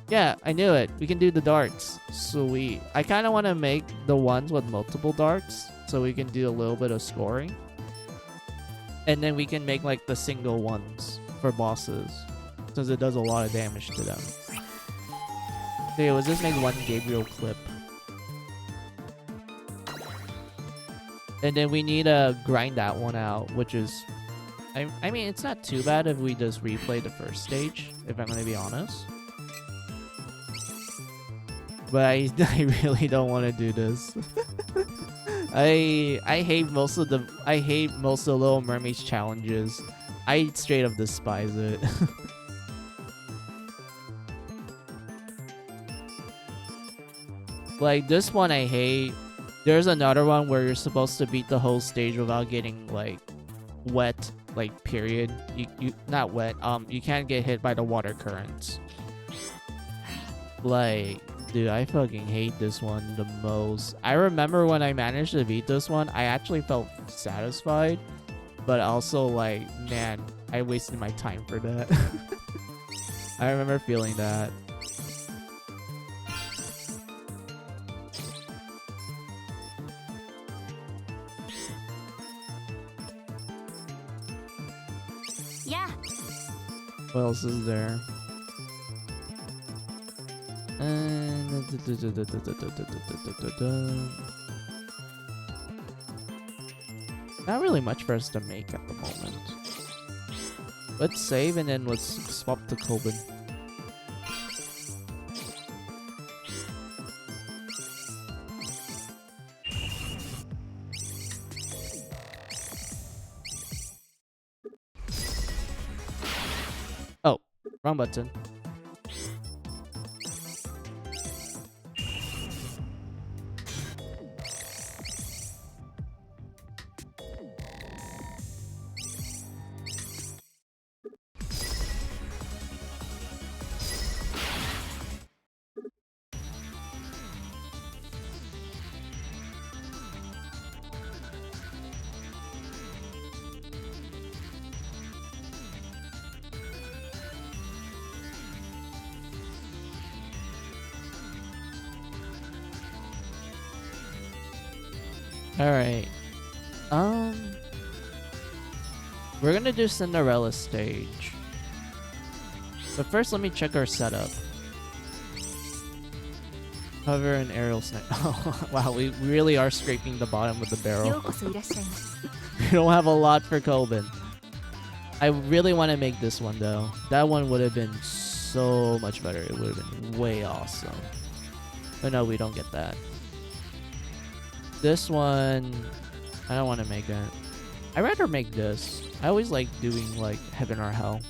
Yeah, I knew it. We can do the darts. Sweet. I kind of want to make the ones with multiple darts so we can do a little bit of scoring. And then we can make like the single ones for bosses, since it does a lot of damage to them. Okay, let's just make one Gabriel clip. And then we need to grind that one out, which is... I mean, it's not too bad if we just replay the first stage, if I'm going to be honest. But I really don't want to do this. I hate most of the Little Mermaid's challenges. I straight up despise it. Like, this one I hate. There's another one where you're supposed to beat the whole stage without getting, like, wet, like, period. You not wet, you can't get hit by the water currents. Like, dude, I fucking hate this one the most. I remember when I managed to beat this one, I actually felt satisfied, but also, like, man, I wasted my time for that. I remember feeling that. What else is there? Not really much for us to make at the moment. Let's save and then let's swap to Kobin. Oh, wrong button. Alright. We're gonna do Cinderella stage. But first, let me check our setup. Hover and aerial snipe. Oh, wow, we really are scraping the bottom with the barrel. We don't have a lot for Kobin. I really want to make this one, though. That one would have been so much better. It would have been way awesome. But no, we don't get that. This one, I don't want to make it. I'd rather make this. I always like doing like heaven or hell.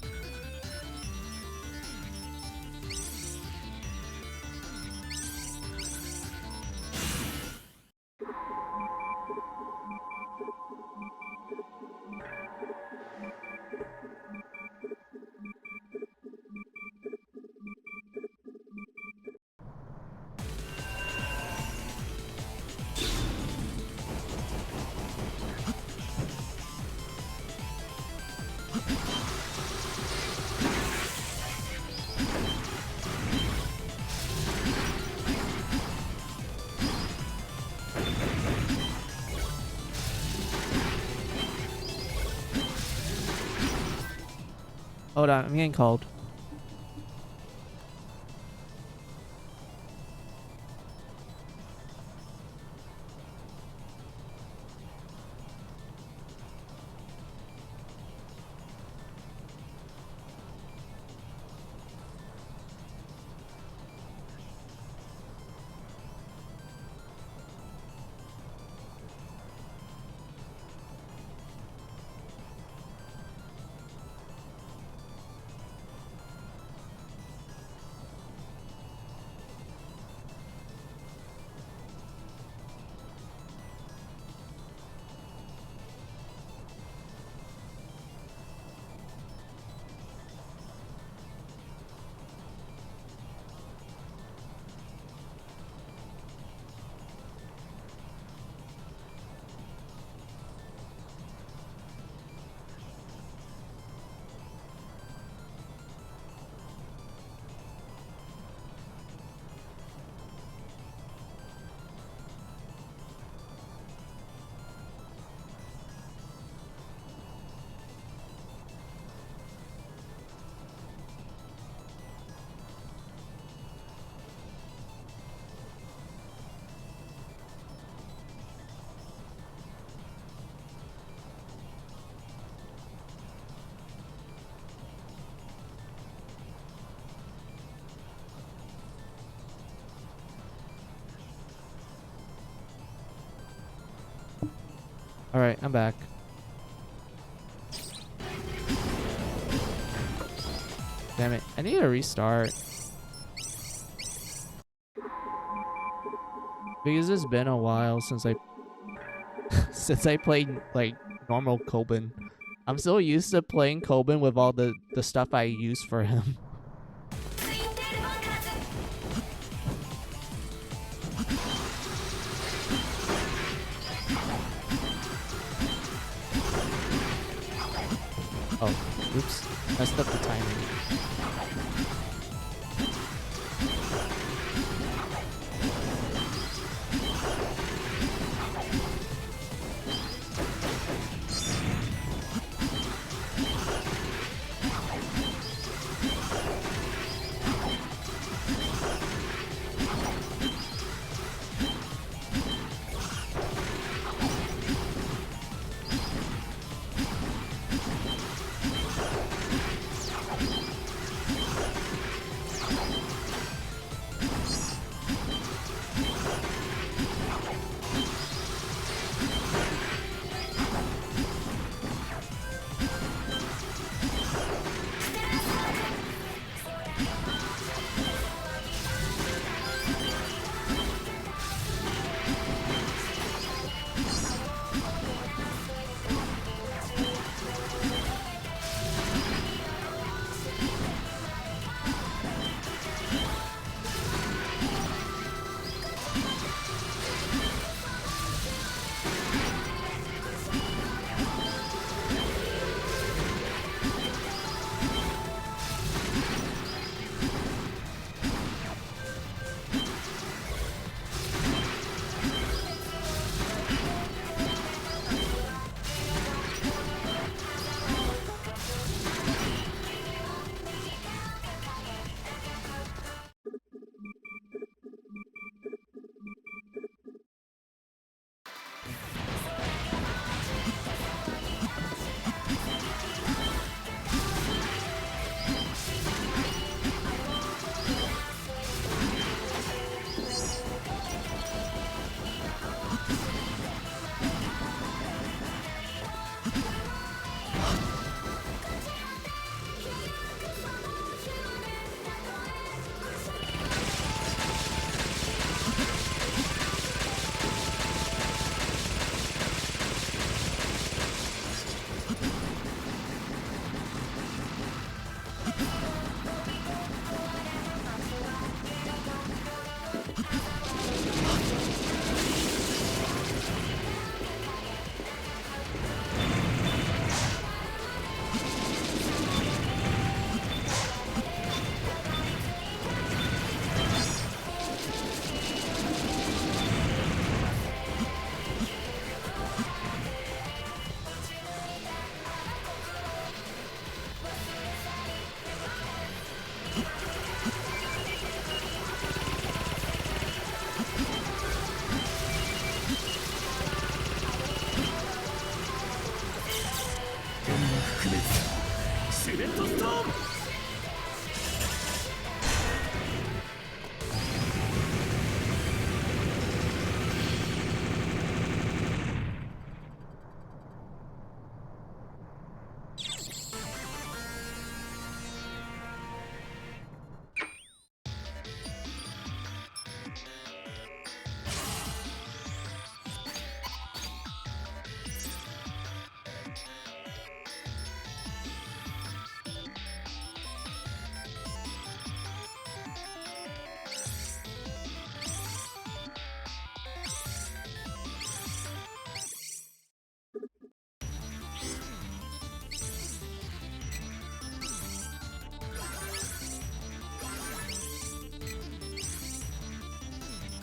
Hold on, I'm getting cold. Alright, I'm back. Damn it, I need to restart. Because it's been a while since I since I played like normal Kobin. I'm so used to playing Kobin with all the stuff I use for him. Oh, oops. Messed up the timing.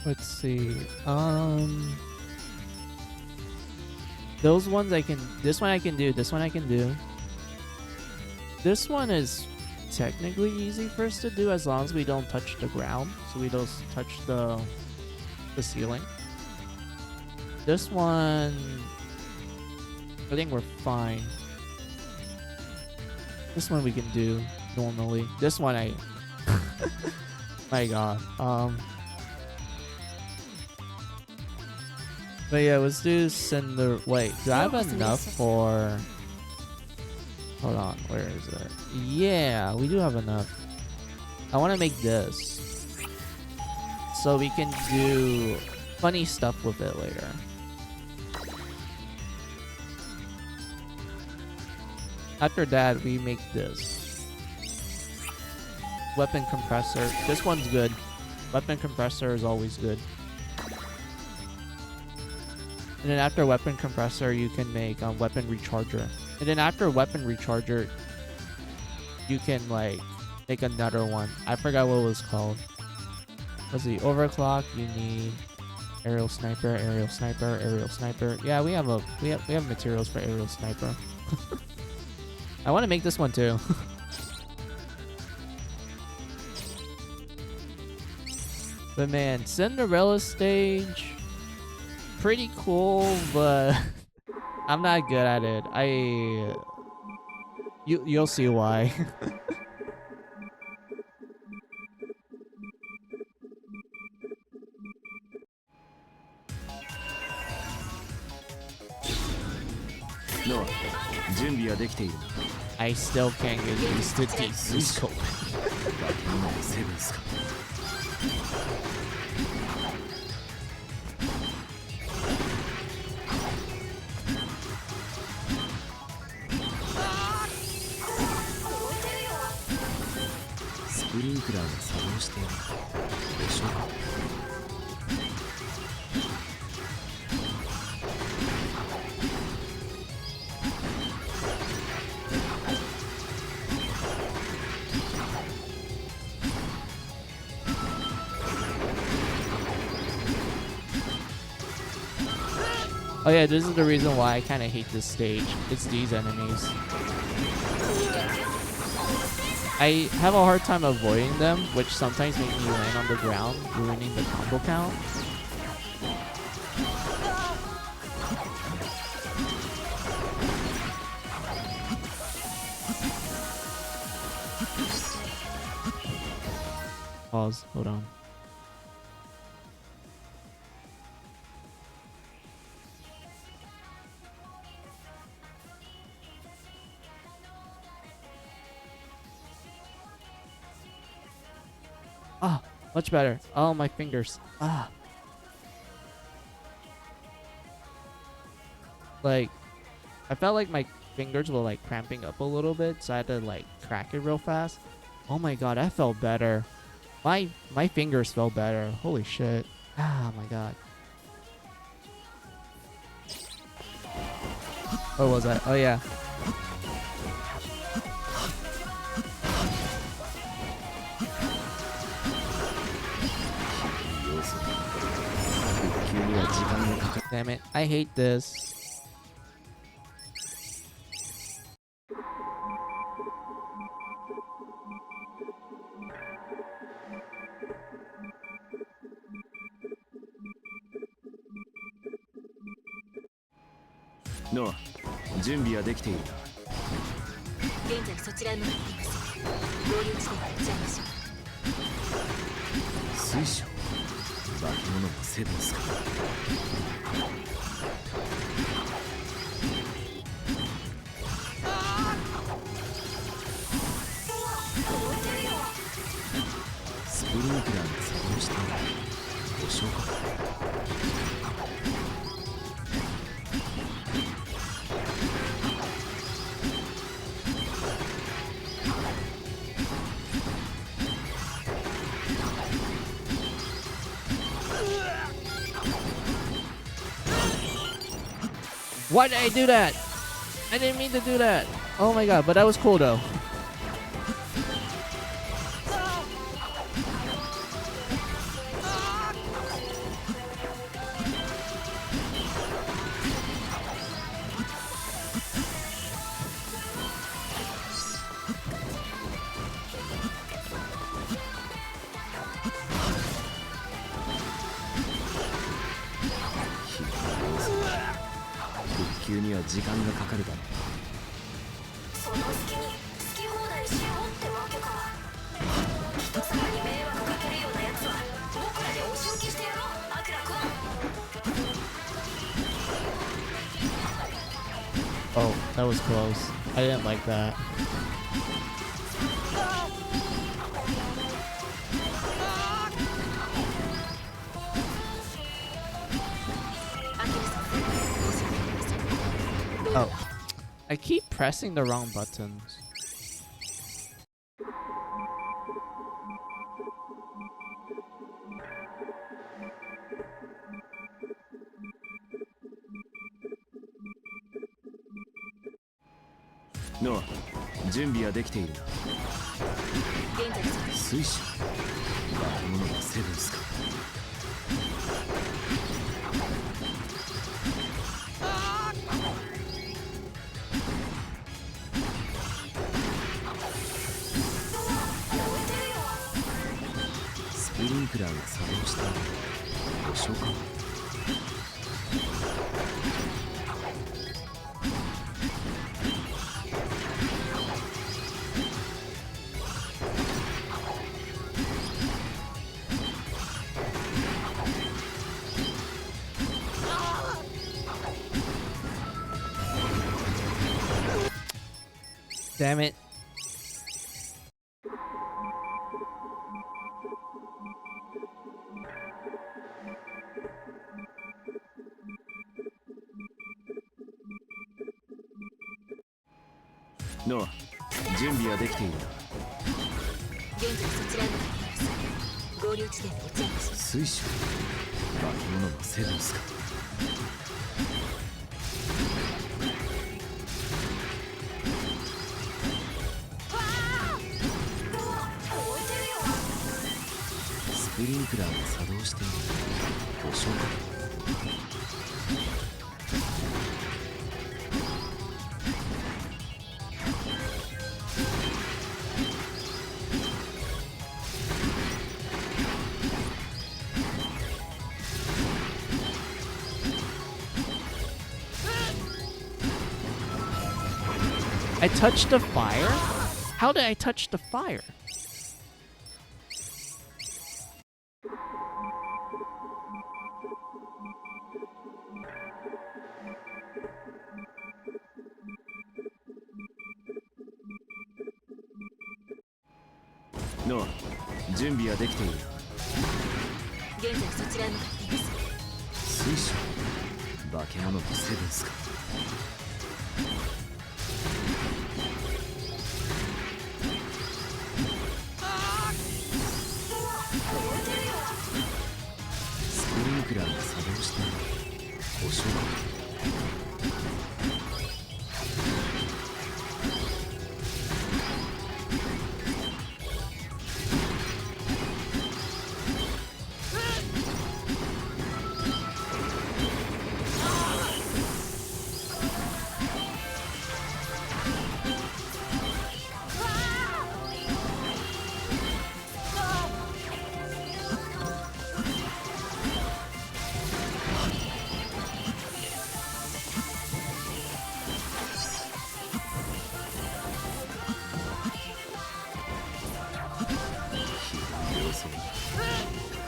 Let's see. Those ones I can. This one I can do. This one I can do. This one is technically easy for us to do as long as we don't touch the ground. So we don't touch the ceiling. This one, I think we're fine. This one we can do normally. This one I my god. But yeah, let's do Cinder. Wait, do I have enough for... Hold on, where is it? Yeah, we do have enough. I want to make this so we can do funny stuff with it later. After that, we make this. Weapon compressor. This one's good. Weapon compressor is always good. And then after weapon compressor, you can make weapon recharger. And then after weapon recharger, you can like make another one. I forgot what it was called. Let's see. Overclock. You need aerial sniper, aerial sniper, aerial sniper. Yeah, we have materials for aerial sniper. I want to make this one too. But man, Cinderella stage, pretty cool, but I'm not good at it. You'll see why. No, 準備はできている。 I still can't get used to this scope. セブンスか。スプリンクラーが作動しているでしょうか。 Oh yeah, this is the reason why I kind of hate this stage. It's these enemies. I have a hard time avoiding them, which sometimes make me land on the ground, ruining the combo count. Pause. Hold on. Ah, much better. Oh, my fingers. Ah. Like, I felt like my fingers were like cramping up a little bit, so I had to like crack it real fast. Oh my god, that felt better. My fingers felt better. Holy shit. Ah, my god. What was that? Oh yeah. Damn it, I hate this. Noah, 準備はできている。現在そちらへ向かっています。合流地点から打ち合いましょう。水晶化け物もセブンスか。スプリンクラーが作動しているでしょうか。Why did I do that? I didn't mean to do that. Oh my god, but that was cool though. 旧には時間がかかるだろう。その隙に好き放題しようってわけか。人様に迷惑かけるようなやつは僕らでお仕置きしてやろう、アキラ君。Oh, that was close. I didn't like that. Oh, I keep pressing the wrong buttons. Noah、準備はできているな。現在水晶、化け物のセブンスか。スプリンクラーが作動した故障か。Damn it. Noah、準備はできているな。現在そちらへ向かっています。合流地点で打ち合いましょう。水晶、化け物のセブンスか。スプリンクラーが作動している故障か。I touched the fire? How did I touch the fire? Noah、準備はできているな。現在そちらへ向かっています。水晶、化け物のセブンスか。スプリンクラーが作動している故障か。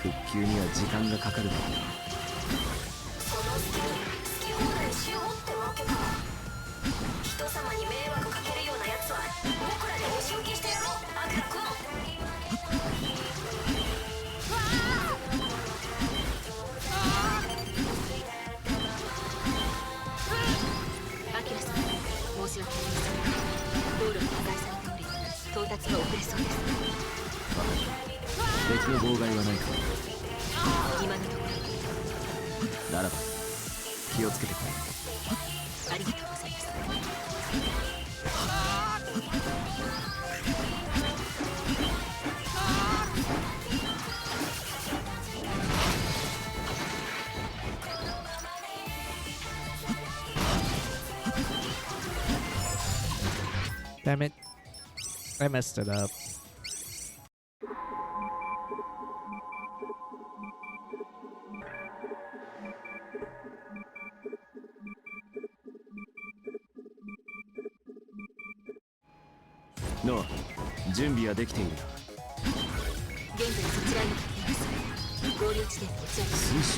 復旧には時間がかかるだろう。その隙に好き放題しようってわけか。人様に迷惑かけるようなやつは僕らでお仕置きしてやろう、アキラ君。アキラさん、申し訳ありません。道路に破壊されており到達が遅れそうです。敵の妨害はないか。今のところならば気をつけてこい。ありがとうございます。Damn it. I messed it up. 準備はできている。現在そちらに向かっています。合流地点に打ち上げ。水晶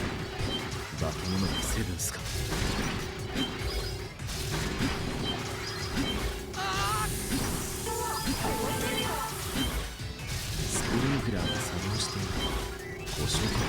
化け物がセブンスか。スプリンクラーが作動している。故障か。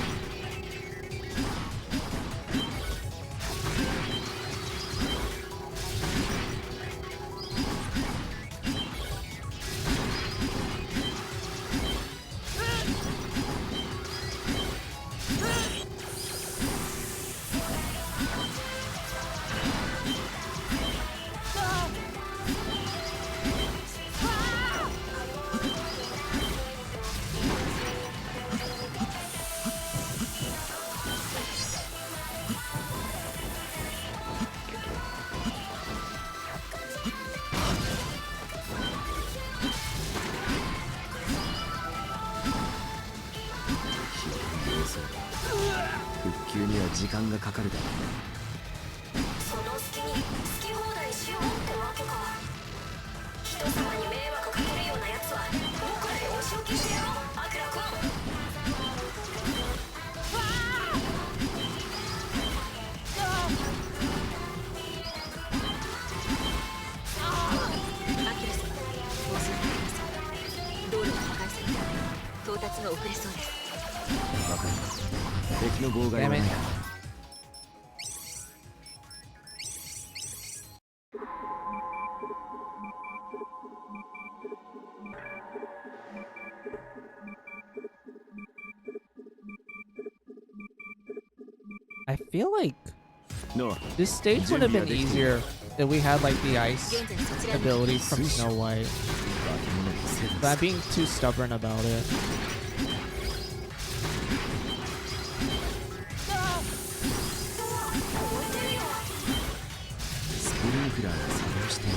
復旧には時間がかかるだろう。その隙に好き放題しようってわけか。人様に迷惑かけるようなやつは僕らでお仕置きしてやろう、アキラ君。アキラ様、申し訳ありません。道路が破壊されたので到達が遅れそうです。わかる。敵の妨害はない。I feel like ノア、 this stage would have been easier if we had like the ice 現在そちらに ability from Snow White. 化け物がセブンス But か。 I'm being too stubborn about it. スプリンクラーが作動している。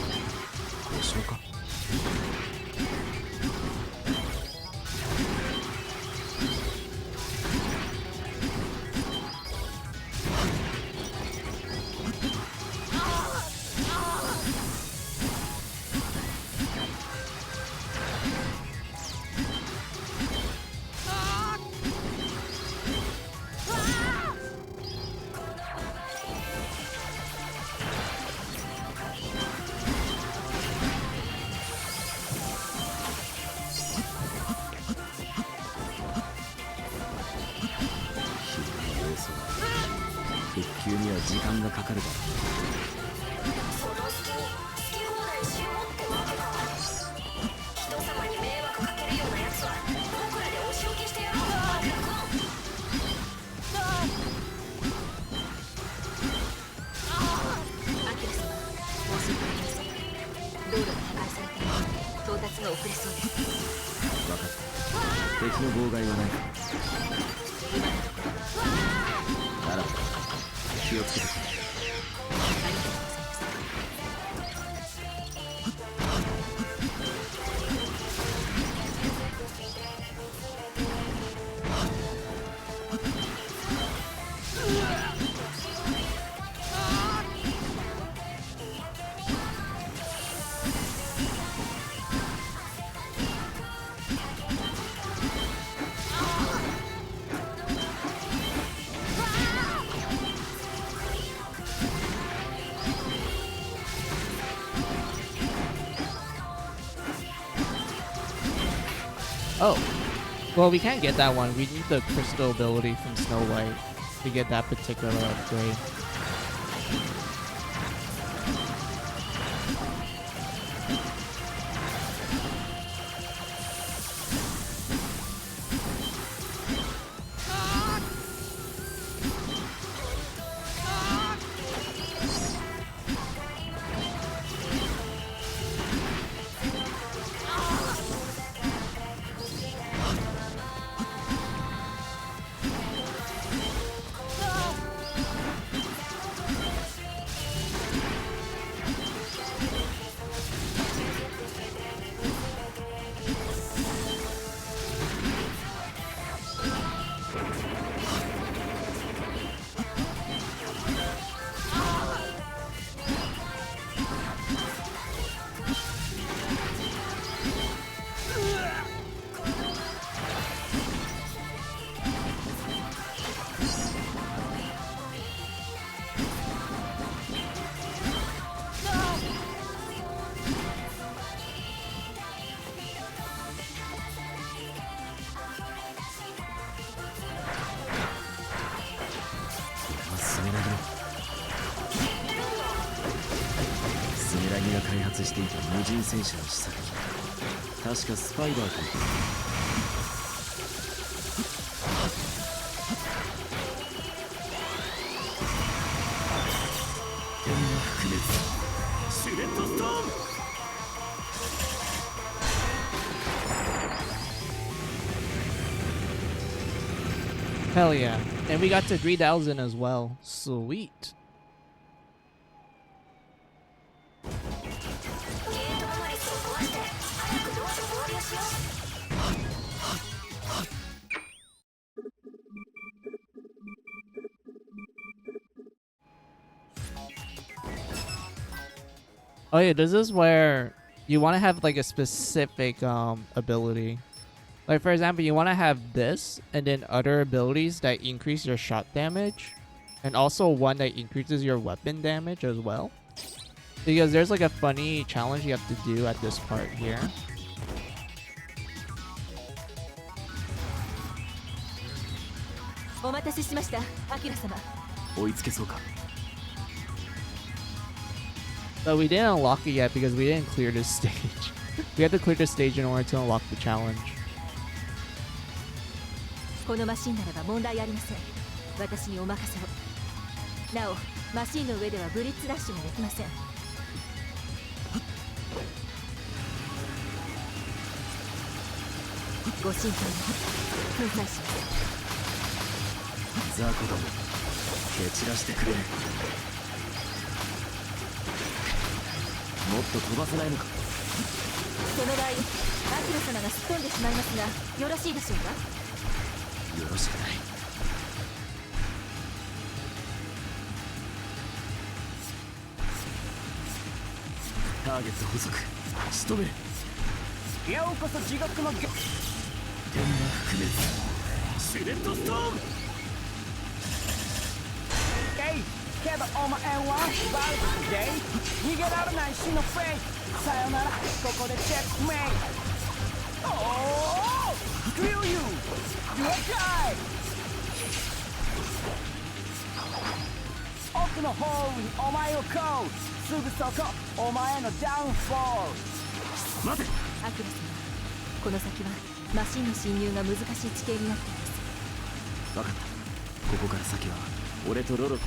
故障か。復旧には時間がかかるだろその隙に好き放題しようってわけか。人様に迷惑かけるようなやつは僕らでお仕置きしてやろう、アキラ君。アキラ様、申し訳ありません。道路が破壊されたので到達が遅れそうです。う。わかった。敵の妨害はない。今のところならば気をつけてくれ。ありがとうございます。Oh. Well, we can't get that one. We need the crystal ability from Snow White to get that particular upgrade. メラギのスメラギが開発していた無人戦車の試作機、確かスパイダーという天は覆滅、シュレッドストーン。Hell yeah. And we got to 3,000 as well. Sweet. ゲートのマリスを壊して早くドアと合流しよう。 Oh yeah, this is where you want to have like a specific ability. Like for example, you want to have this and then other abilities that increase your shot damage, and also one that increases your weapon damage as well. Because there's like a funny challenge you have to do at this part here. お待たせしました、アキラ様。追いつけそうか。 But we didn't unlock it yet because we didn't clear this stage. We had to clear this stage in order to unlock the challenge. このマシンならば問題ありません。私にお任せを。なお、マシンの上ではブリッツダッシュができません。ご心配なく粉砕します。ザコども、蹴散らしてくれ。もっと飛ばせないのか。その場合、アキラ様がすっ飛んでしまいますが、よろしいでしょうか。よろしくない。ターゲット捕捉、仕留める。ようこそ地獄の天は覆滅、シュレッドストーン。けどお前はバルクで逃げられない死のフェイク。さよなら、ここでチェックメイト。おお、スクリューユー、了解。奥のホールにお前をコール。すぐそこ、お前のダウンフォール。待て。アキラ様、この先はマシンの侵入が難しい地形になっています。分かった。ここから先は俺とロロ。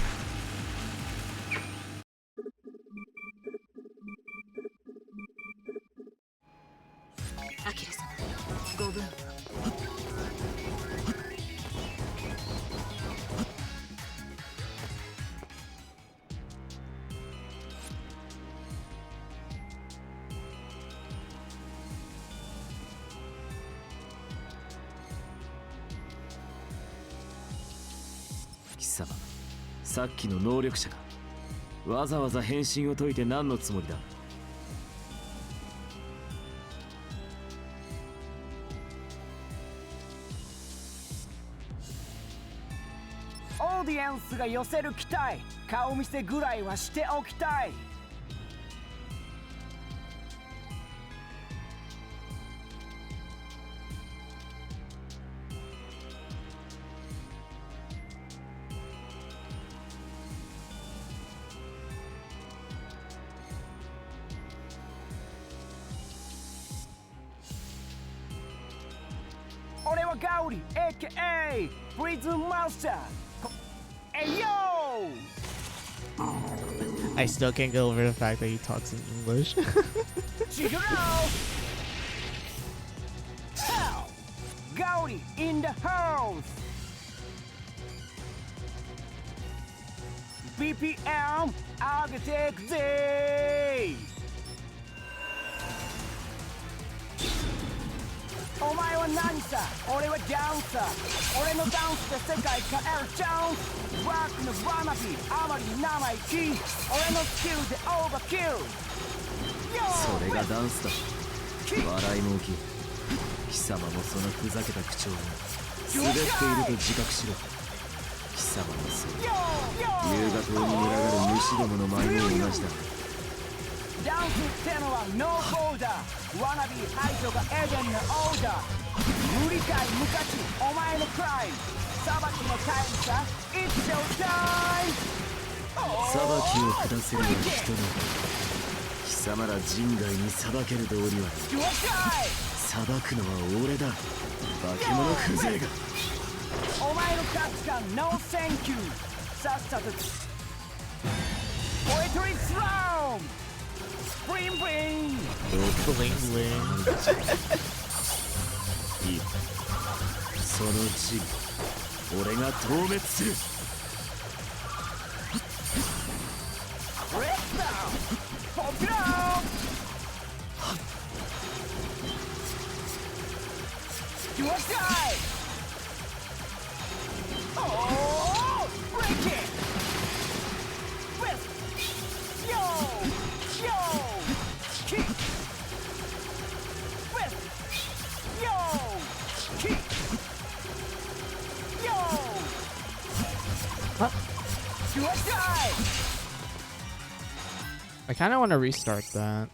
アキラ様、ご分。貴様、さっきの能力者か。わざわざ変身を解いて何のつもりだ。オーディエンスが寄せる期待、顔見せぐらいはしておきたい。俺はガウリ AKA プリズンマスター。Hey yo! I still can't get over the fact that he talks in English. Check it out! How? Gaudi in the house! BPM 上げていくぜ！お前は何さ、俺はダンサー。俺のダンスで世界変えるチャンス。ワークのワナビあまりに生意気。俺のスキルでオーバーキル。それがダンスだ。笑いも起き。貴様もそのふざけた口調が滑っていると自覚しろ。貴様もそう。夕方に群がる虫どもの前も同じだ。ダンスってのはノーボーダー。ワナビ排除がエデンのオーダー。無理かい無価値お前のクライム。裁きのタイムさ It's your time 裁きを下せるは人の貴様ら人外に裁ける道理は裁くのは俺だ化け物風情がお前の価値観 No thank you さっさとポエトリースラウンブリンブリンBling bling. いいその地俺が討滅するレッツダウンポピュラーYou are die! Oh! Break it! Whip! Yo! Yo! Kick! Whip! Yo! Kick! Yo! Huh? You are die! I kind of want to restart that.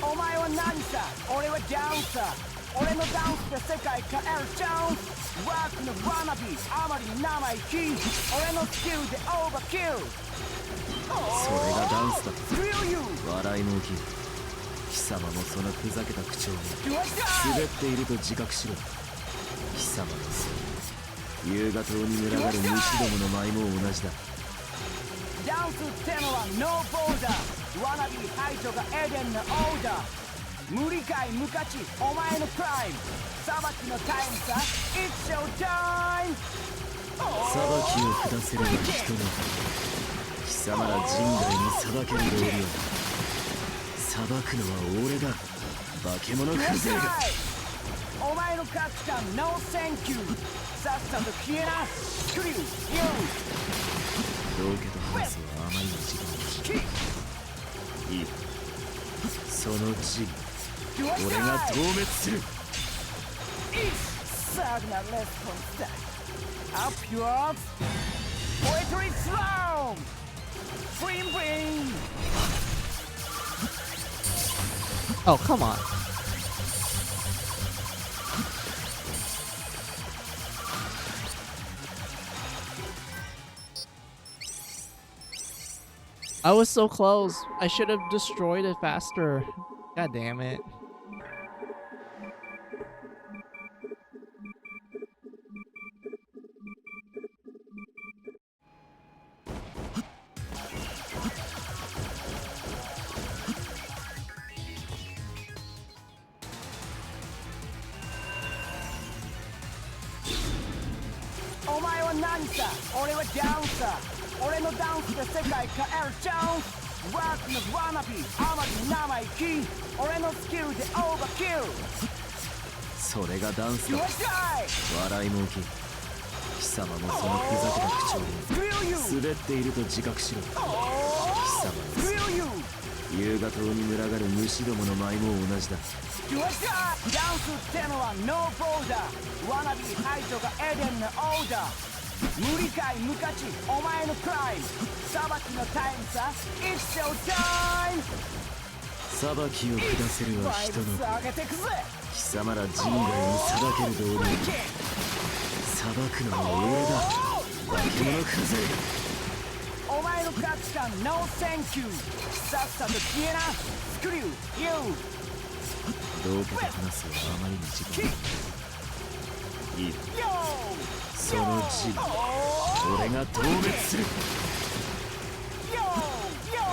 お前は何さ俺はダウンさ俺のダウンスで世界変えるチャンスワークのワナビあまりに生意気俺のスキルでオーバーキルそれがダンスだと Screw you 笑いも起きる貴様もそのふざけた口調に You are 滑 die っていると自覚しろ貴様のせい夕方に群がる虫どもの舞も同じだダンスってのはノーボーダーワナビハイトがエデンのオーダー無理解無価値お前のクライム裁きのタイムさ It's your time 裁きを下せれば人の貴様ら人外に裁ける道理は裁くのは俺だ化け物風情がお前の価値観 No thank you さっさと消えな Screw you 道家と話すはあまりの時間いいその地俺が討滅するサグナレスポンスだ Up yours Poetry Slam Bring bring Oh, come on. I was so close. I should have destroyed it faster. God damn it.お前は何さ俺はダウンさ俺のダウンスで世界変えるチャンスワークのワナビあまりに生意気俺のスキルでオーバーキルそれがダンスだ You are die 笑いも起き貴様もそのふざけた口調に滑っていると自覚しろ貴様の Screw you 夕方に群がる虫どもの舞も同じだ You are die ダンスってのはノーボーダーワナビハイトがエデンのオーダー無理解無価値お前のクライム裁きのタイムさ It's your time 裁きを下せるは人の上げてくぜ貴様ら人外に裁ける道理を裁くのは俺だ化け物風情お前の価値観 No thank you さっさと消えな Screw you 道家と話すはあまりに時間いい Yo その地俺が討滅する Yo Yo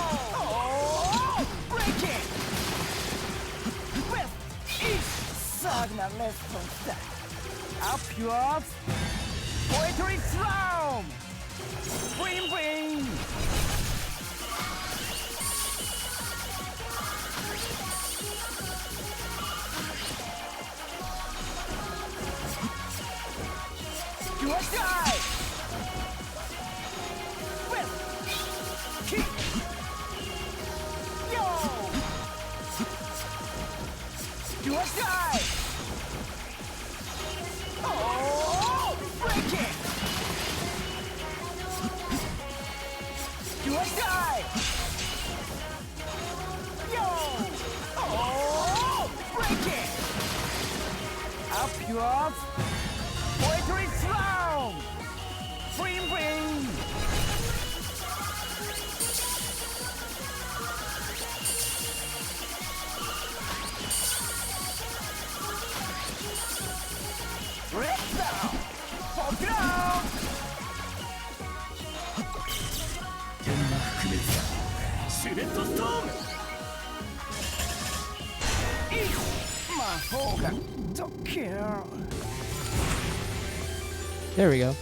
Break it Whip Eat サグナレスポンスだ Up yours Poetry Slam Bring bring There we go.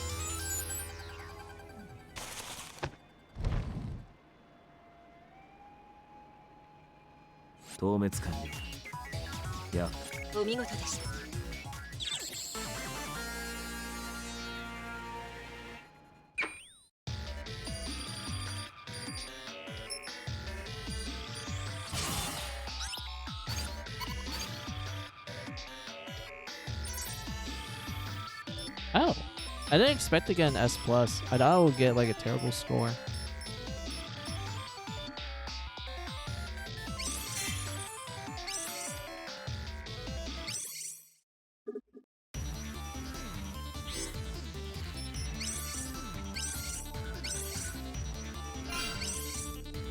Oh, I didn't expect to get an S+. I thought I would get like a terrible score.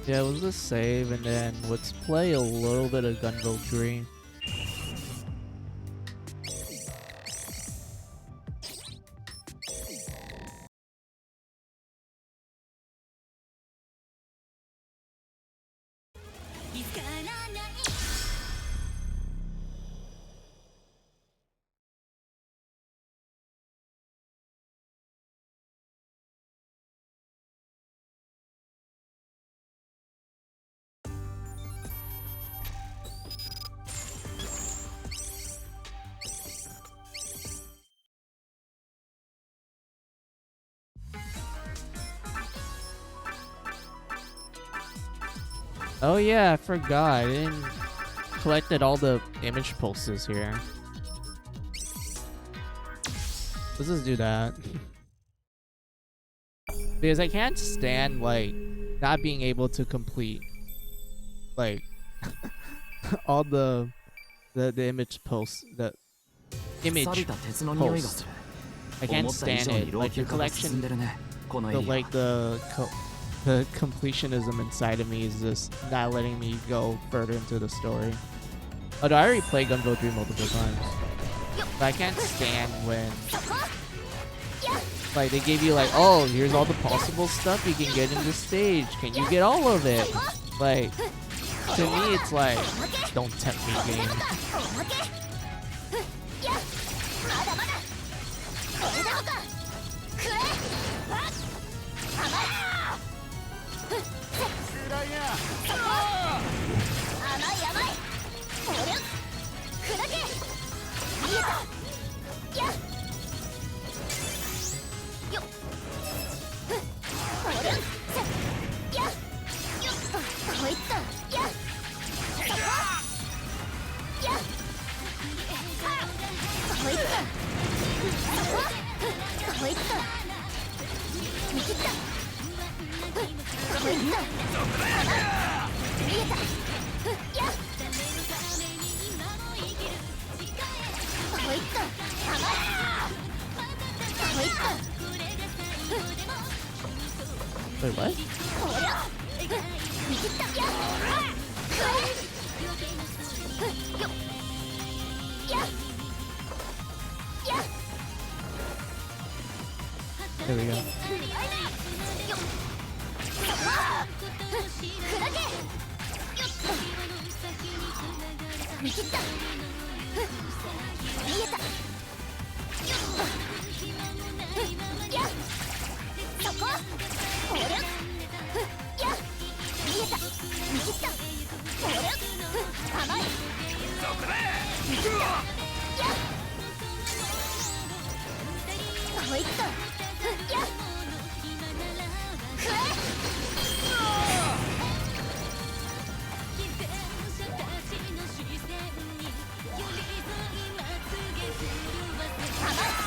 Yeah, it was a save, and then let's play a little bit of Gunvolt Dream. Oh yeah, I forgot. I didn't collected all the image pulses here. Let's just do that. Because I can't stand like not being able to complete like all the image posts, the image posts. I can't stand it. Like the collection, the completionism inside of me is just not letting me go further into the story. Although I already played Gunvolt 3 multiple times. But I can't stand when like they give you like, oh, here's all the possible stuff you can get in this stage. Can you get all of it? Like, to me it's like, don't tempt me, game. Wait, what? There we go. ほいっとやっ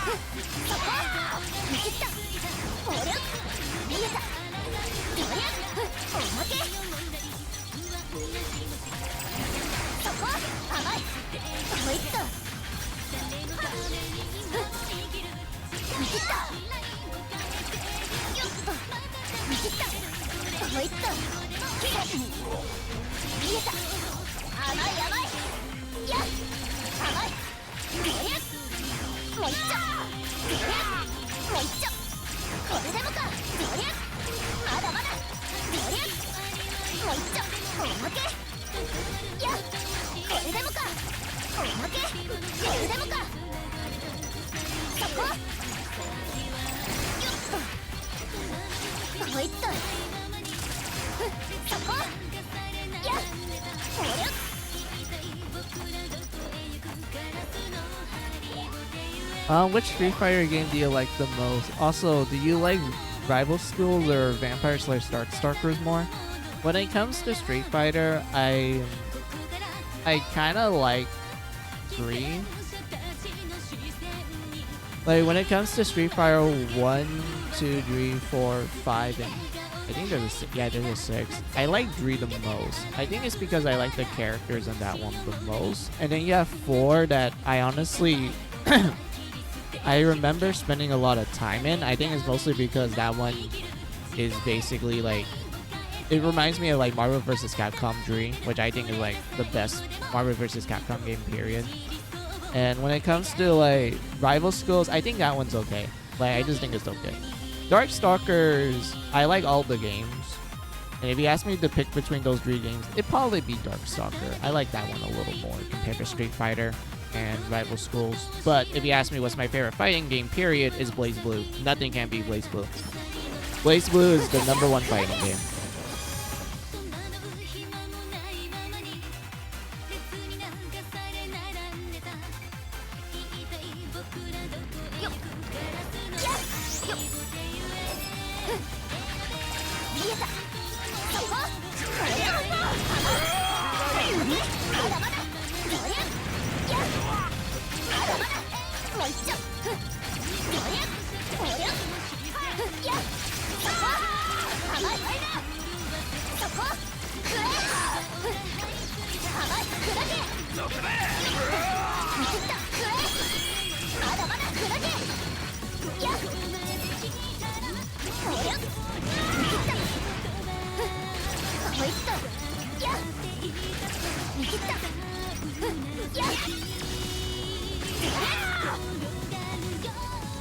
くそこ見切ったおりゃ見えたおりゃおまけそこ甘いほいっと見切った見切ったほいっと見えた甘い甘いや甘いおりゃもう一丁おりゃもう一丁これでもかおりゃまだまだおりゃもう一丁おまけやこれでもかおまけこれでもかそこほいっとそこやおりゃWhich Street Fighter game do you like the most? Also, do you like Rival Schools or Vampire / Darkstalkers more? When it comes to Street Fighter, I kind of like 3. Like when it comes to Street Fighter 1, 2, 3, 4, 5, and I think there's a 6. I like 3 the most. I think it's because I like the characters in that one the most. And then you have 4 that I honestly I remember spending a lot of time in. I think it's mostly because that one is basically like, it reminds me of like Marvel vs. Capcom 3, which I think is like the best Marvel vs. Capcom game, period. And when it comes to like Rival Schools, I think that one's okay. Like, I just think it's okay. Darkstalkers, I like all the games. And if you ask me to pick between those 3 games, it'd probably be Darkstalker. I like that one a little more compared to Street Fighter and Rival Schools. But if you ask me what's my favorite fighting game, period, is Blaze Blue. Nothing can beat Blaze Blue. Blaze Blue is the #1 fighting game.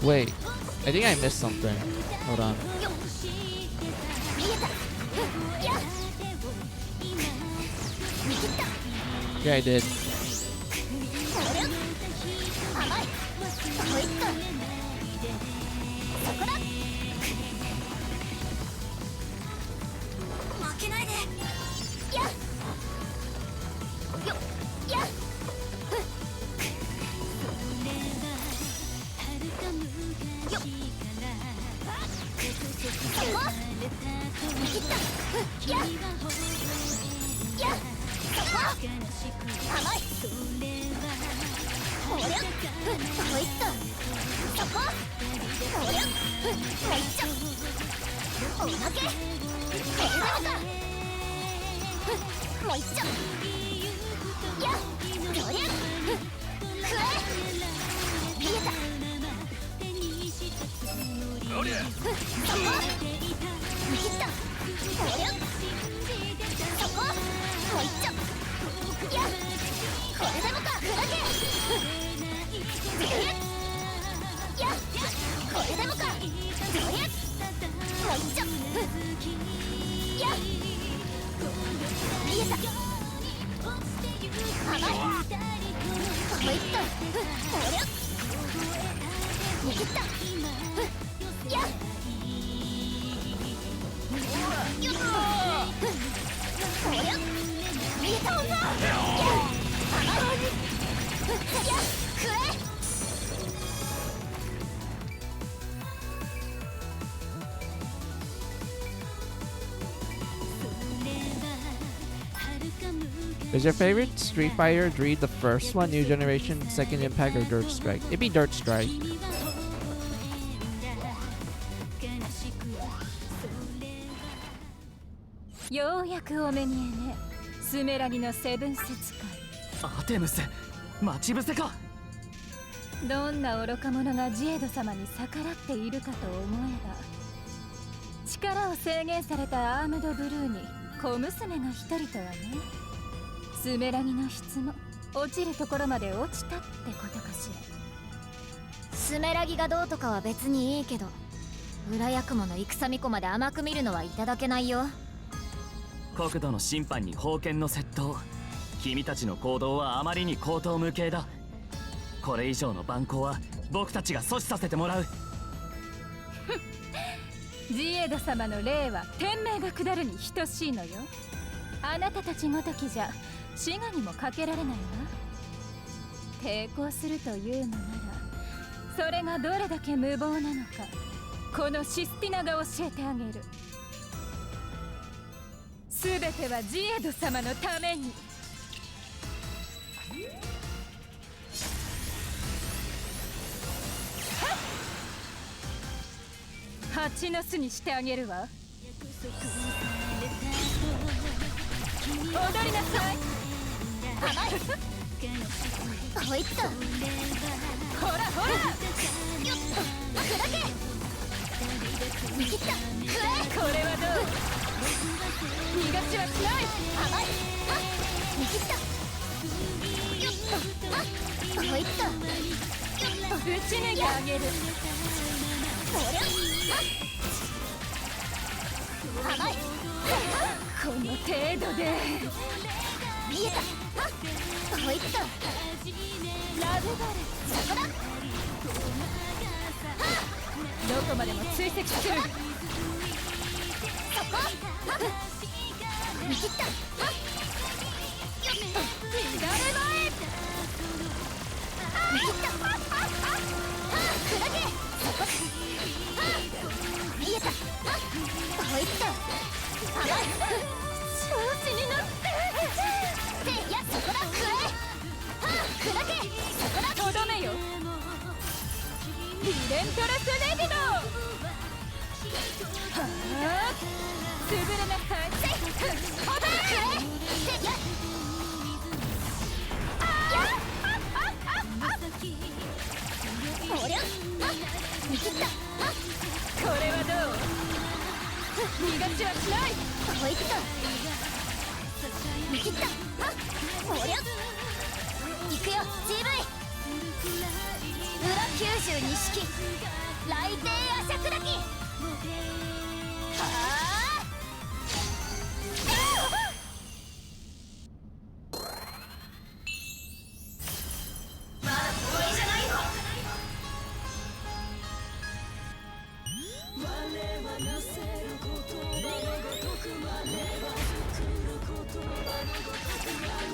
Wait, I think I missed something. Hold on. Yeah, I did. Is your favorite Street Fighter 3 the first one, New Generation, Second Impact, or Dirt Strike? It'd be Dirt Strike. ようやくお目見えね。スメラギのセブンス使い。アーテムス、待ち伏せか。どんな愚か者がジエド様に逆らっているかと思えば、力を制限されたアームドブルーに小娘が一人とはね。スメラギの質も落ちるところまで落ちたってことかしら。スメラギがどうとかは別にいいけど、裏役者の戦巫女まで甘く見るのはいただけないよ。国土の審判に封建の窃盗、君たちの行動はあまりに荒唐無稽だ。これ以上の蛮行は僕たちが阻止させてもらう。ジエド様の霊は天命が下るに等しいのよ。あなたたちごときじゃ死我にもかけられないわ。抵抗するというのなら、それがどれだけ無謀なのか、このシスティナが教えてあげる。すべてはジエド様のために。蜂の巣にしてあげるわ。踊りなさい。こいつとほらほら、よっと砕け。見切った。これはどう。逃がしはしない。甘い。見切った。よっとこいつと打ち抜いてあげる。こりゃ甘い。この程度で。見えた。こいつとラブバル、そこだ。どこまでも追跡する。そこ見切った。よっと誰前。見切った。砕け。そこ見えた。こいつと甘い。調子に乗って。いやそこだ。食え。砕け。そこだ。とどめよ。リレントラスネギド。はあ、潰れなさい。食え。やおりゃ見切った。これはどう。逃がしはしない。こいつと見切った。おりゃ行くよ GV。 裏92式雷帝亜尺滝。はあまだ終わりじゃないの。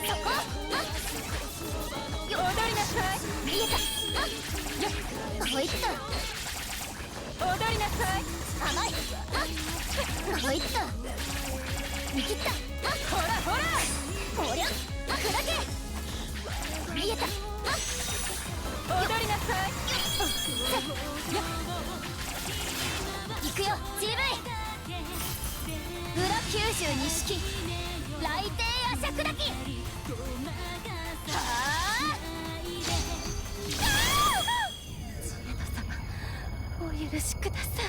そこ踊りなさい。見えた。こいつと踊りなさい。甘い。こいつと見切った。ほらほら、おりゃ砕け。見えた。踊りなさい。行くよ GV。 裏92式雷帝亜尺滝。はあお許しください。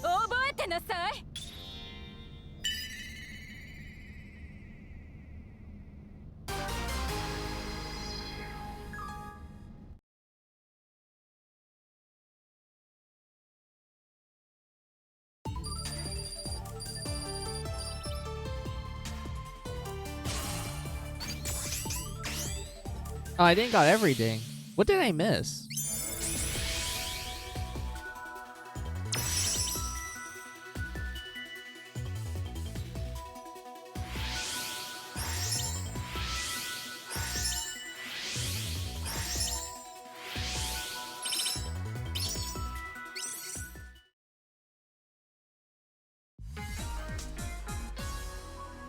覚えてなさい。Oh, I didn't got everything. What did I miss?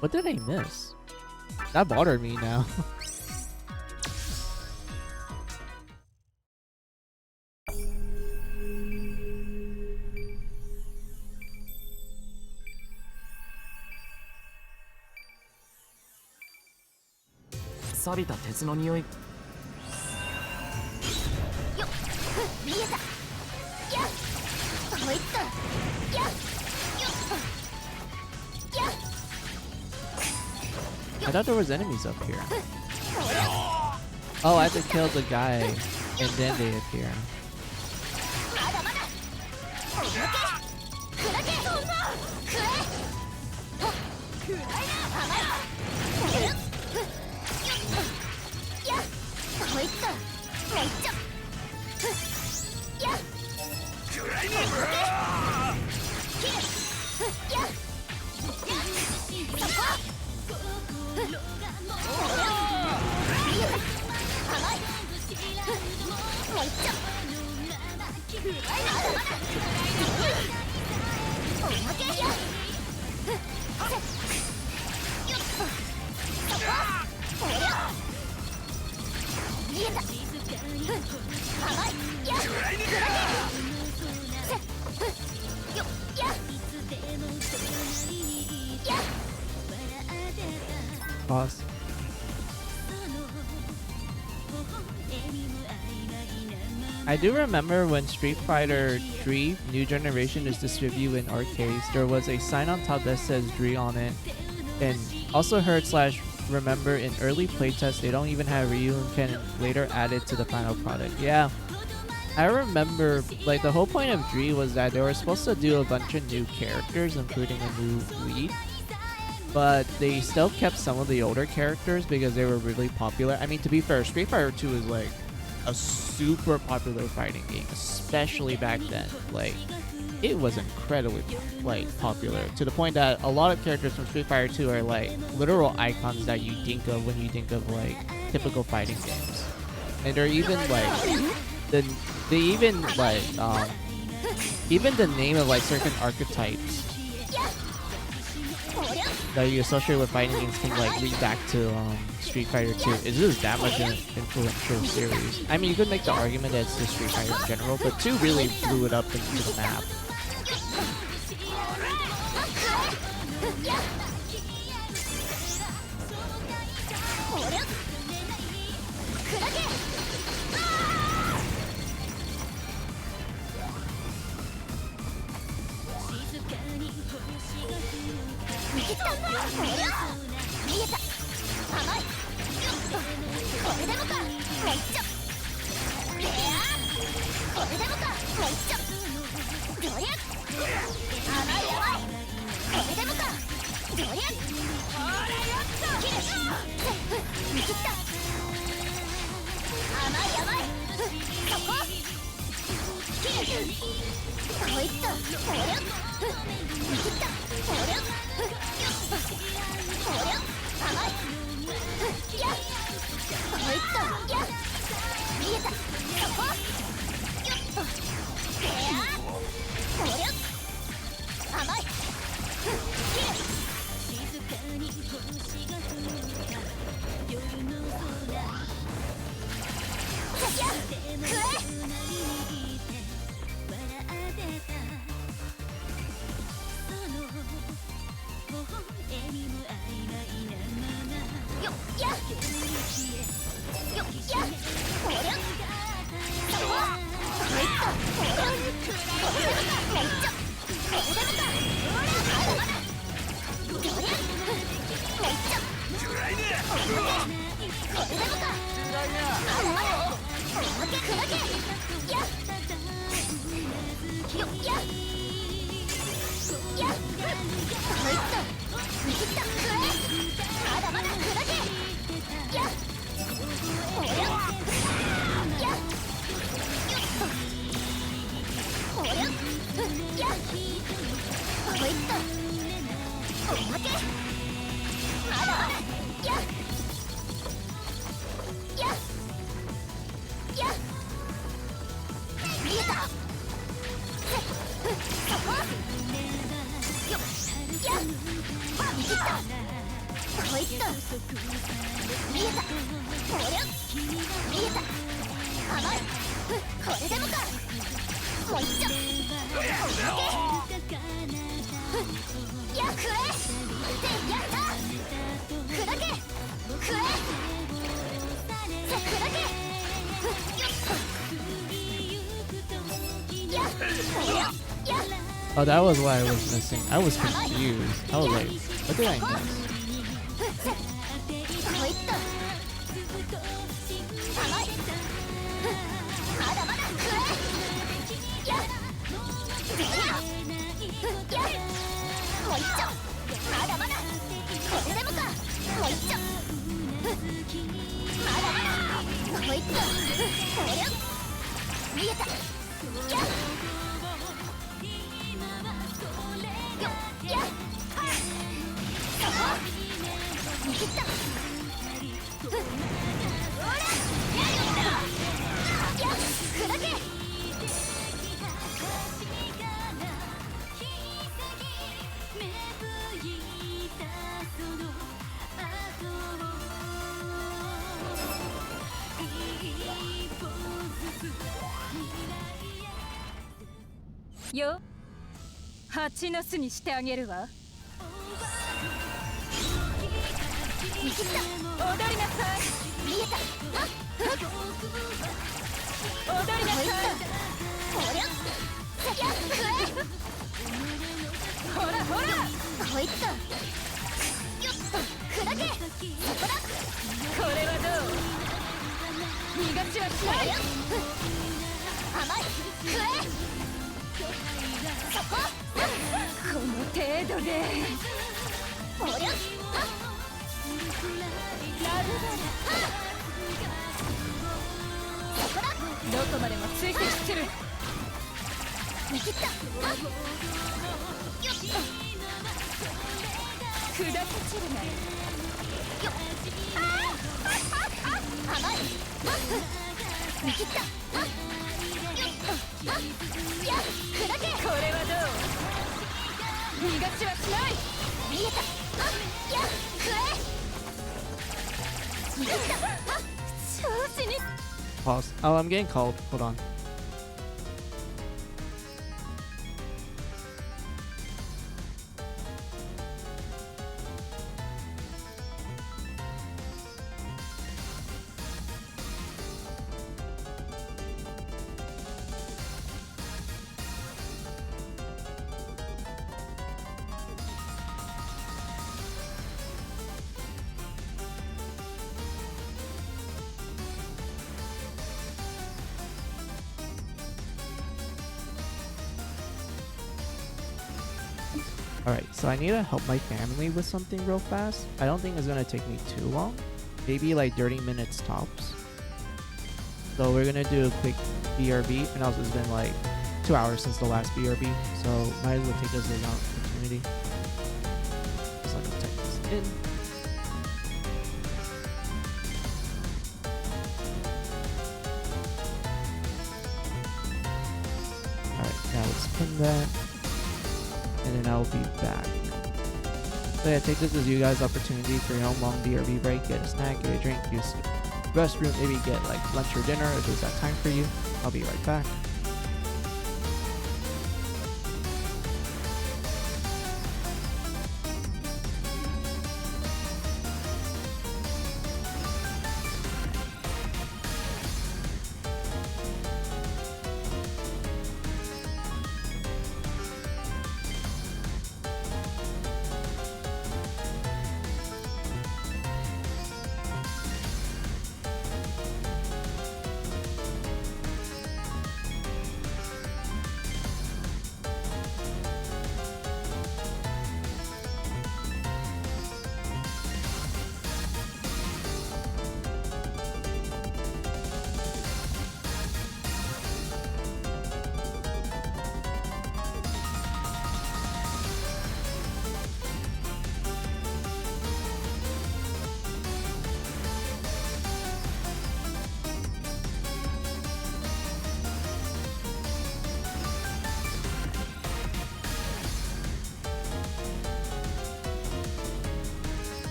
What did I miss? That bothered me now.錆びた鉄の匂い。見えた。やっこいつだ。やっ I thought there was enemies up here. Oh, I have to kill the guy and then they appear. まだまだ。砕け。そんな。食え。食らいな。甘い。やっこいつだ。めっちゃ。やっ食らいな。やっそこ。Pause. I do remember when Street Fighter 3 New Generation is distributed in arcades, there was a sign on top that says Dre on it. And also heard / remember in early playtests they don't even have Ryu and can later add it to the final product. Yeah. I remember like the whole point of Dre was that they were supposed to do a bunch of new characters, including a new lead. But they still kept some of the older characters because they were really popular. I mean, to be fair, Street Fighter 2 is like a super popular fighting game, especially back then. Like, it was incredibly like popular to the point that a lot of characters from Street Fighter 2 are like literal icons that you think of when you think of like typical fighting games. And they're even like even the name of like certain archetypes that you associate with fighting games can like lead back to Street Fighter 2. It's just that much an influential series. I mean, you could make the argument that it's just Street Fighter in general, but 2 really blew it up into the map. Oh, that was what I was missing. I was confused. I was like, what did I miss? ほいっと甘いまだまだ食えやっやっもう一丁まだまだこれでもかもう一丁まだまだもう一丁これよ見えたやっやっそこ握ったほらやっ砕けよ蜂の巣にしてあげるわ握った踊りなさい見えた踊りなさいこりゃやっ食えほらほらほいっとよっと砕けそこだこれはどう逃がしはしない甘い食えそここの程度でほりゃラブそこだどこまでも追跡する握ったよっと砕け散るなよよっ甘い握ったよっとやっ砕けこれはどう逃がしはしない見えたやっ食え握った調子に Pause. Oh, I'm getting called. Hold on. Alright, so I need to help my family with something real fast. I don't think it's gonna take me too long. Maybe like 30 minutes tops. So we're gonna do a quick BRB, and also it's been like 2 hours since the last BRB, so might as well take this as an opportunity. Just let me type this in. Alright, now let's pin that. And then I'll be back. So yeah, take this as you guys' opportunity for your own long BRB break. Get a snack, get a drink, use the restroom, maybe get like lunch or dinner if it's that time for you. I'll be right back.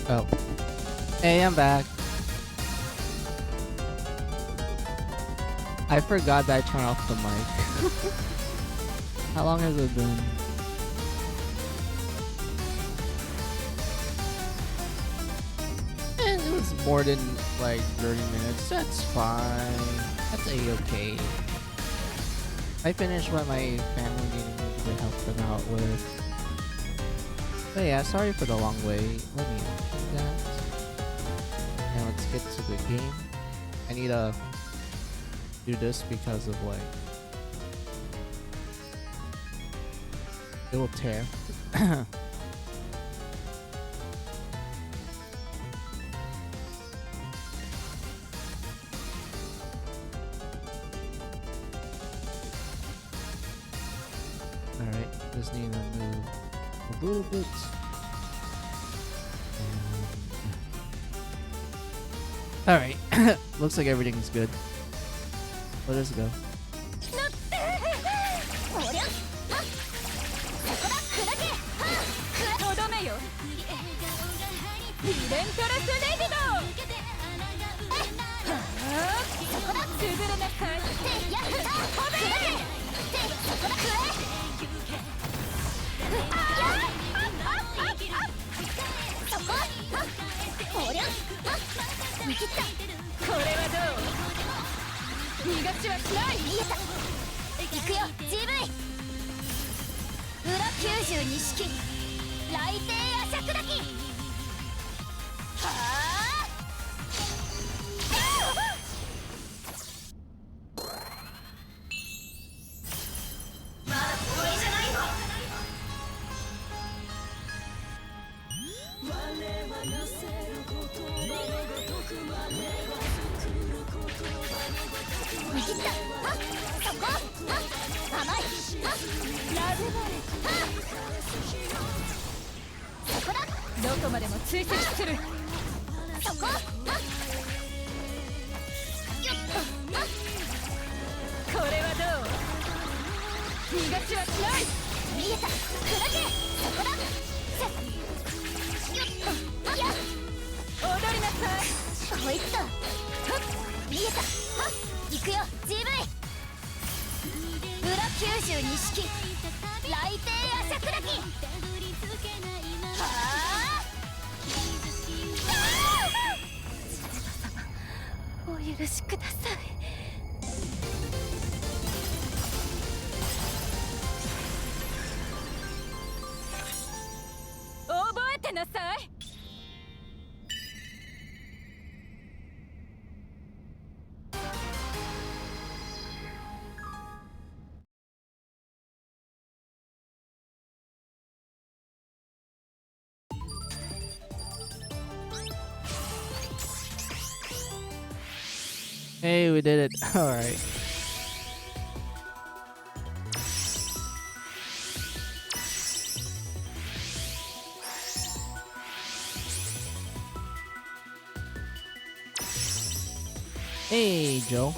Oh. Hey, I'm back. I forgot that I turned off the mic. How long has it been? And it was more than like 30 minutes. That's fine. That's a-okay. I finished what my family needed me to help them out with. But yeah, sorry for the long wait. Let me do that. And let's get to the game. I need to do this because of like it will tear. Alright, just need to move a little bit. Alright, looks like everything's good. Let us go. とどめよリレントレスレディドつぶれなさいやった飛べそこだくれそこおりゃ見切ったこれはどう逃がしはしない見えた行くよ GV 裏92式雷帝アシャクダキはあまだ終わりじゃないぞ見切ったはっそこはっ甘いはっラブバレはっそこだどこまでも追跡するそこはっよっとはっこれはどう逃がしはしない見えた砕けそこだせよっとやっ踊りなさいこいつだはっ見えたはっ行くよ GV 裏92式雷帝アシャクダキはあお許しください覚えてなさい Hey, we did it. Alright. Hey, Joe.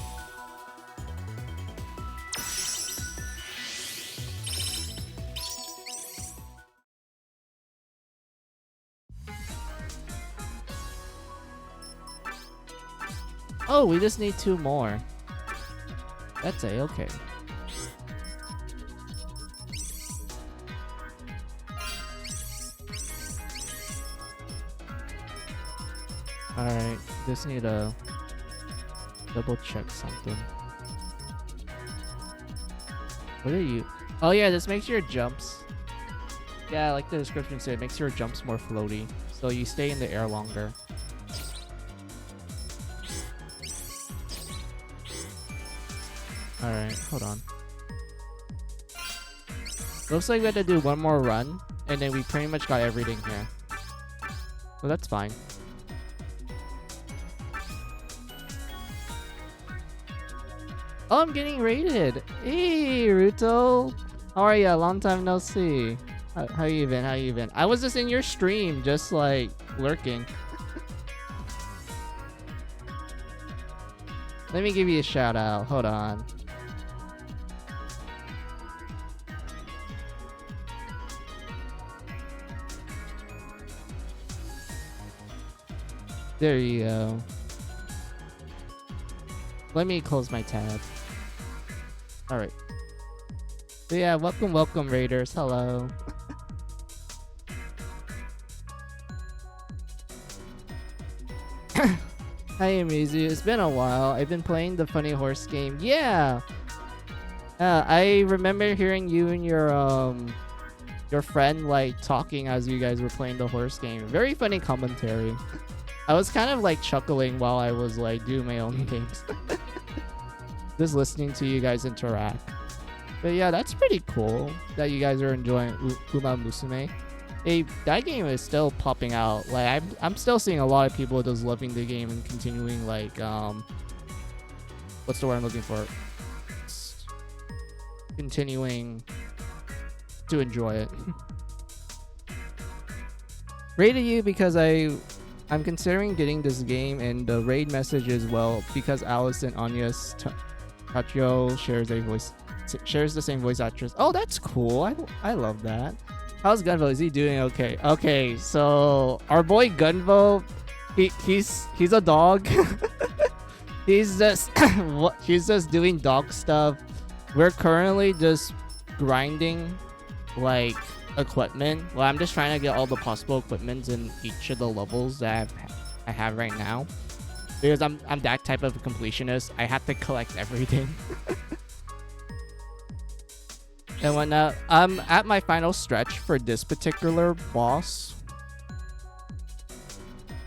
Oh, we just need 2 more. That's a-okay. Alright, just need to double check something. What are you? Oh yeah, this makes your jumps. Yeah, like the description said, it makes your jumps more floaty. So you stay in the air longer. Alright, hold on. Looks like we had to do 1 more run, and then we pretty much got everything here. So that's fine. Oh, I'm getting rated! Hey, Ruto! How are ya? Long time no see. How you been? How you been? I was just in your stream, just like lurking. Let me give you a shout out. Hold on. There you go. Let me close my tab. Alright. So yeah, welcome Raiders. Hello. Hi Amizu, it's been a while. I've been playing the Funny Horse game. Yeah! I remember hearing you and your friend like talking as you guys were playing the horse game. Very funny commentary. I was kind of like chuckling while I was like doing my own games. Just listening to you guys interact. But yeah, that's pretty cool that you guys are enjoying Uma Musume. Hey, that game is still popping out. Like I'm still seeing a lot of people just loving the game and continuing like what's the word I'm looking for? Continuing to enjoy it. Rated you because I'm considering getting this game, and the raid message as well because Alice and Anya's Tacho shares the same voice actress. Oh, that's cool. I love that. How's Gunvolt? Is he doing okay? Okay, so our boy Gunvolt, he's a dog. he's just doing dog stuff. We're currently just grinding like equipment. Well, I'm just trying to get all the possible equipments in each of the levels that I have right now, because I'm that type of completionist. I have to collect everything. And whatnot. I'm at my final stretch for this particular boss,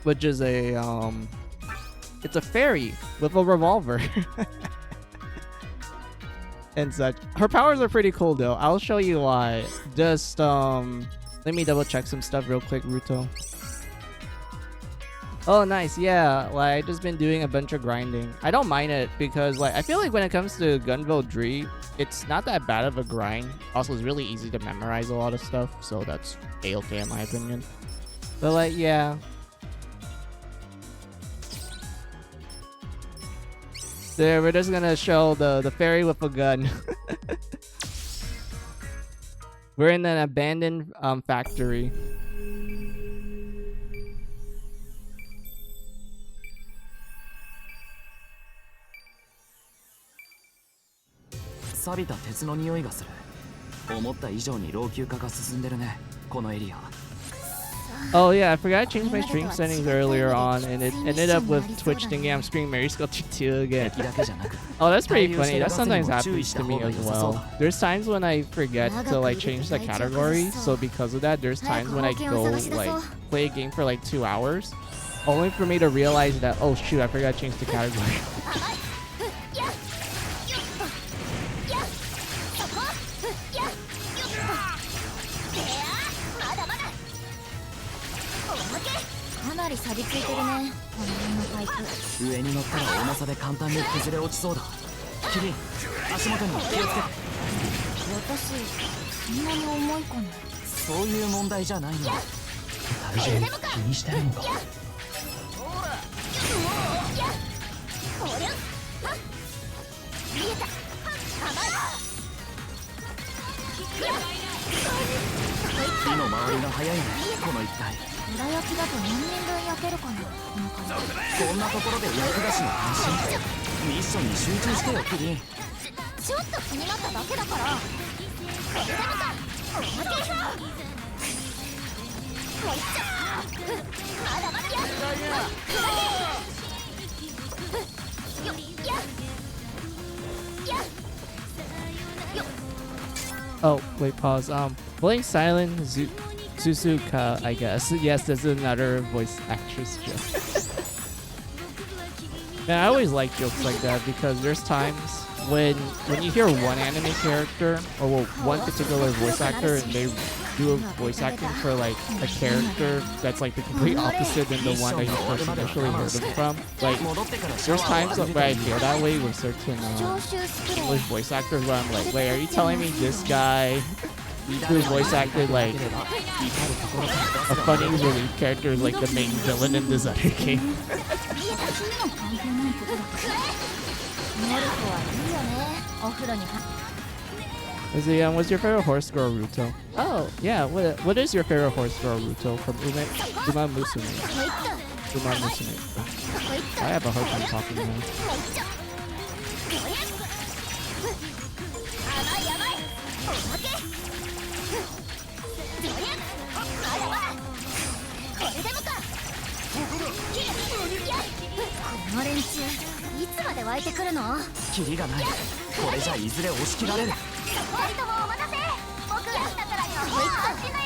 which is it's a fairy with a revolver. And such. Her powers are pretty cool though. I'll show you why. Just let me double check some stuff real quick, Ruto. Oh nice, yeah. Like I just been doing a bunch of grinding. I don't mind it because like I feel like when it comes to Gunvolt Dree, it's not that bad of a grind. Also, it's really easy to memorize a lot of stuff, so that's A-okay in my opinion. But like, yeah. There, we're just gonna show the fairy with a gun. We're in an abandoned factory.錆びた鉄の匂いがする。思った以上に老朽化が進んでるね、このエリア。Oh yeah, I forgot to change my stream settings earlier on, and it ended up with Twitch thinking I'm streaming Mary Sculpture 2 again. Oh, that's pretty funny. That sometimes happens to me as well. There's times when I forget to like change the category, so because of that, there's times when I go like play a game for like 2 hours, only for me to realize that, oh shoot, I forgot to change the category. Oh, wait, pause. Blink Silent Suzuka, I guess. Yes, there's another voice actress joke. Man, I always like jokes like that because there's times when you hear one anime character or well, one particular voice actor and they do a voice acting for like a character that's like the complete opposite than the one that you first initially heard them from. Like, there's times where I feel that way with certain English voice actors where I'm like, wait, are you telling me this guy who voice acted like a funny relief character is like the main villain in this other game? What's your favorite horse girl, Ruto? Oh, yeah, what is your favorite horse girl, Ruto, from Uma Musume? Do not listen. I have a hard time talking now. やばいおまけどりゃまだまだこれでもかこの連中いつまで湧いてくるのキリがない。これじゃいずれ押し切られる。2人ともお待たせ僕が来たからには安心だよ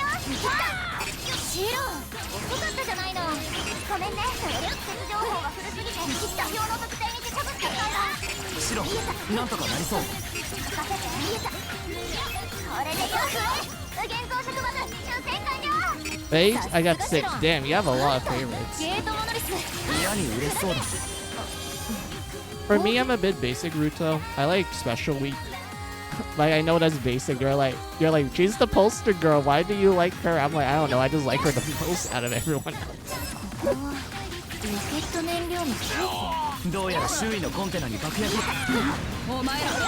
シロ遅かったじゃないのごめんね鉄情報が古すぎて座標の特定に手こずっちゃったんだシロなんとかなりそう。任せて見えたこれでよく現像植物抽選完了 Phase? I got 6. Damn, you have a lot of favorites. ゲートモノリス嫌に嬉しそうだ。 For me, I'm a bit basic, Ruto. I like special week. Like, I know that's basic. You're like, she's the poster girl. Why do you like her? I'm like, I don't know. I just like her the most out of everyone else. ロケット燃料のどうやら周囲のコンテナに爆薬。お前らどう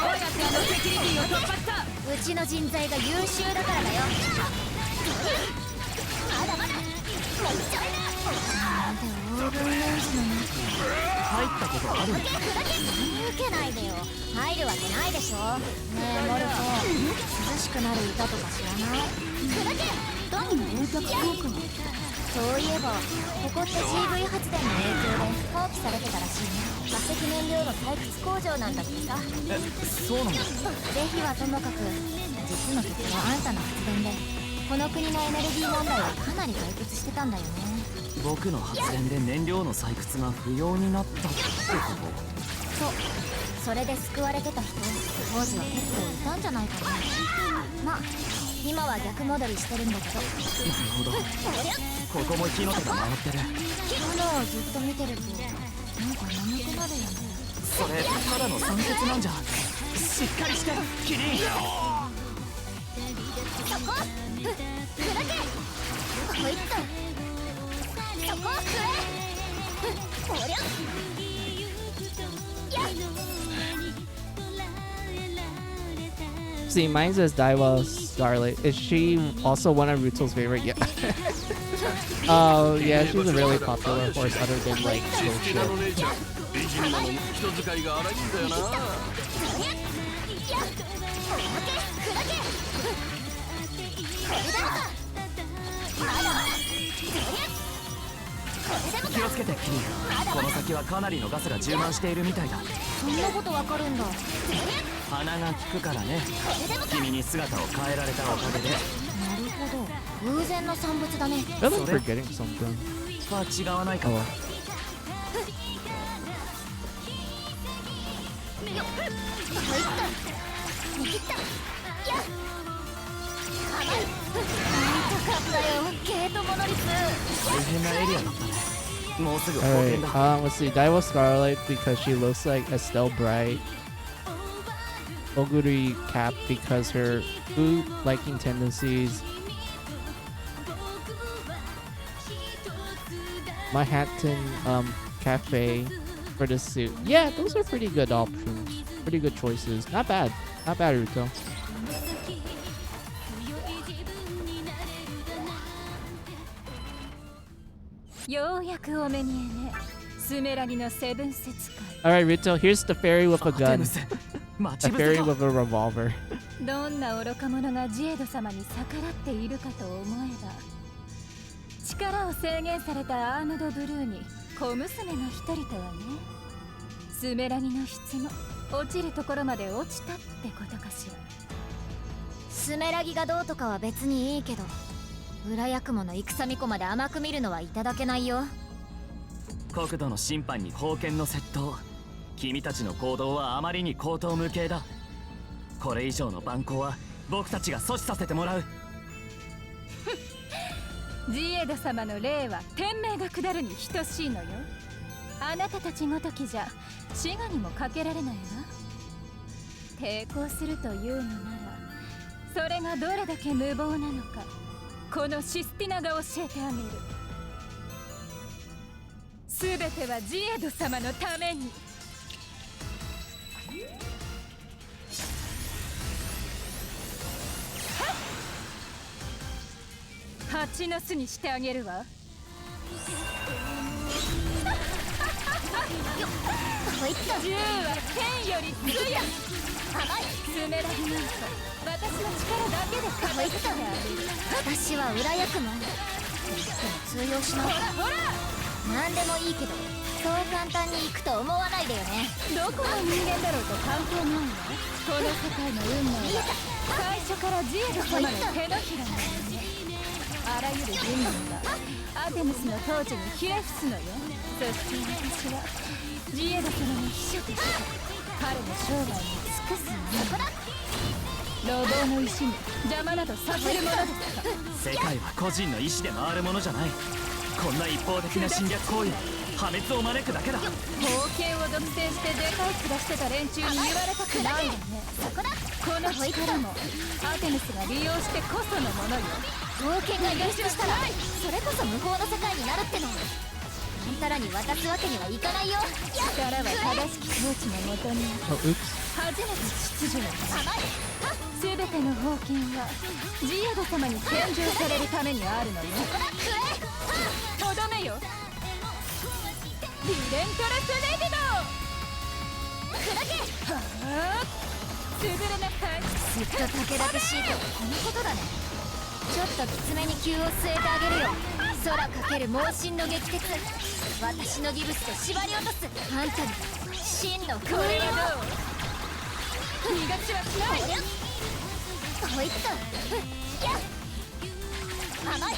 やってあのセキュリティを突破した？うちの人材が優秀だからだよまだまだもうちょいだなんでオーブンレンジの入ったことあるの？受けないでよ入るわけないでしょねえモルコ涼しくなる歌とか知らない砕けどんな冷却効果もそういえばここって GV 発電の影響で放棄されてたらしいね化石燃料の採掘工場なんだってさそうなんだ。是非はともかく実のところあんたの発電でこの国のエネルギー問題はかなり解決してたんだよね僕の発電で燃料の採掘が不要になったってこと？そうそれで救われてた人当時は結構いたんじゃないかなまあ今は逆戻りしてるんだけどなるほど。ここも火の手が回ってる。炎をずっと見てるとなんか眠くなるよねそれただの酸欠なんじゃ。しっかりしてキリン。そこ砕けこいつそこを食えおりゃSee, mine says Daiwa Scarlet. Is she also one of Ruto's favorite? Yeah. Oh, yeah, she's a really popular horse other than like bullshit. 美人なのに人使いが荒いんだよな。気をつけてキリン。この先はかなりのガスが充満しているみたいだ。そんなことわかるんだ鼻が利くからね。君に姿を変えられたおかげで。なるほど偶然の産物だね I feel like forgetting something. は違わないかも。大変なエリアだったね。もうすぐ冒 Alright, 険だ。 let's see. Daiwa Scarlet because she looks like Estelle Bright. Oguri Cap because her food liking tendencies. Manhattan Cafe for the suit. Yeah, those are pretty good options. Pretty good choices. Not bad. Not bad, Ruto. ようやくお目にえねスメラギのセブン節会 Alright, Ruto, here's the fairy with a アテ gun. ムス、待ち A 伏せ fairy か。 with a revolver. どんな愚か者がジエド様に逆らっているかと思えば力を制限されたアームドブルーに小娘の一人とはねスメラギの質も落ちるところまで落ちたってことかしらスメラギがどうとかは別にいいけど裏役者の戦巫女まで甘く見るのはいただけないよ国土の審判に封建の窃盗。君たちの行動はあまりに荒唐無稽だ。これ以上の蛮行は僕たちが阻止させてもらう。ジエド様の霊は天命が下るに等しいのよあなたたちごときじゃ死後にもかけられないわ抵抗するというのならそれがどれだけ無謀なのかこのシスティナが教えてあげるすべてはジエド様のために蜂の巣にしてあげるわ銃は天より強い。甘いスメラギなんか私の力だけで片付けてあげる。私は裏役満でも通用しない。ほらほら、何でもいいけどそう簡単に行くと思わないでよね。どこの人間だろうと関係ないわ。この世界の運命は最初からジエド様の手のひらなのね。あらゆる人民がアテムスの統治にひれ伏すのよ。そして私はジエド様の秘書として彼の生涯に尽くすのだ。路傍の石に邪魔などさせるものですか。世界は個人の意志で回るものじゃない。こんな一方的な侵略行為は破滅を招くだけだ。冒険を独占してでかい面してた連中に言われたくないわね。この力もアテムスが利用してこそのものよ。冒険が流出したらそれこそ無法の世界になるっての。あんたらに渡すわけにはいかないよ。力は正しき統治のもとに初めて秩序を全ての封建はジエド様に献上されるためにあるのよ。とどめよリレントレスレディド。砕けはあ、潰れなさい。ずっと武田しいとこのことだね。ちょっときつめに急を据えてあげるよ。空かける猛進の激鉄、私のギブスで縛り落とすあんたに真のこれはどう。逃がしはしない。ほいっとやっ甘い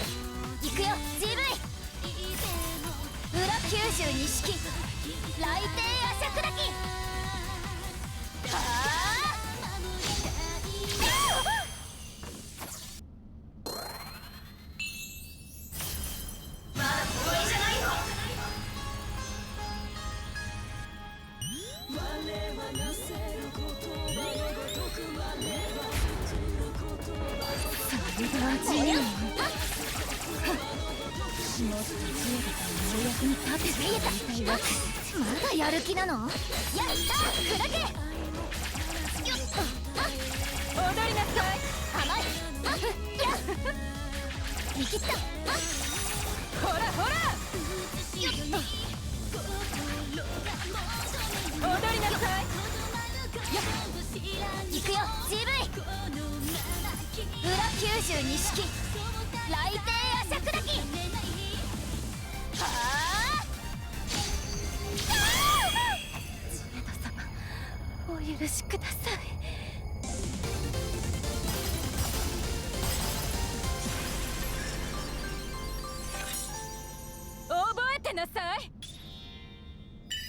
行くよ GV。 裏92式雷帝アシャクラキ。はあまだ終わりじゃないよ。それが自由。もっと自由だからお役に立ててみたいわけ。まだやる気なの。やった砕け。よっと踊りなさい。甘いやっ見切った。ほらほらよっと踊りなさい。行くよ GV。 裏92式雷帝アシャクラキ。はあジエド様お許しください。覚えてなさい。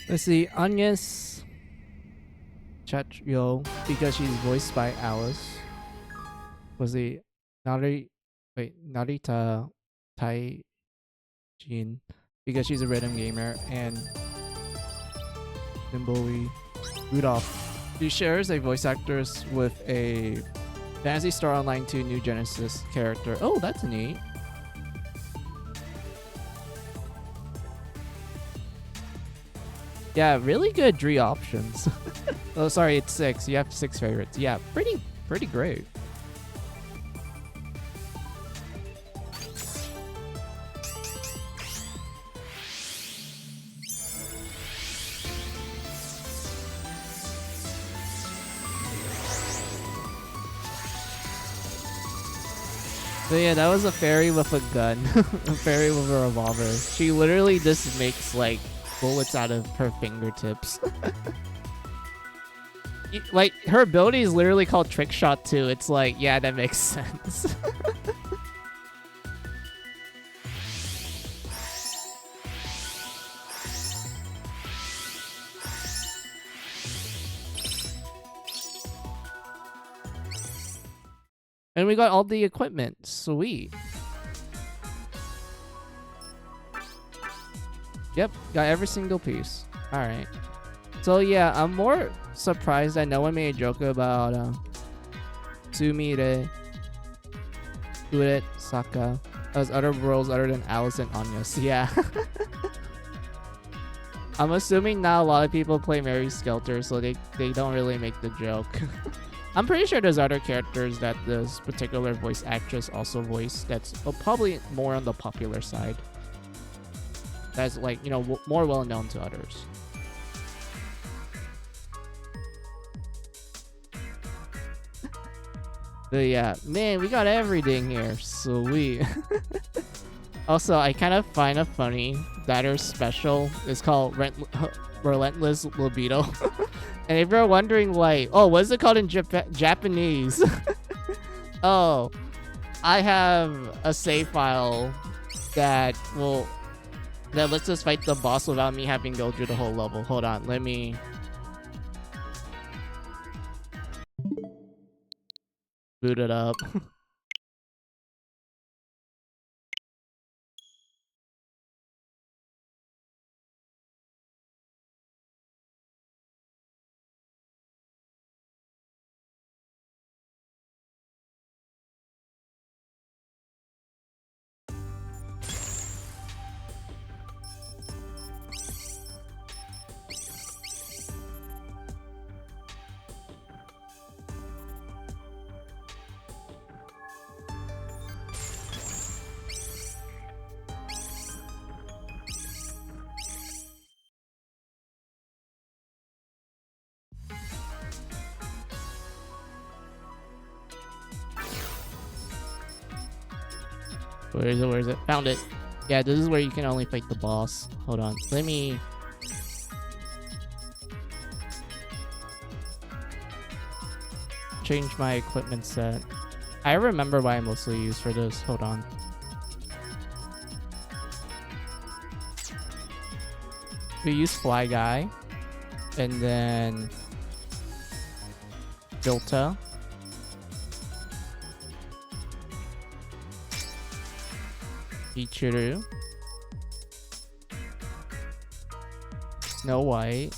Let's see, Agnes Chatrio, because she's voiced by Alice. Was the Narita Taijin, because she's a rhythm gamer, and Nimbowi Rudolph. She shares a voice actress with a Phantasy Star Online 2 New Genesis character. Oh, that's neat. Yeah, really good Dree options. Oh, sorry, it's 6. You have 6 favorites. Yeah, pretty great. So yeah, that was a fairy with a gun. A fairy with a revolver. She literally just makes like bullets out of her fingertips. Like, her ability is literally called Trick Shot too. It's like, yeah, that makes sense. And we got all the equipment. Sweet. Yep, got every single piece. Alright. So yeah, I'm more surprised that no one made a joke about Sumire, Uret, Saka as other roles other than Alice and Agnes. Yeah. I'm assuming not a lot of people play Mary Skelter, so they don't really make the joke. I'm pretty sure there's other characters that this particular voice actress also voiced that's probably more on the popular side. That's like, you know, more well known to others. But yeah, man, we got everything here. Sweet. Also, I kind of find it funny that her special is called Relentless Libido. And if you're wondering, like, oh, what is it called in Japanese? Oh, I have a save file that lets us fight the boss without me having to go through the whole level. Hold on, let me boot it up. Where is it? Where is it? Found it. Yeah, this is where you can only fight the boss. Hold on. Let me... change my equipment set. I remember what I mostly use for this. Hold on. We use Fly Guy. And then... Delta. Ichiru, Snow White,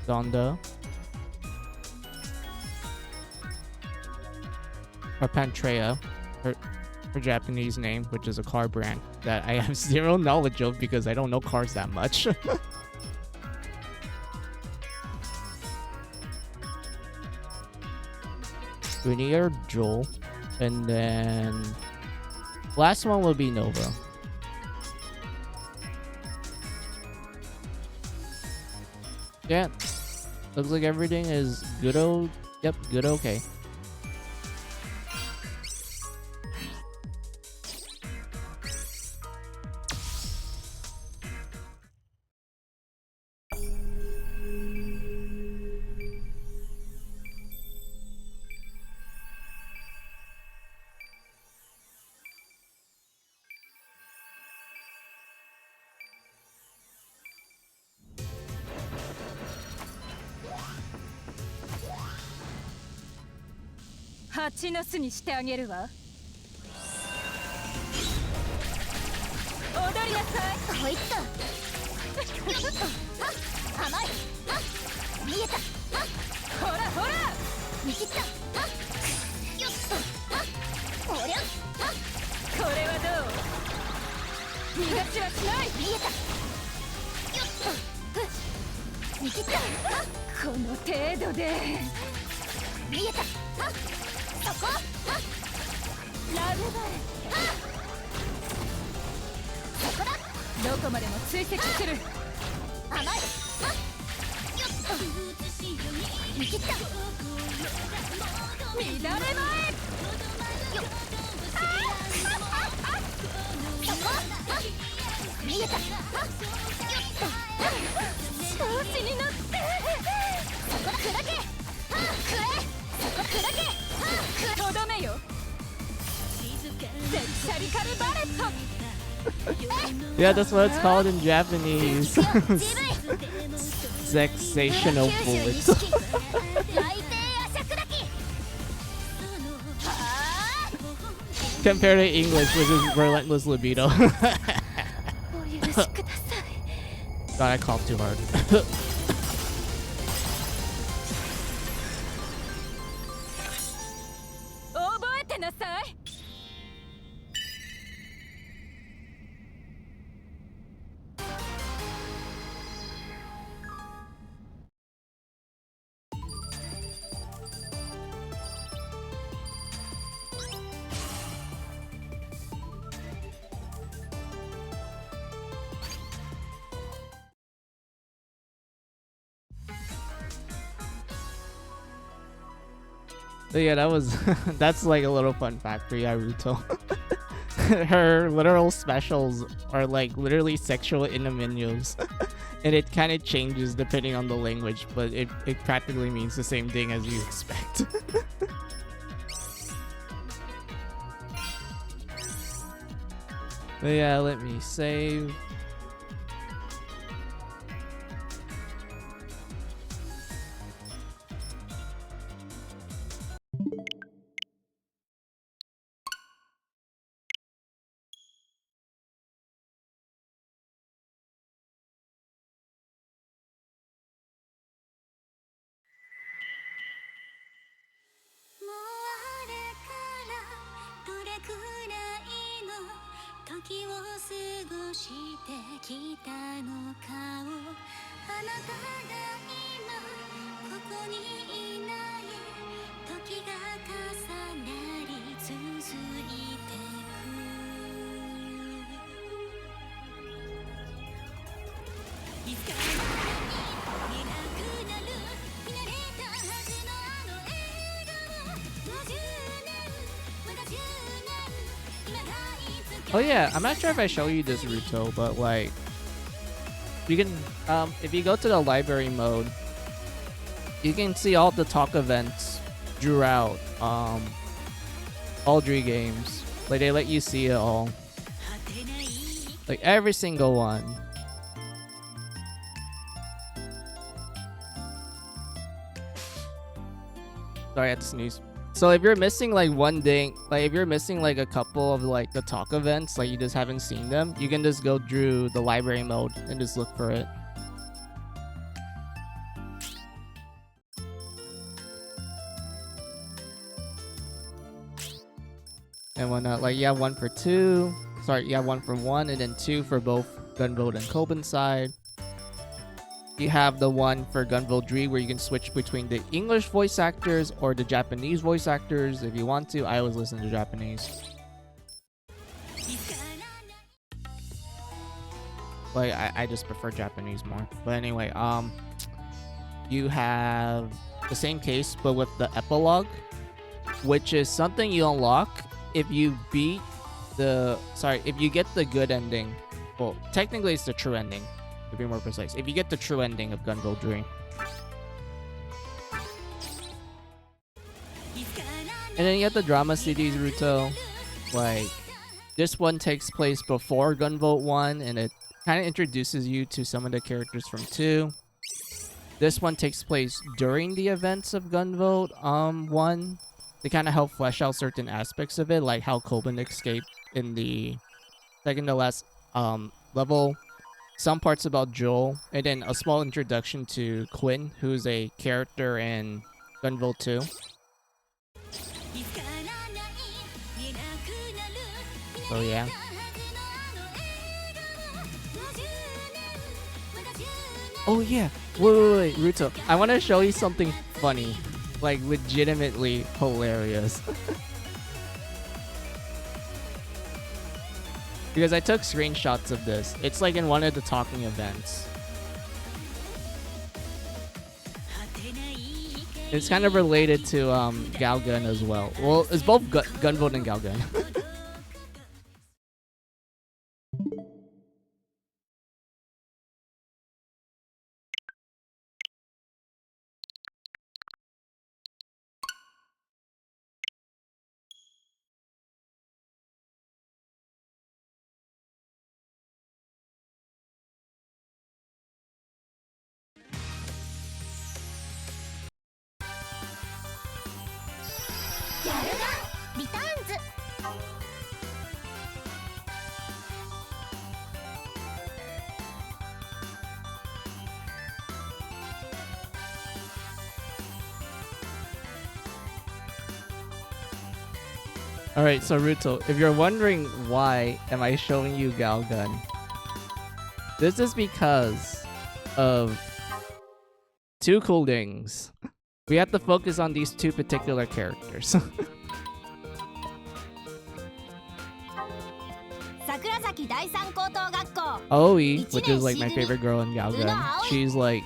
Donda, or Pantrea, her Japanese name, which is a car brand that I have zero knowledge of because I don't know cars that much. Rainier, Joel. And then last one will be Nova. Yeah, looks like everything is good. Yep, good. Okay.蜂の巣にしてあげるわ。踊りなさい。こいつだ。あ、甘い。あ、見えた。あ、ほらほら。見切った。あ、よっと。あ、おりゃ。あ、これはどう？逃がしはしない。見えた。よっと。見切った。あ、この程度で。見えた。あ、そこ。あ、ラブバル。あ、そこだ。どこまでも追跡する。甘い。あ、よっと。見切った。乱れ前。よっ。そこ。あ、見えた。あ、よっと。調子に乗って。そこだ。砕け。あ、食え。そこ砕け。あ、とどめよ。ゼクシャリカルバレット。Yeah, that's what it's called in Japanese. Sexational bullet. Compared to English, which is relentless libido. God, I coughed too hard. But yeah, that was that's like a little fun fact for Yaruto. Her literal specials are like literally sexual innuendos. And it kind of changes depending on the language, but it practically means the same thing as you expect. But yeah, let me save. Oh yeah, I'm not sure if I show you this Ruto, but like you can if you go to the library mode, you can see all the talk events throughout all 3 games. Like they let you see it all. Like every single one. Sorry, I had to sneeze. So if you're missing like one thing, like if you're missing like a couple of like the talk events, like you just haven't seen them, you can just go through the library mode and just look for it. And whatnot, like you have 1 for 2. Sorry, you have 1 for 1 and then 2 for both Gunvolt and Koban side. You have the one for Gunvolt 3 where you can switch between the English voice actors or the Japanese voice actors if you want to. I always listen to Japanese. Like I just prefer Japanese more. But anyway, you have the same case but with the epilogue, which is something you unlock if you beat if you get the good ending. Well, technically it's the true ending, to be more precise. If you get the true ending of Gunvolt 3. And then you have the drama CDs, Ruto. Like, this one takes place before Gunvolt 1, and it kind of introduces you to some of the characters from 2. This one takes place during the events of Gunvolt 1. They kind of help flesh out certain aspects of it, like how Koban escaped in the second to last level. Some parts about Joel, and then a small introduction to Quinn, who's a character in Gunvolt 2. So yeah. Oh yeah, wait, Ruto. I want to show you something funny. Like, legitimately hilarious. Because I took screenshots of this. It's like in one of the talking events. It's kind of related to Galgun as well. Well, it's both Gunvolt and Galgun. Alright, so Ruto, if you're wondering why am I showing you Galgun, this is because of 2 cool things. We have to focus on these 2 particular characters. Aoi, which is like my favorite girl in Galgun. She's like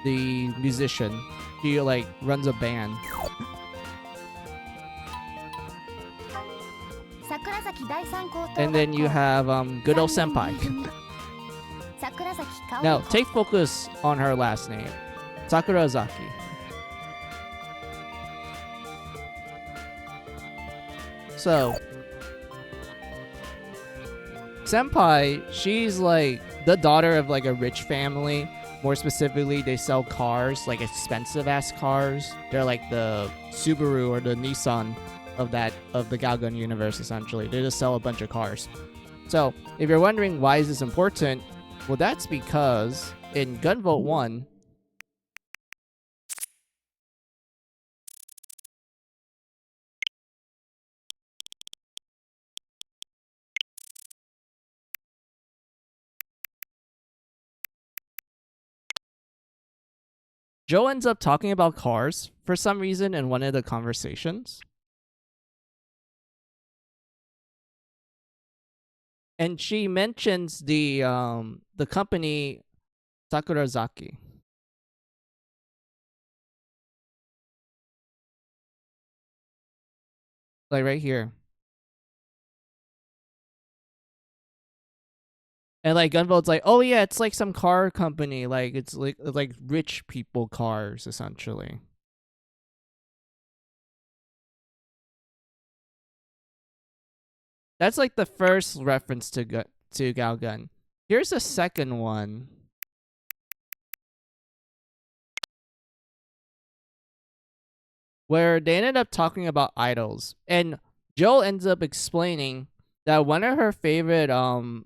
the musician. She like runs a band. And then you have good old senpai. Now take focus on her last name, Sakurazaki. So senpai, she's like the daughter of like a rich family. More specifically, they sell cars, like expensive ass cars. They're like the Subaru or the Nissan of the Galgun universe, essentially. They just sell a bunch of cars. So if you're wondering why is this important, well, that's because in Gunvolt 1, Joe ends up talking about cars for some reason in one of the conversations. And she mentions the company Sakurazaki. Like right here. And like Gunvolt's like, oh yeah, it's like some car company. Like it's like rich people cars, essentially. That's like the first reference to Galgun. Here's a second one. Where they ended up talking about idols. And Joe ends up explaining that one of her favorite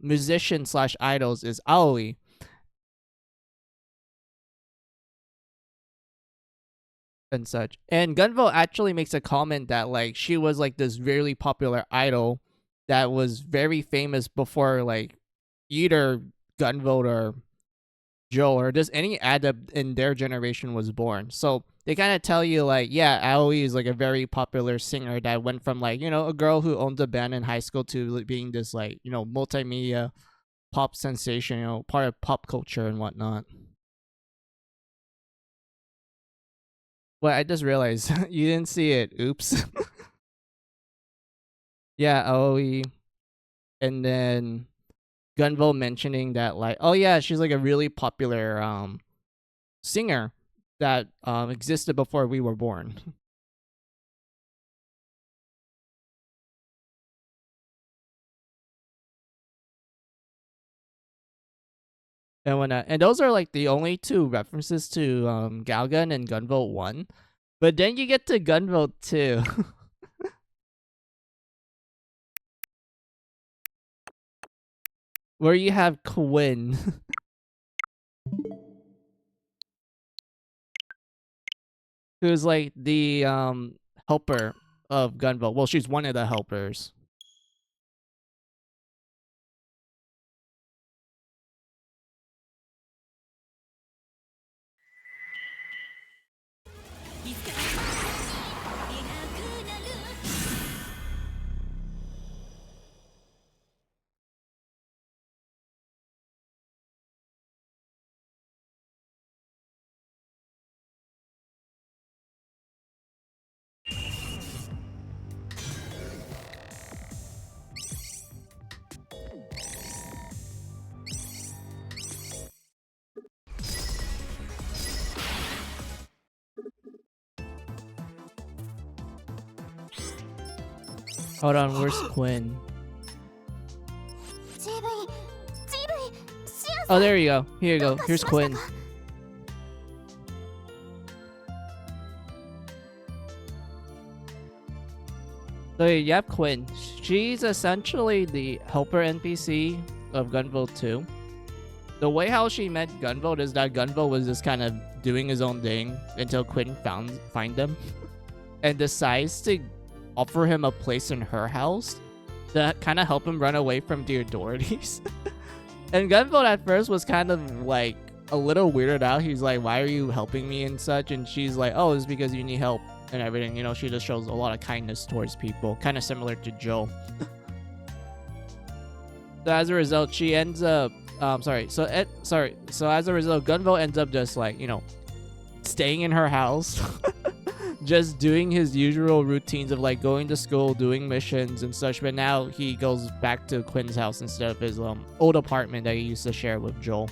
musicians / idols is Aoi. And such. And Gunvolt actually makes a comment that like she was like this really popular idol that was very famous before like either Gunvolt or Joe or just any adept in their generation was born. So they kind of tell you like, yeah, Aoi is like a very popular singer that went from like, you know, a girl who owned a band in high school to being this like, you know, multimedia pop sensation, you know, part of pop culture and whatnot. Well, I just realized you didn't see it. Oops. Yeah, Aoi. And then Gunvolt mentioning that like, oh yeah, she's like a really popular singer that existed before we were born. And those are like the only two references to Galgun and Gunvolt 1. But then you get to Gunvolt 2. Where you have Quinn. Who's like the helper of Gunvolt. Well, she's one of the helpers. Hold on, where's Quinn? Oh, there you go. Here you go. Here's Quinn. So you have Quinn. She's essentially the helper NPC of Gunvolt 2. The way how she met Gunvolt is that Gunvolt was just kind of doing his own thing until Quinn find him and decides to offer him a place in her house to kind of help him run away from the authorities. And Gunvolt at first was kind of like a little weirded out. He's like, why are you helping me and such? And she's like, oh, it's because you need help and everything. You know, she just shows a lot of kindness towards people, kind of similar to Joe. So as a result, she ends up so as a result, Gunvolt ends up just like, you know, staying in her house just doing his usual routines of like going to school, doing missions and such, but now he goes back to Quinn's house instead of his old apartment that he used to share with Joel.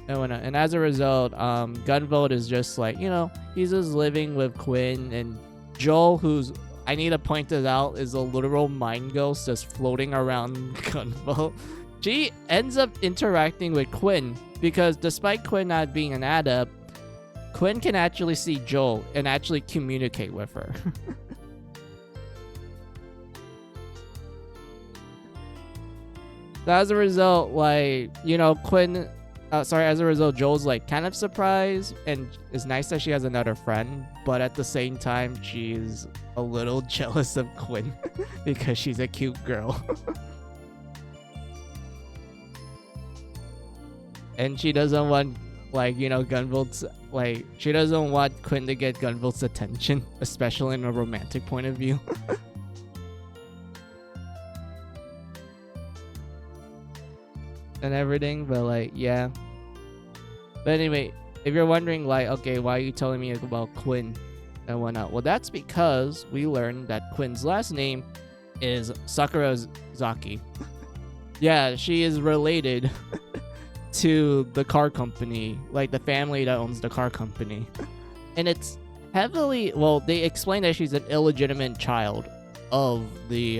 And as a result, Gunvolt is just like, you know, he's just living with Quinn, and Joel, who's, I need to point this out, is a literal mind ghost just floating around Gunvolt. She ends up interacting with Quinn because despite Quinn not being an adept, Quinn can actually see Joel and actually communicate with her. So as a result, like, you know, as a result, Joel's like kind of surprised, and it's nice that she has another friend, but at the same time, she's a little jealous of Quinn because she's a cute girl. And she doesn't want, like, you know, Gunvolt's, like, she doesn't want Quinn to get Gunvolt's attention, especially in a romantic point of view. And everything, but like, yeah. But anyway, if you're wondering, like, okay, why are you telling me about Quinn and whatnot? Well, that's because we learned that Quinn's last name is Sakurazaki. Yeah, she is related to the car company, like the family that owns the car company. And it's heavily, well, they explain that she's an illegitimate child of the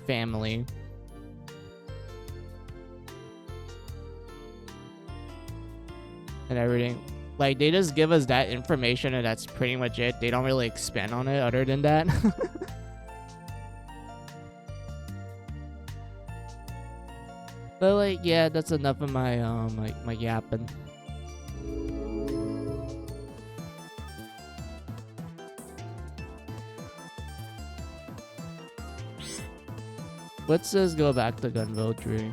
family. And everything. Like, they just give us that information and that's pretty much it. They don't really expand on it other than that. But like, yeah, that's enough of my my yapping. Let's just go back to Gunvolt tree.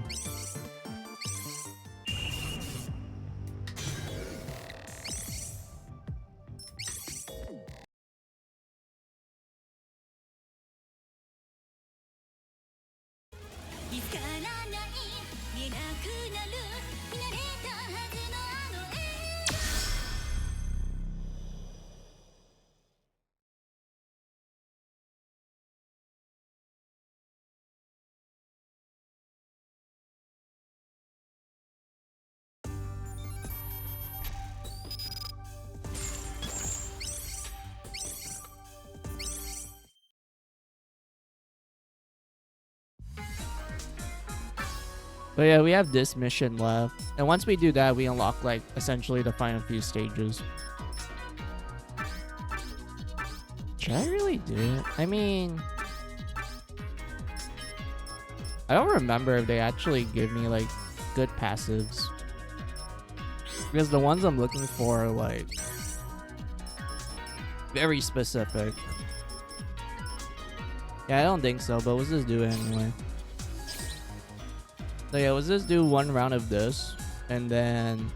But yeah, we have this mission left. And once we do that, we unlock, like, essentially the final few stages. Should I really do it? I mean, I don't remember if they actually give me, like, good passives. Because the ones I'm looking for are, like, very specific. Yeah, I don't think so, but let's just do it anyway. So yeah, let's just do one round of this, and then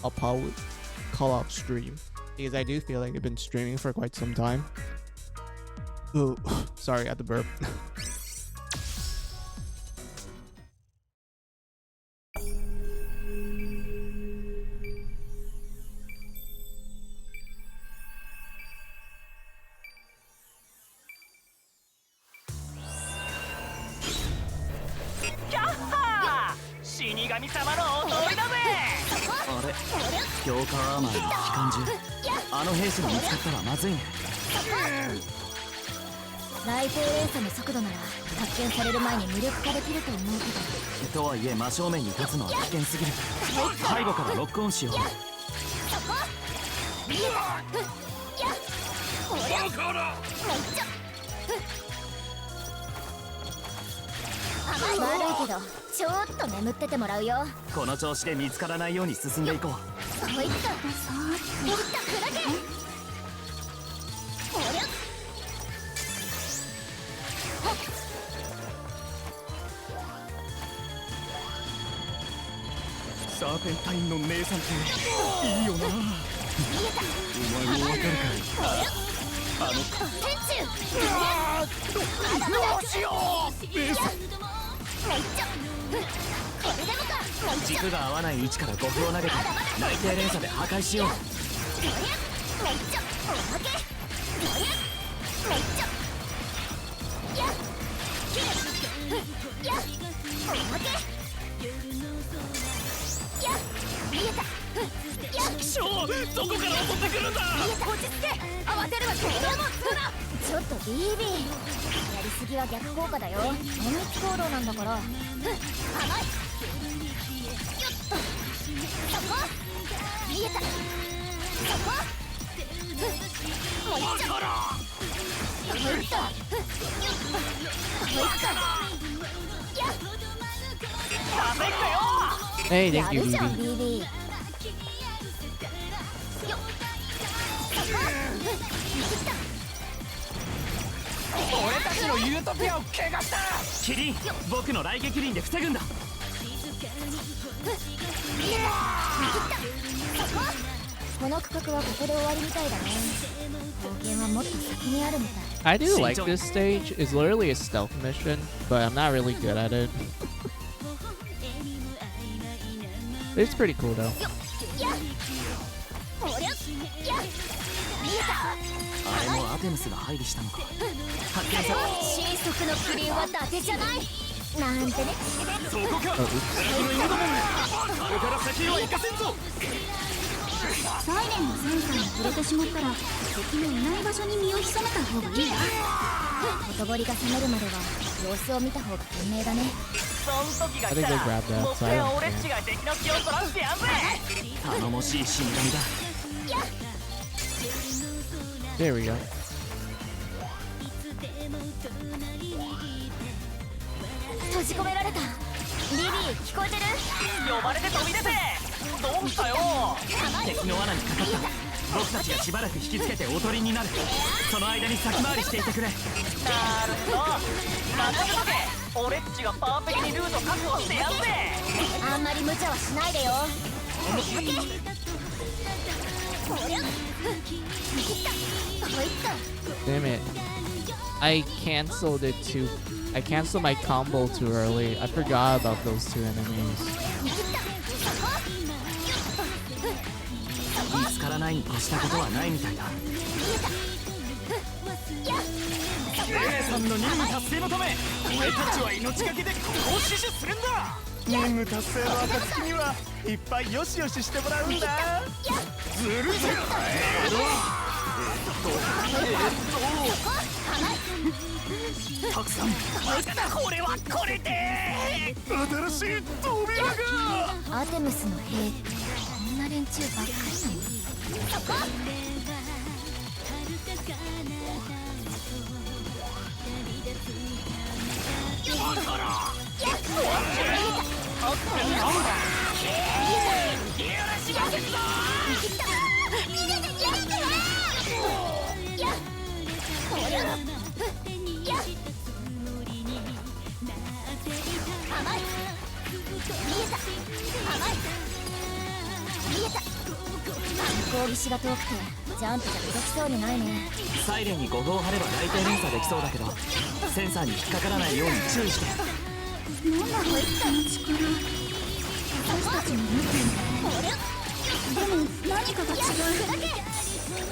I'll probably call off stream, because I do feel like I've been streaming for quite some time. Ooh, sorry, I had to burp. 軸が合わない位置から5歩を投げて内定連鎖で破壊しよう。めっちゃおまけ。めっちゃやっ切る。やっおまけ。やっ見えた。やっショー、どこから襲ってくるんだ。落ち着け。慌てるわ。これもすな。ちょっとビービーやりすぎは逆効果だよ。隠密行動なんだから。甘い。よっとそこ見えた。そこもう一丁。もう一丁。もう一丁。やっダメかよ。Hey, や thank you, るじゃん BB. ビービー。よっそこ見切った。俺たちのユートピアを怪我した。キリン、僕の雷撃輪で防ぐんだ。この区画はここで終わりみたいだね。冒険はもっと先にあるみたい。 I do like this stage. It's literally a stealth mission, but I'm not really good at it. It's pretty cool though. あれもアテムスが配備したのか。発見さ。神速のキリンは伊達じゃないなんてね。そこか。これから先は行かせんぞ。サイレンのセンサーに触れてしまったら敵のいない場所に身を潜めた方がいいな。ほとぼりが冷めるまでは様子を見た方が賢明だね。そん時が I 来 think た I ら grabbed that もっぺん silent 俺っ man. ちが敵の気を取らせてやんぜ。頼もしい死神だ。 There we go. 閉じ込められた。リリー聞こえてる？呼ばれて飛び出て。どうしたよ。敵の罠にかかった。僕たちがしばらく引きつけておとりになる。その間に先回りしていてくれ。なるほど。任せとけ。俺っちがパーフェクトにルート確保してやんぜ。あんまり無茶はしないでよ。こりゃ切った。こいった。 Damn it. I canceled it too. I canceled my combo too early. I forgot about those two enemies. 見つからないに越したことはないみたいだ。A さんの任務達成のため俺たちは命がけでここを死守するんだ。任務達成の暁にはいっぱいよしよししてもらうんだ。ずるいぜ。たくさんこれはこれで新しい扉が。アテムスの兵こんな連中ばっかりなの。そこ向こう岸が遠くてジャンプじゃ届きそうにないね。サイレンに5号張れば大体連鎖できそうだけどセンサーに引っかからないように注意して。なんだこいつの力。私たちも見てる。でも何かが違う。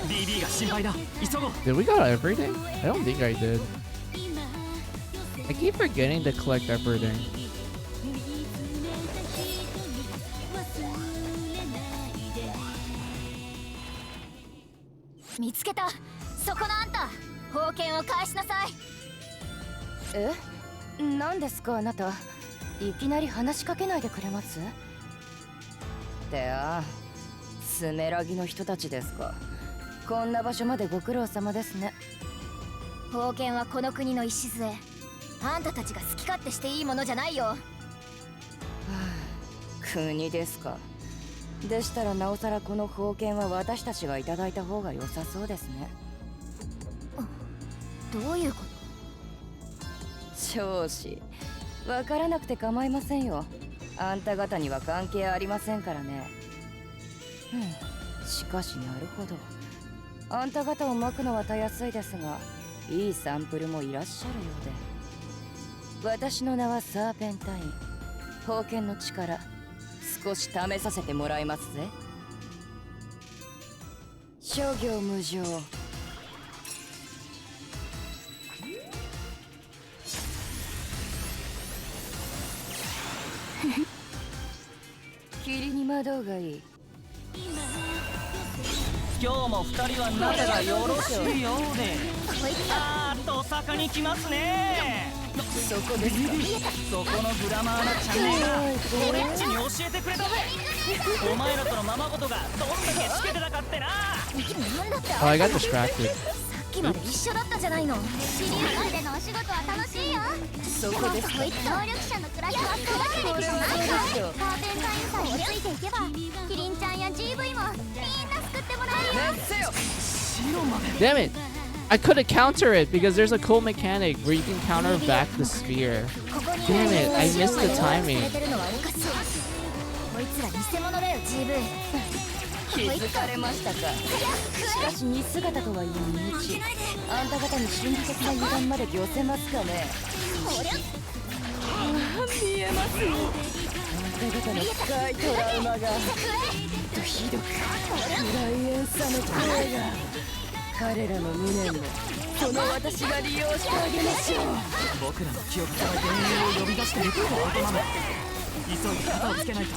BB が心配だ。急ごう。 Did we got everything? I don't think I did. I keep forgetting to collect everything. 見つけた。そこのあんた宝剣を返しなさい。え、何ですかあなた。いきなり話しかけないでくれます？ってスメラギの人たちですか。こんな場所までご苦労様ですね。宝剣はこの国の礎。あんたたちが好き勝手していいものじゃないよ。国ですか。でしたらなおさらこの宝剣は私たちがいただいた方が良さそうですね。どういうこと？少子わからなくて構いませんよ。あんた方には関係ありませんからね。しかしなるほど。あんた方を巻くのはたやすいですがいいサンプルもいらっしゃるようで。私の名はサーペンタイン。宝剣の力少し試させてもらいますぜ。諸行無常。霧に惑うがいい。今日も2人は仲がよろしいようで、あーっと坂に来ますね。そこですか。そこのグラマーなチャンネルが俺っちに教えてくれたぜ。お前らとのままごとがどんだけしけてたかってな。なんだって Oh, I got distracted. さっきまで一緒だったじゃないの。シリアルでのお仕事は楽しいよ。そこですか。能力者の暮らしは変わるべきじゃないか。カーテン会員さんについていけばキリンちゃんや GV もみんな救ってもらえるよ。せよ。 Damn it! I couldn't counter it because there's a cool mechanic where you can counter back the sphere. ここに Damn it! I missed the く timing. れてるのはおかしい。こいつら偽物だよ GV。気づかれましたか。しかし似姿とはいえ身内。あんた方に心理的な油断まで寄せますかね。見えますよ。あんた方の深いトラウマがひどく暗い怨さの声が彼らの無念もその私が利用してあげましょう。僕らの記憶から原因を呼び出してるコードなの。急いで肩をつけないと。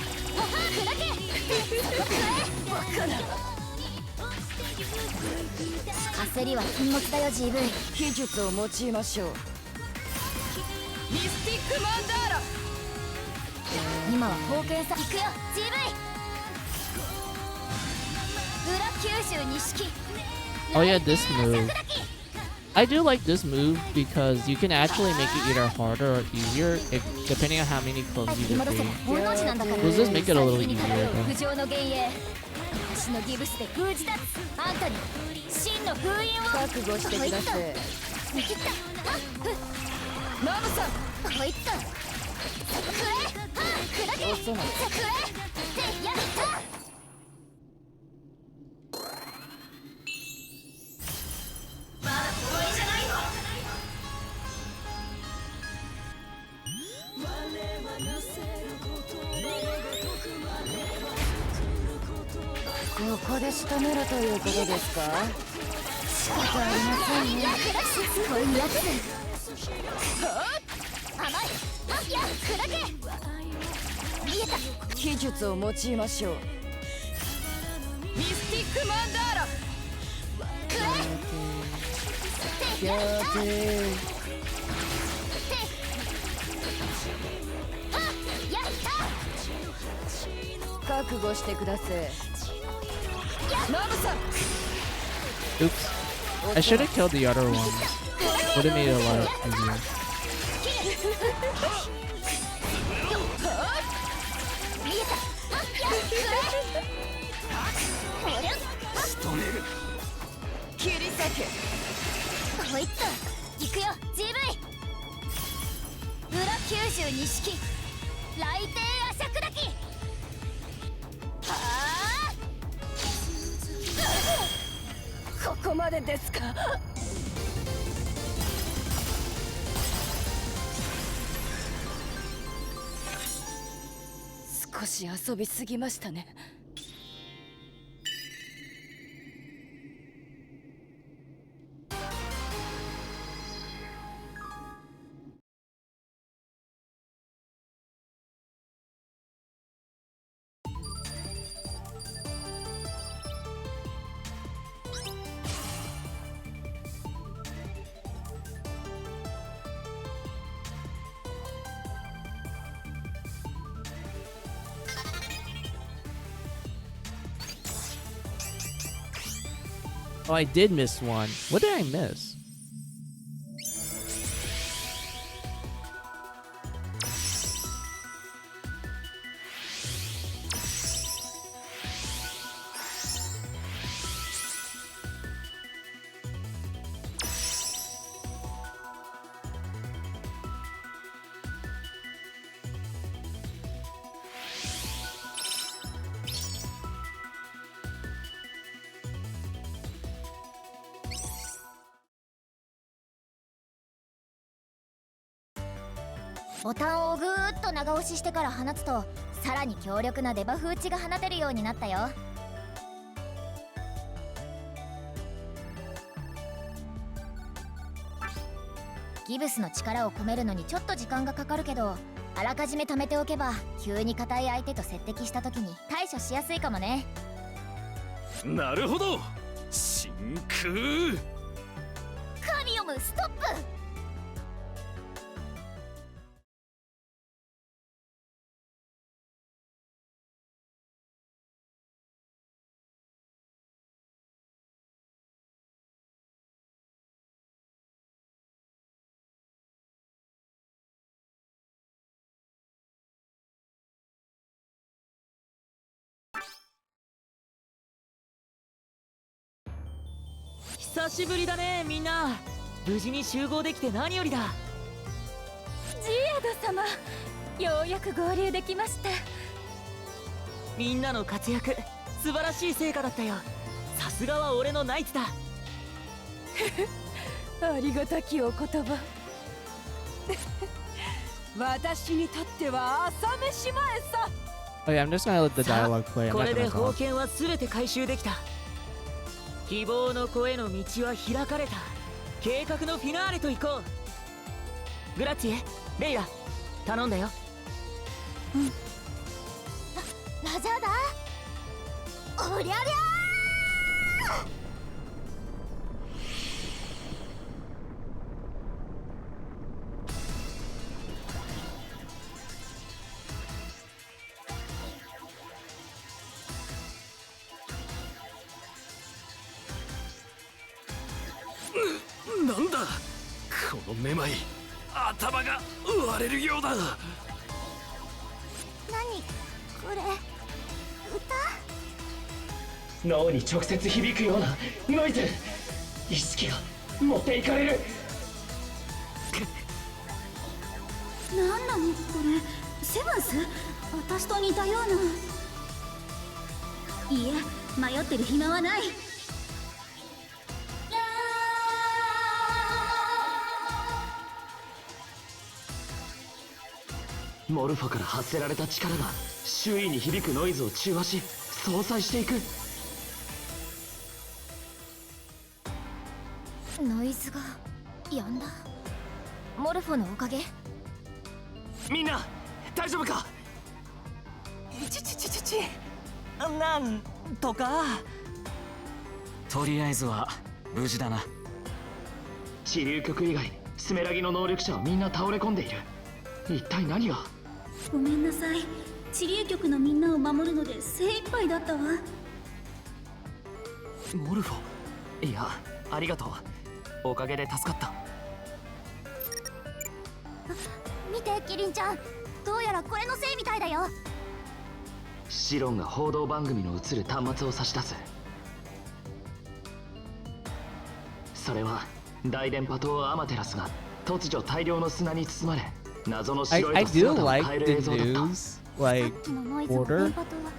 焦りは禁物だよ GV。技術を用いましょう。ミスティックマンダーラ。今は封建さ行くよ GV。裏九州錦。 Oh yeah, this move. I do like this move because you can actually make it either harder or easier depending on how many clones you 今どせ defeat. 本能寺なんだから。 Does this make it a little easier though? 不浄の幻影。私のギブスで封じたあんたに真の封印を。覚悟してください。見切った。マムさん。こいつ。くれ。砕け。遅ない。くれ。ってやった。ここで仕留めろということですか。仕方ありませんね。こういうやつ。甘い。いや砕け。見えた。技術を用いましょう。ミスティックマンダーラ。くれ。やーてー。やった。覚悟してください。マムさん。 Oops. I should have killed the other ones. Would have made it a lot easier. 見えた。切り裂け。こいつと行くよ GV。 裏九州錦雷帝亜尺滝。はあ。ここまでですか。少し遊びすぎましたね。Oh, I did miss one. What did I miss? ボタンをぐーっと長押ししてから放つとさらに強力なデバフ打ちが放てるようになったよ。ギブスの力を込めるのにちょっと時間がかかるけど、あらかじめ貯めておけば急に硬い相手と接敵した時に対処しやすいかもね。なるほど。真空カリオムストップ。久しぶりだね、みんな。無事に集合できて何よりだ。ジエド様、ようやく合流できました。みんなの活躍、素晴らしい成果だったよ。さすがは俺のナイツだ。ありがたきお言葉。私にとっては朝飯前さ。Okay, I'm just gonna let the dialogue play. I'm こ not れで gonna 封 talk. 建は全て回収できた。希望の声の道は開かれた。計画のフィナーレと行こう。グラッチエ、レイラ、頼んだよ。ラジャーだ。おりゃりゃなんだこのめまい、頭が割れるようだ。何これ、歌？脳に直接響くようなノイズ。意識が持っていかれる。なんなのこれ、セブンス？私と似たような。いいえ、迷ってる暇はない。モルフォから発せられた力が周囲に響くノイズを中和し相殺していく。ノイズが止んだ。モルフォのおかげ？みんな大丈夫か？なんとか。とりあえずは無事だな。地流局以外スメラギの能力者はみんな倒れ込んでいる。一体何が？ごめんなさい。地流局のみんなを守るので精一杯だったわ。モルフォ、いやありがとう。おかげで助かった。見てキリンちゃん、どうやらこれのせいみたいだよ。シロンが報道番組の映る端末を差し出す。それは大電波塔アマテラスが突如大量の砂に包まれ、謎の白 I いと do 姿を like 変える the 映像だった。 news, like さっきのノイズの order. 電波塔は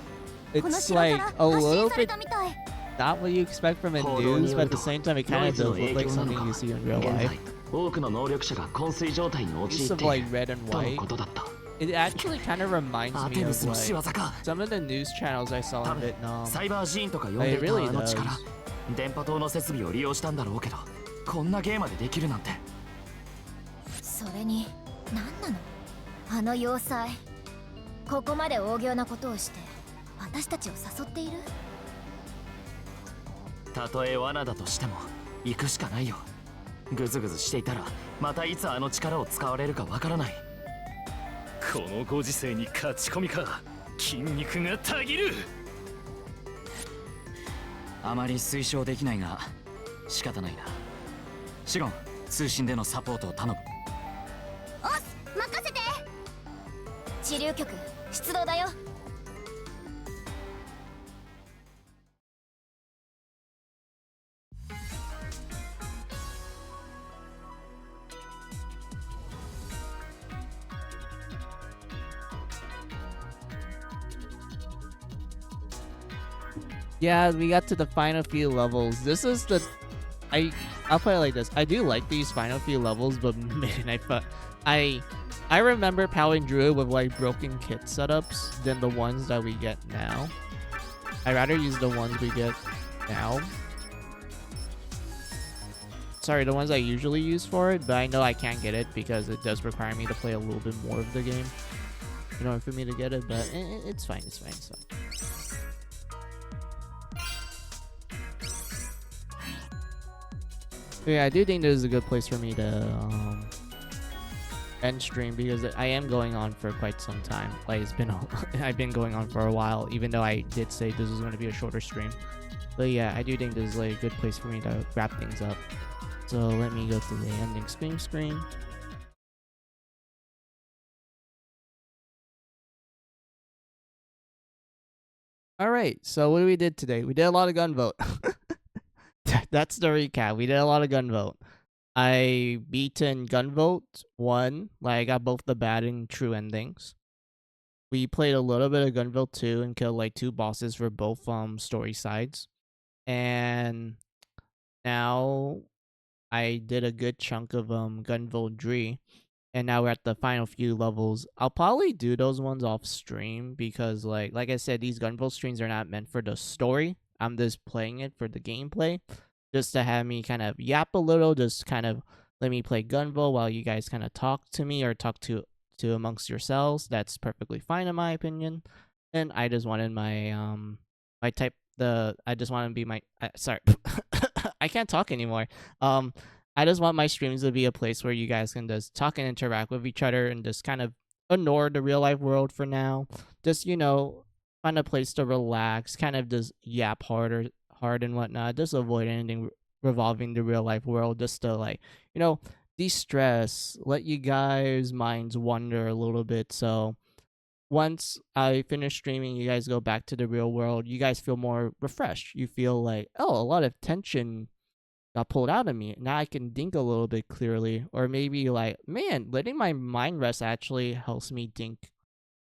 この It's 城から like a 発 little 信され bit たみたい。 not what you expect from a news, but at the same time, it kind of does look like something you see in real 現 life. 在多くの能力者が昏睡状態に陥 Use っ of てい like る red and との white. ことだった。 It actually kind of reminds ア me テム of スの仕 like 業か。 some of the news channels I saw 多 in 分 Vietnam. サイバージーンとか呼んでい It really たあの力、 does. 電波塔の設備を利用したんだろうけど、こんなゲーまでできるなんて。それに何なのあの要塞。ここまで大行なことをして私たちを誘っている。たとえ罠だとしても行くしかないよ。グズグズしていたらまたいつあの力を使われるかわからない。このご時世に勝ち込みか。筋肉がたぎる。あまり推奨できないが仕方ないな。シロン、通信でのサポートを頼む。おっす、任せて。地流局出動だよ。Yeah, we got to the final few levels. This is the I'll put it like this. I do like these final few levels, but man, I I remember powering Druid with like broken kit setups than the ones that we get now. I'd rather use the ones we get now. Sorry, the ones I usually use for it, but I know I can't get it because it does require me to play a little bit more of the game in order for me to get it, but it's fine, it's fine, it's fine. But yeah, I do think this is a good place for me to end stream because I am going on for quite some time. Like it's been, I've been going on for a while, even though I did say this was going to be a shorter stream. But yeah, I do think this is like a good place for me to wrap things up. So let me go to the ending screen. All right, so what we did today? We did a lot of Gunvolt. That's the recap. We did a lot of Gunvolt. I beaten Gunvolt 1. Like, I got both the bad and true endings. We played a little bit of Gunvolt 2 and killed like 2 bosses for both story sides. And now I did a good chunk of Gunvolt 3. And now we're at the final few levels. I'll probably do those ones off stream because like I said, these Gunvolt streams are not meant for the story. I'm just playing it for the gameplay. Just to have me kind of yap a little, just kind of let me play Gunvolt while you guys kind of talk to me or talk to amongst yourselves. That's perfectly fine in my opinion. And I just wanted my I just want to be my sorry. I can't talk anymore. I just want my streams to be a place where you guys can just talk and interact with each other and just kind of ignore the real life world for now. Just, you know, find a place to relax, kind of just yap hard and whatnot. Just avoid anything revolving the real life world, just to like, you know, de-stress, let you guys' minds wander a little bit. So once I finish streaming, you guys go back to the real world, you guys feel more refreshed. You feel like, oh, a lot of tension got pulled out of me. Now I can think a little bit clearly. Or maybe like, man, letting my mind rest actually helps me think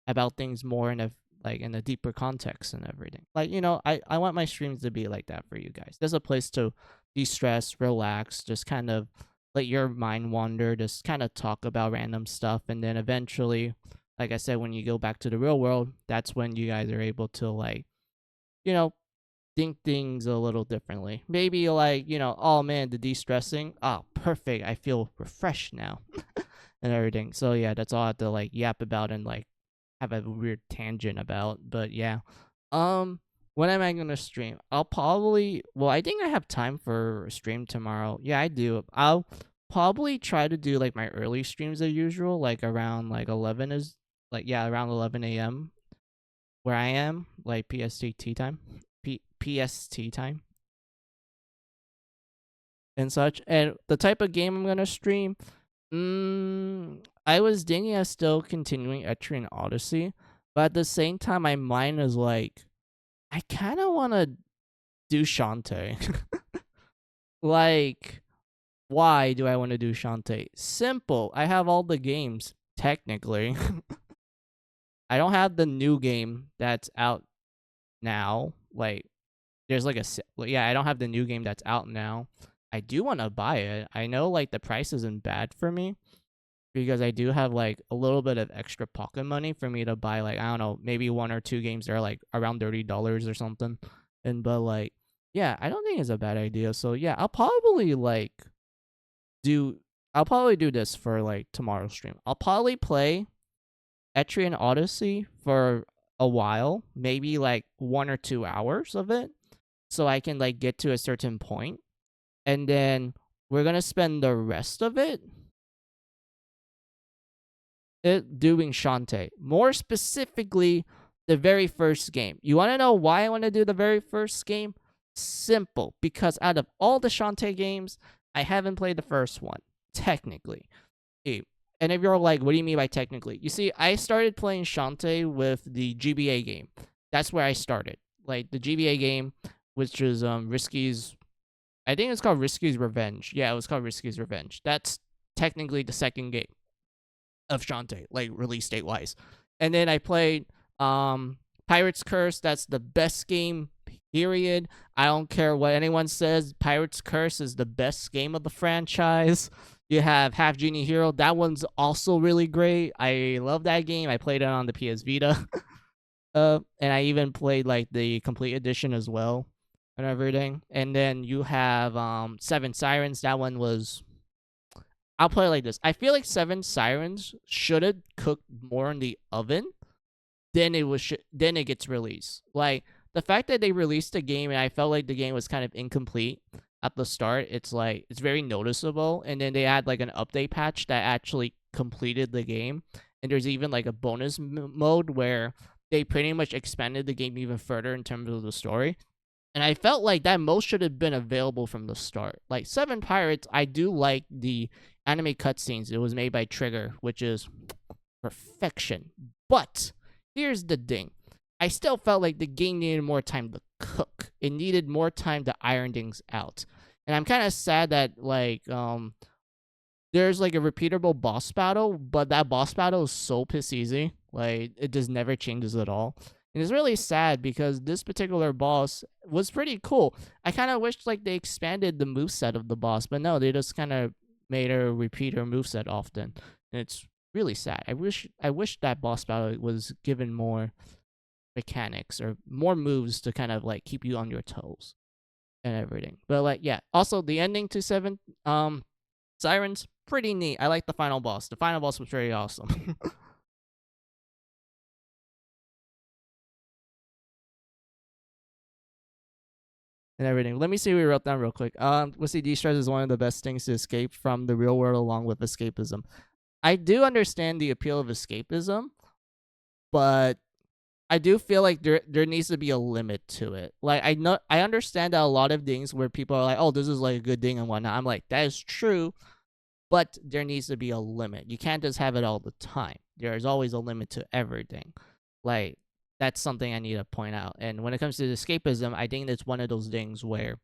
about things more in a deeper context and everything. Like, you know, I want my streams to be like that for you guys. There's a place to de-stress, relax, just kind of let your mind wander, just kind of talk about random stuff. And then eventually, like I said, when you go back to the real world, that's when you guys are able to like, you know, think things a little differently. Maybe like, you know, oh man, the de-stressing, oh perfect, I feel refreshed now and everything. So yeah, that's all I have to like yap about and like have a weird tangent about. But yeah, when am I gonna stream? I'll probably, well, I think I have time for a stream tomorrow. Yeah, I do. I'll probably try to do like my early streams as usual, like around like 11 is like, yeah, around 11 a.m. where I am, like PST time. PST time and such. And the type of game I'm gonna stream, I was thinking of still continuing Etrian Odyssey, but at the same time my mind is like, I kind of want to do Shantae. Like, why do I want to do Shantae? Simple, I have all the games technically. I don't have the new game that's out now. Like, there's like yeah, I don't have the new game that's out now. I do want to buy it. I know like the price isn't bad for me because I do have like a little bit of extra pocket money for me to buy like, I don't know, maybe 1 or 2 games that are like around $30 or something. And but like, yeah, I don't think it's a bad idea. So yeah, I'll probably do this for like tomorrow's stream. I'll probably play Etrian Odyssey for a while, maybe like 1 or 2 hours of it, so I can like get to a certain point, and then we're gonna spend the rest of it doing Shantae. More specifically, the very first game. You want to know why I want to do the very first game? Simple, because out of all the Shantae games, I haven't played the first one technically. And if you're like, what do you mean by technically? You see, I started playing Shantae with the GBA game. That's where I started. Like the GBA game, which is Risky's, I think it's called Risky's Revenge. Yeah, it was called Risky's Revenge. That's technically the second game of Shantae, like release date wise. And then I played Pirate's Curse. That's the best game, period. I don't care what anyone says. Pirate's Curse is the best game of the franchise. You have Half Genie Hero. That one's also really great. I love that game. I played it on the PS Vita. And I even played like the complete edition as well and everything. And then you have Seven Sirens. That one was, I'll play it like this. I feel like Seven Sirens should have cooked more in the oven. Then then it gets released. Like the fact that they released the game and I felt like the game was kind of incomplete at the start. It's like it's very noticeable. And then they had like an update patch that actually completed the game. And there's even like a bonus mode where they pretty much expanded the game even further in terms of the story. And I felt like that mode should have been available from the start. Like Seven Pirates, I do like the anime cutscenes. It was made by Trigger, which is perfection. But here's the thing. I still felt like the game needed more time to cook. It needed more time to iron things out. And I'm kind of sad that like there's like a repeatable boss battle, but that boss battle is so piss easy. Like it just never changes at all. And it's really sad because this particular boss was pretty cool. I kind of wished like they expanded the moveset of the boss, but no, they just kind of made her repeat her moveset often. And it's really sad. I wish that boss battle was given more mechanics or more moves to kind of like keep you on your toes and everything. But like yeah, also the ending to Seven Sirens, pretty neat. I like the final boss. The final boss was very awesome. And everything. Let me see what we wrote down real quick. Let's see. De-stress is one of the best things to escape from the real world, along with escapism. I do understand the appeal of escapism, but I do feel like there needs to be a limit to it. Like I understand that a lot of things where people are like, oh, this is like a good thing and whatnot. I'm like, that is true, but there needs to be a limit. You can't just have it all the time. There is always a limit to everything. Like that's something I need to point out. And when it comes to escapism, I think it's one of those things where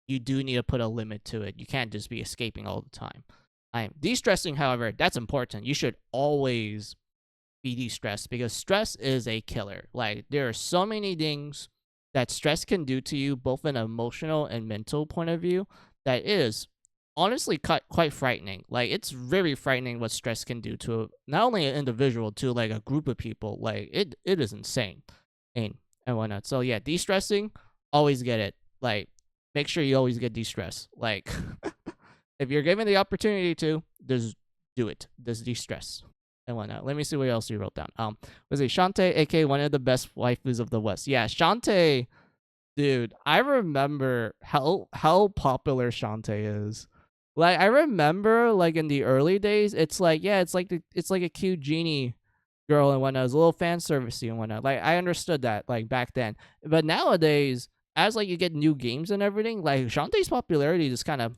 you do need to put a limit to it. You can't just be escaping all the time. I'm de-stressing, however, that's important. You should always be de-stressed because stress is a killer. Like there are so many things that stress can do to you, both in an emotional and mental point of view, that is honestly quite frightening. Like it's very frightening what stress can do to not only an individual, to like a group of people. Like it is insane and whatnot. So yeah, de-stressing, always get it. Like make sure you always get de-stress. Like if you're given the opportunity to, just do it. Just de-stress and whatnot. Let me see what else you wrote down. Was it Shantae, aka one of the best waifus of the West? Yeah, Shantae, dude. I remember how popular Shantae is. Like I remember, like in the early days, it's like yeah, it's like a cute genie girl and whatnot. It was a little fan servicey and whatnot. Like I understood that like back then, but nowadays, as like you get new games and everything, like Shantae's popularity just kind of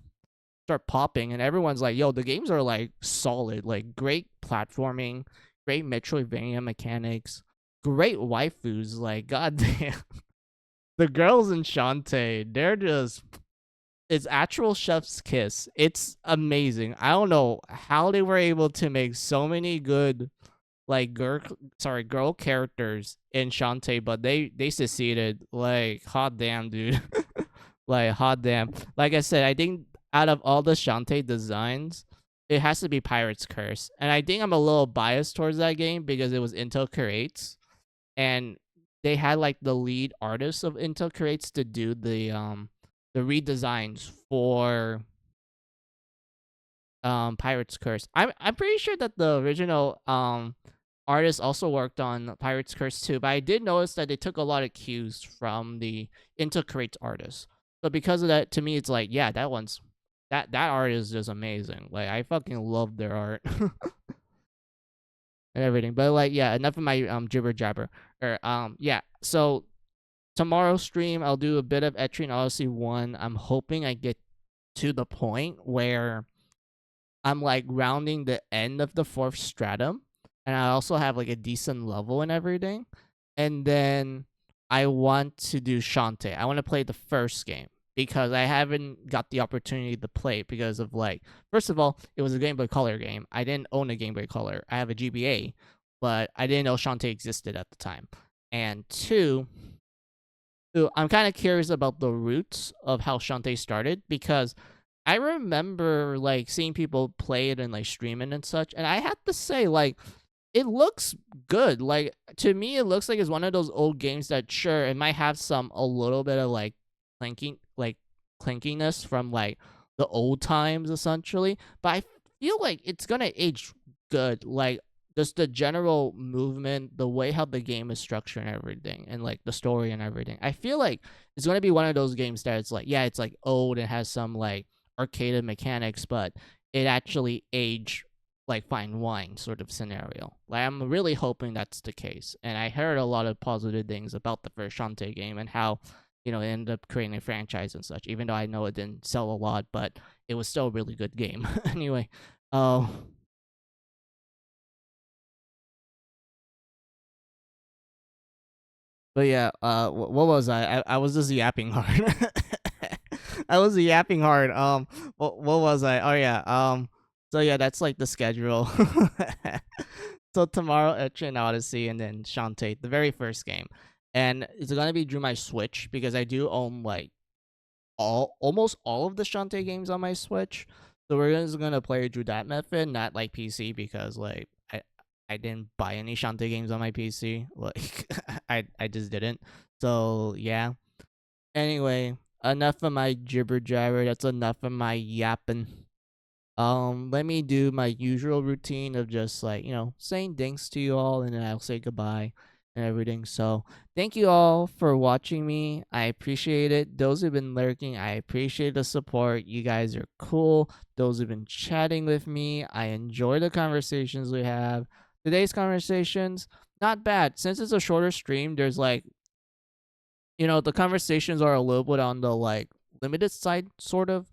start popping, and everyone's like, "Yo, the games are like solid, like great platforming, great Metroidvania mechanics, great waifus." Like goddamn, the girls in Shantae, they're just. It's actual chef's kiss. It's amazing. I don't know how they were able to make so many good like girl characters in Shantae, but they succeeded. Like hot damn, dude. Like hot damn. Like I said, I think out of all the Shantae designs, it has to be Pirate's Curse. And I think I'm a little biased towards that game because it was Intel Creates, and they had like the lead artists of Intel Creates to do the redesigns for Pirate's Curse. I'm pretty sure that the original artist also worked on Pirate's Curse too, but I did notice that they took a lot of cues from the Intel Creates artists. So because of that, to me, it's like, yeah, that art is just amazing. Like I fucking love their art and everything. But like, yeah, enough of my jibber jabber. Yeah. So tomorrow's stream, I'll do a bit of Etrian Odyssey 1. I'm hoping I get to the point where I'm like rounding the end of the 4th stratum, and I also have like a decent level and everything. And then I want to do Shantae. I want to play the first game because I haven't got the opportunity to play it because of like, first of all, it was a Game Boy Color game. I didn't own a Game Boy Color. I have a GBA, but I didn't know Shantae existed at the time. And two, I'm kind of curious about the roots of how Shantae started because I remember like seeing people play it and like streaming and such, and I have to say like it looks good. Like to me, it looks like it's one of those old games that sure it might have some a little bit of like clinkiness from like the old times essentially, but I feel like it's gonna age good. Like just the general movement, the way how the game is structured and everything, and like the story and everything. I feel like it's gonna be one of those games that it's like, yeah, it's like old and has some like arcade mechanics, but it actually aged like fine wine sort of scenario. Like I'm really hoping that's the case. And I heard a lot of positive things about the first Shantae game and how, you know, it ended up creating a franchise and such. Even though I know it didn't sell a lot, but it was still a really good game. Anyway, but yeah, what was I was just yapping hard. I was yapping hard. What was I? Oh yeah. So yeah, that's like the schedule. So tomorrow, Chain Odyssey, and then Shantae, the very first game, and it's gonna be through my Switch because I do own like almost all of the Shantae games on my Switch. So we're just gonna play it through that method, not like PC, because like I didn't buy any Shantae games on my PC. Like I just didn't. So yeah. Anyway, enough of my jibber jabber. That's enough of my yapping. Let me do my usual routine of just like, you know, saying thanks to you all, and then I'll say goodbye and everything. So thank you all for watching me. I appreciate it. Those who've been lurking, I appreciate the support. You guys are cool. Those who've been chatting with me, I enjoy the conversations we have. Today's conversations, not bad. Since it's a shorter stream, there's like, you know, the conversations are a little bit on the like limited side, sort of.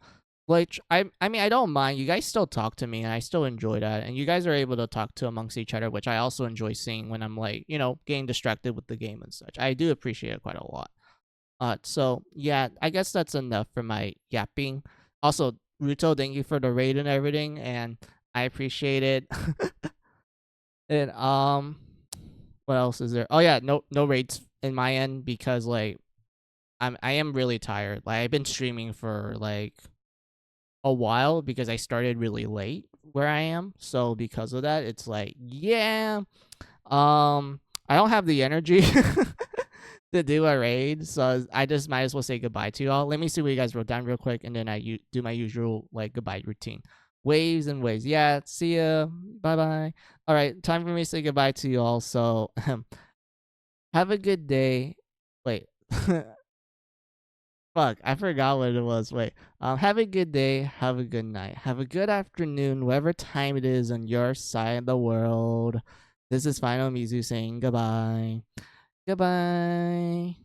Like I mean, I don't mind. You guys still talk to me, and I still enjoy that. And you guys are able to talk to amongst each other, which I also enjoy seeing when I'm like, you know, getting distracted with the game and such. I do appreciate it quite a lot. So yeah, I guess that's enough for my yapping. Also, Ruto, thank you for the raid and everything, and I appreciate it. And what else is there? Oh yeah, no raids in my end because like I am really tired. Like I've been streaming for like a while because I started really late where I am. So because of that, it's like, yeah, I don't have the energy to do a raid, so I just might as well say goodbye to y'all. Let me see what you guys wrote down real quick, and then I do my usual like goodbye routine. Waves and waves. Yeah, see ya. Bye bye. All right, time for me to say goodbye to y'all. So have a good day. Wait. Fuck, I forgot what it was. Wait. Have a good day. Have a good night. Have a good afternoon, whatever time it is on your side of the world. This is Final Mizu saying goodbye. Goodbye.